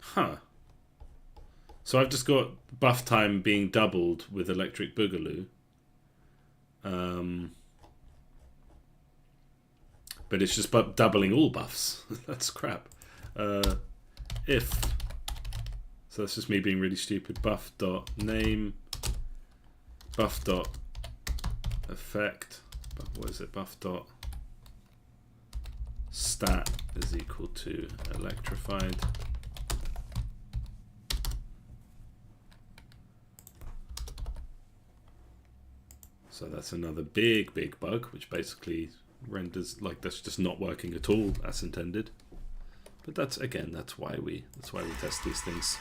Huh. So I've just got buff time being doubled with Electric Boogaloo. But it's just doubling all buffs. That's crap. If... So that's just me being really stupid. Buff dot name. Buff dot effect. What is it? Buff dot stat is equal to electrified. So that's another big bug, which basically renders like that's just not working at all as intended. But that's, again, that's why we test these things.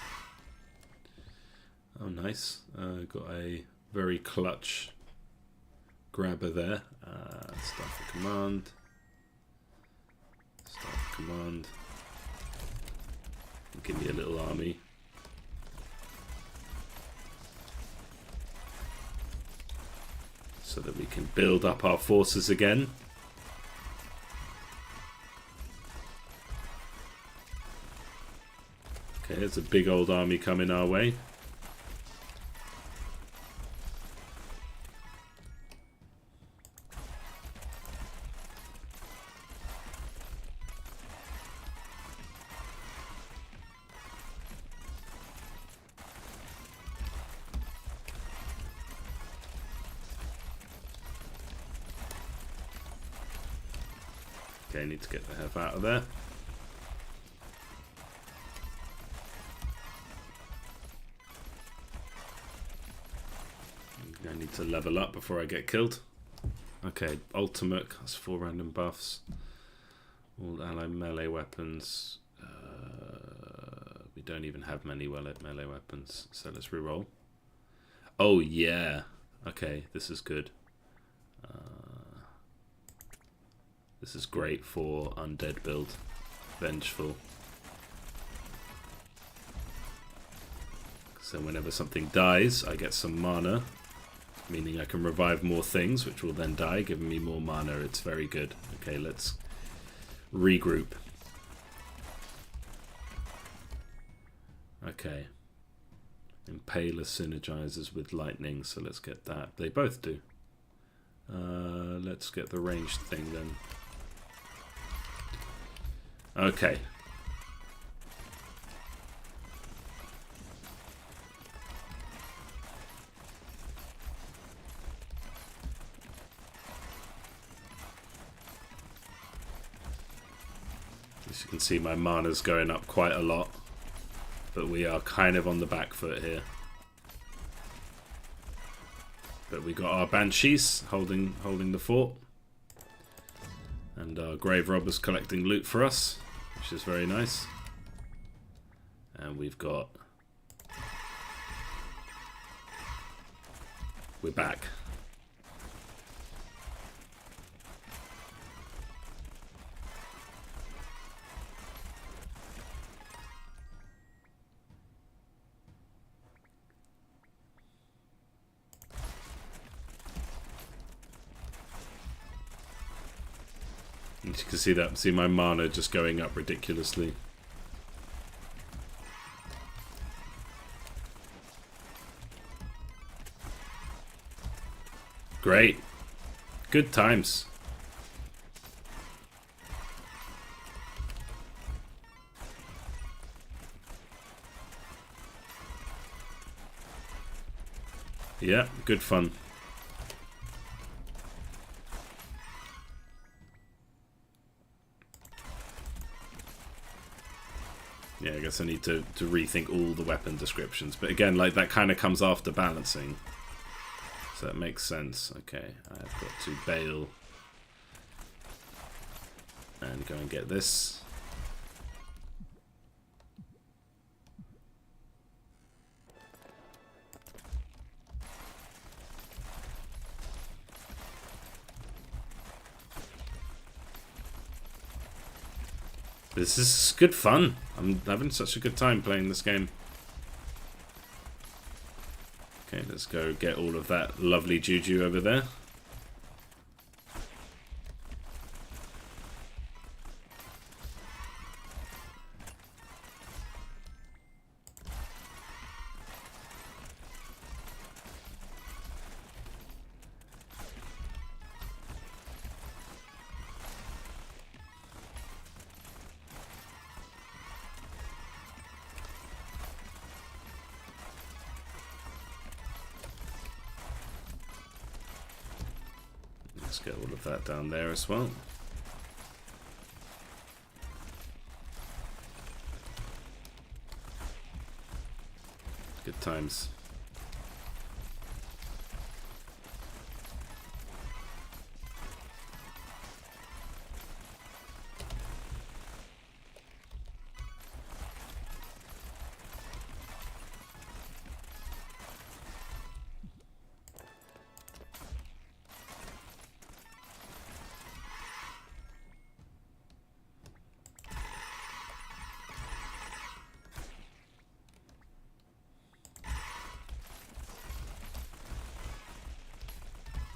Oh, nice. Got a very clutch grabber there. Start the command. Start the command. Give me a little army. So that we can build up our forces again. Okay, there's a big old army coming our way. Okay, I need to get the heck out of there. need to level up before I get killed. Okay, ultimate, that's 4 random buffs. All ally melee weapons. We don't even have many melee weapons, so let's reroll. Oh yeah, okay, this is good. This is great for undead build. Vengeful. So whenever something dies, I get some mana, meaning I can revive more things, which will then die, giving me more mana. It's very good. Okay, let's regroup. Okay. Impaler synergizes with lightning, so let's get that. They both do. Let's get the ranged thing then. Okay. As you can see, my mana's going up quite a lot, but we are kind of on the back foot here. But we got our banshees holding the fort, and our grave robbers collecting loot for us, which is very nice. And we've got... we're back. As you can see my mana just going up ridiculously. Great. Good times. Yeah, good fun. Yeah, I guess I need to rethink all the weapon descriptions. But again, like, that kind of comes after balancing. So that makes sense. Okay, I've got to bail and go and get this. This is good fun. I'm having such a good time playing this game. Okay, let's go get all of that lovely juju over there. Let's get all of that down there as well. Good times.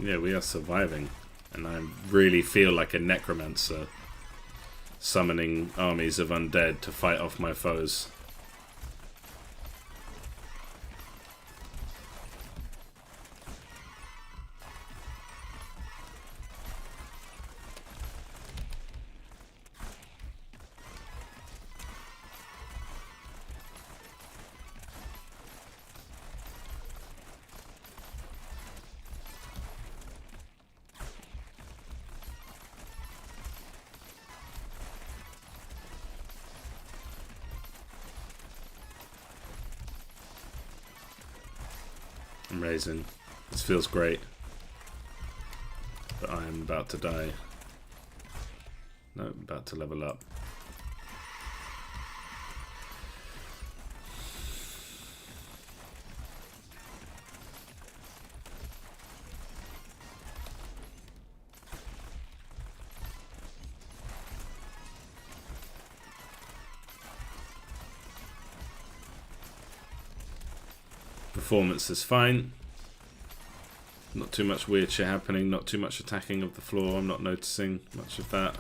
Yeah, we are surviving, and I really feel like a necromancer summoning armies of undead to fight off my foes. I'm raising. This feels great. But I am about to die. No, about to level up. Performance is fine. Not too much weird shit happening, not too much attacking of the floor. I'm not noticing much of that.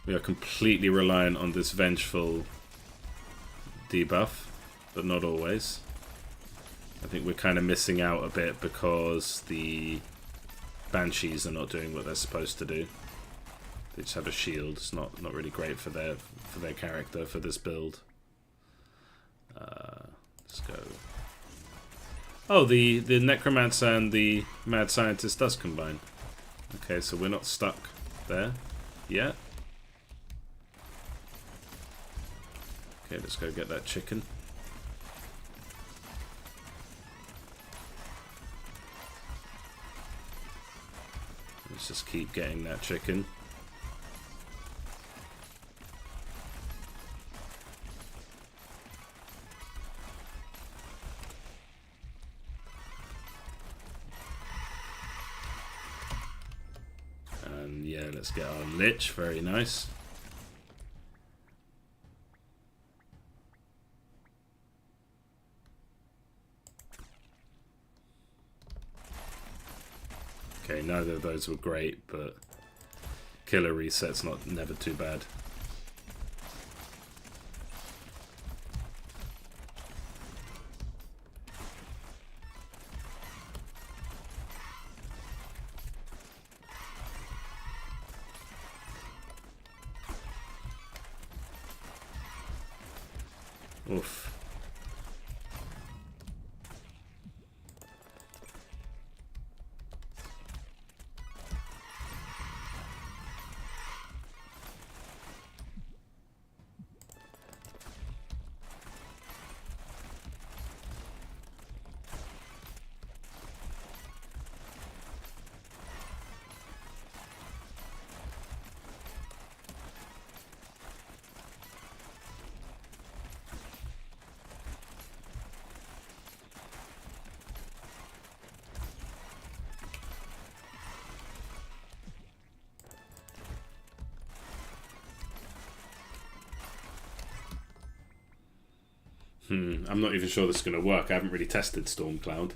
We are completely reliant on this vengeful debuff, but not always. I think we're kind of missing out a bit because the Banshees are not doing what they're supposed to do. They just have a shield. It's not really great for their character for this build. Let's go. Oh, the Necromancer and the Mad Scientist does combine. Okay, so we're not stuck there yet. Okay, let's go get that chicken. Let's just keep getting that chicken. And yeah, let's get our Lich, very nice. Okay, neither of those were great, but killer reset's never too bad. Oof. I'm not even sure this is going to work. I haven't really tested Stormcloud.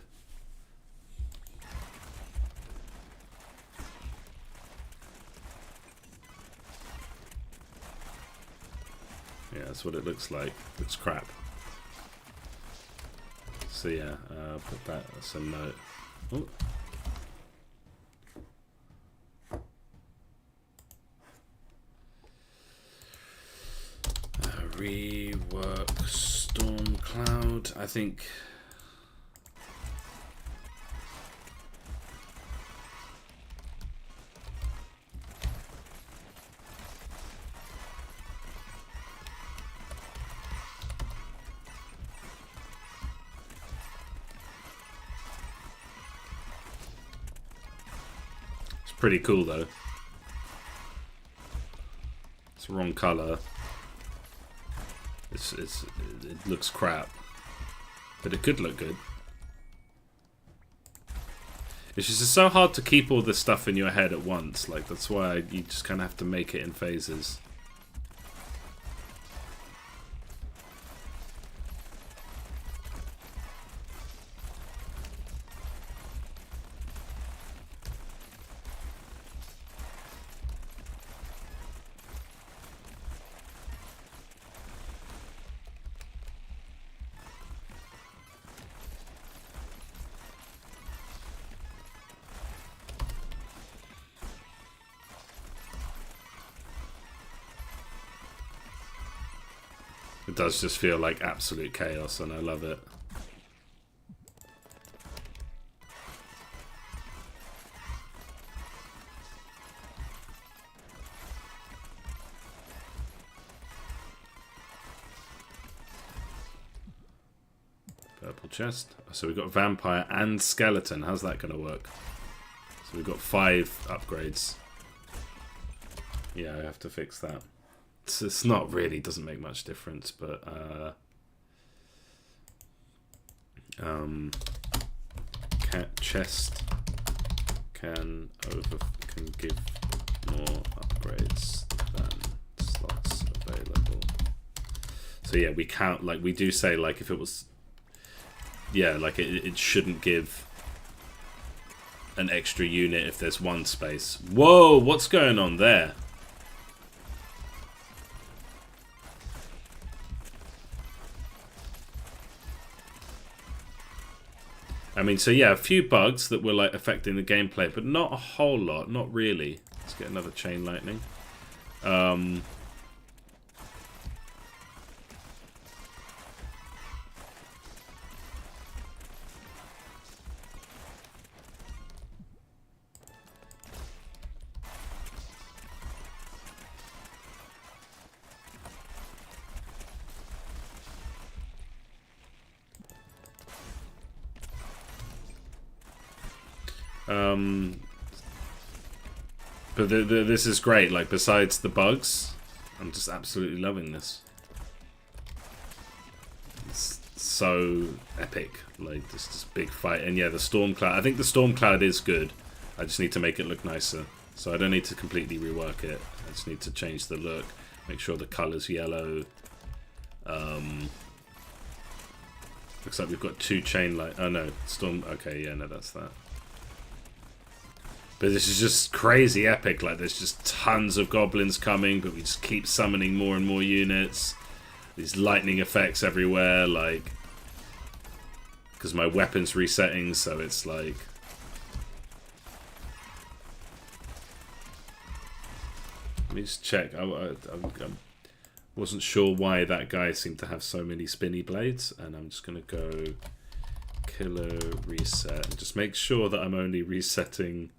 Yeah, that's what it looks like. It's crap. So yeah, put that as a note. Ooh. Rework Stormcloud. I think it's pretty cool though. It's the wrong color. It looks crap, but it could look good. It's just so hard to keep all this stuff in your head at once. Like, that's why you just kind of have to make it in phases. It does just feel like absolute chaos, and I love it. purple chest. So we've got vampire and skeleton. How's that going to work? So we've got 5 upgrades. Yeah, I have to fix that. It's not really, doesn't make much difference, but chest can give more upgrades than slots available. So yeah, we count, like we do say, like if it was, yeah, like it shouldn't give an extra unit if there's 1 space. Whoa, what's going on there? I mean, so yeah, a few bugs that were like affecting the gameplay, but not a whole lot, not really. Let's get another chain lightning. But this is great. Like, besides the bugs, I'm just absolutely loving this. It's so epic. Like, this big fight. And yeah, the storm cloud. I think the storm cloud is good. I just need to make it look nicer. So I don't need to completely rework it. I just need to change the look. Make sure the color's yellow. Looks like we've got 2 chain light. Oh no, storm. Okay, yeah, no, that's that. But this is just crazy epic. Like, there's just tons of goblins coming, but we just keep summoning more and more units. These lightning effects everywhere, like, because my weapon's resetting, so it's like, let me just check. I wasn't sure why that guy seemed to have so many spinny blades, and I'm just gonna go killer reset and just make sure that I'm only resetting.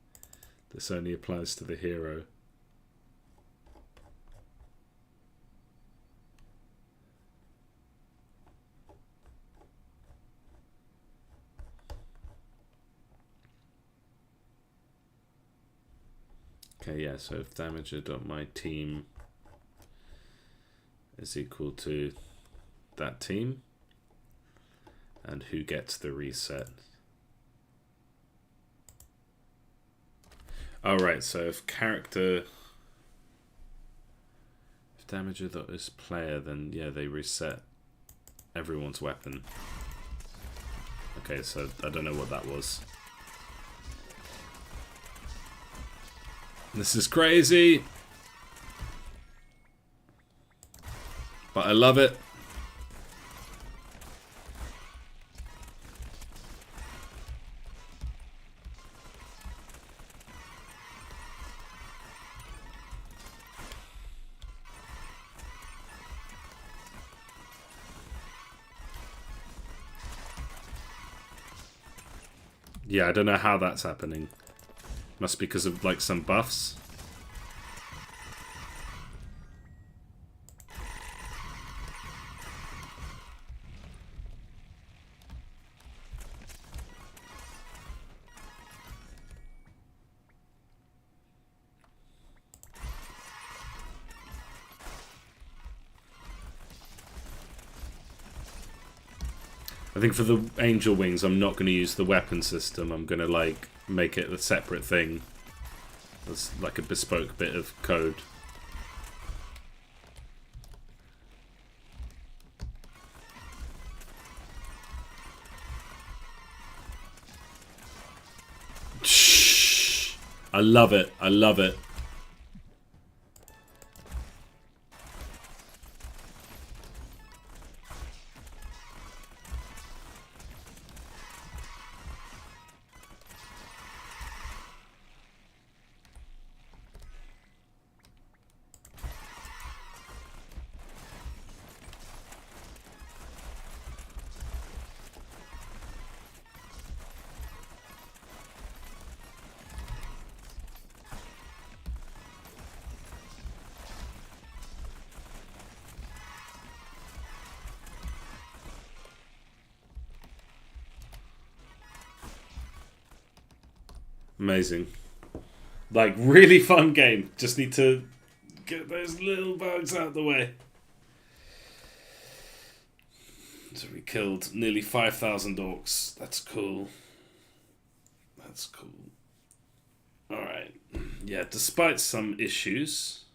This only applies to the hero. Okay, yeah, so if damager.myTeam is equal to that team, and who gets the reset. Alright, so if damager is player, then yeah, they reset everyone's weapon. Okay, so I don't know what that was. This is crazy, but I love it. Yeah, I don't know how that's happening. Must be because of, like, some buffs. I think for the angel wings, I'm not going to use the weapon system. I'm going to, like, make it a separate thing. It's like a bespoke bit of code. Shh! I love it. I love it. Amazing. Like, really fun game. Just need to get those little bugs out of the way. So we killed nearly 5,000 orcs. That's cool. That's cool. Alright. Yeah, despite some issues,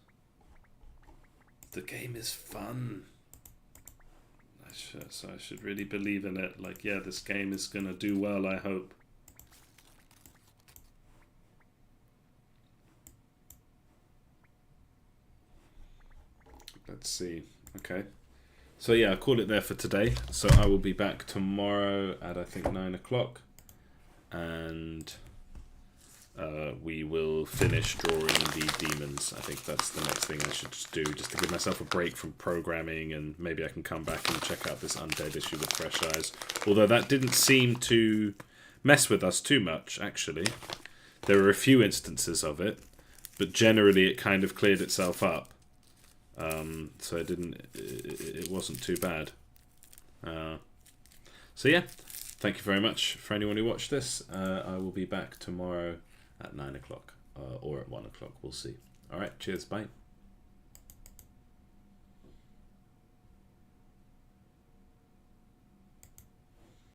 the game is fun. So I should really believe in it. Like, yeah, this game is going to do well, I hope. Let's see. Okay. So yeah, I'll call it there for today. So I will be back tomorrow at, I think, 9 o'clock. And we will finish drawing the demons. I think that's the next thing I should just do, just to give myself a break from programming, and maybe I can come back and check out this undead issue with fresh eyes. Although that didn't seem to mess with us too much, actually. There were a few instances of it, but generally it kind of cleared itself up. So it wasn't too bad. So yeah, thank you very much for anyone who watched this. I will be back tomorrow at 9 o'clock or at 1 o'clock. We'll see. All right, cheers, bye.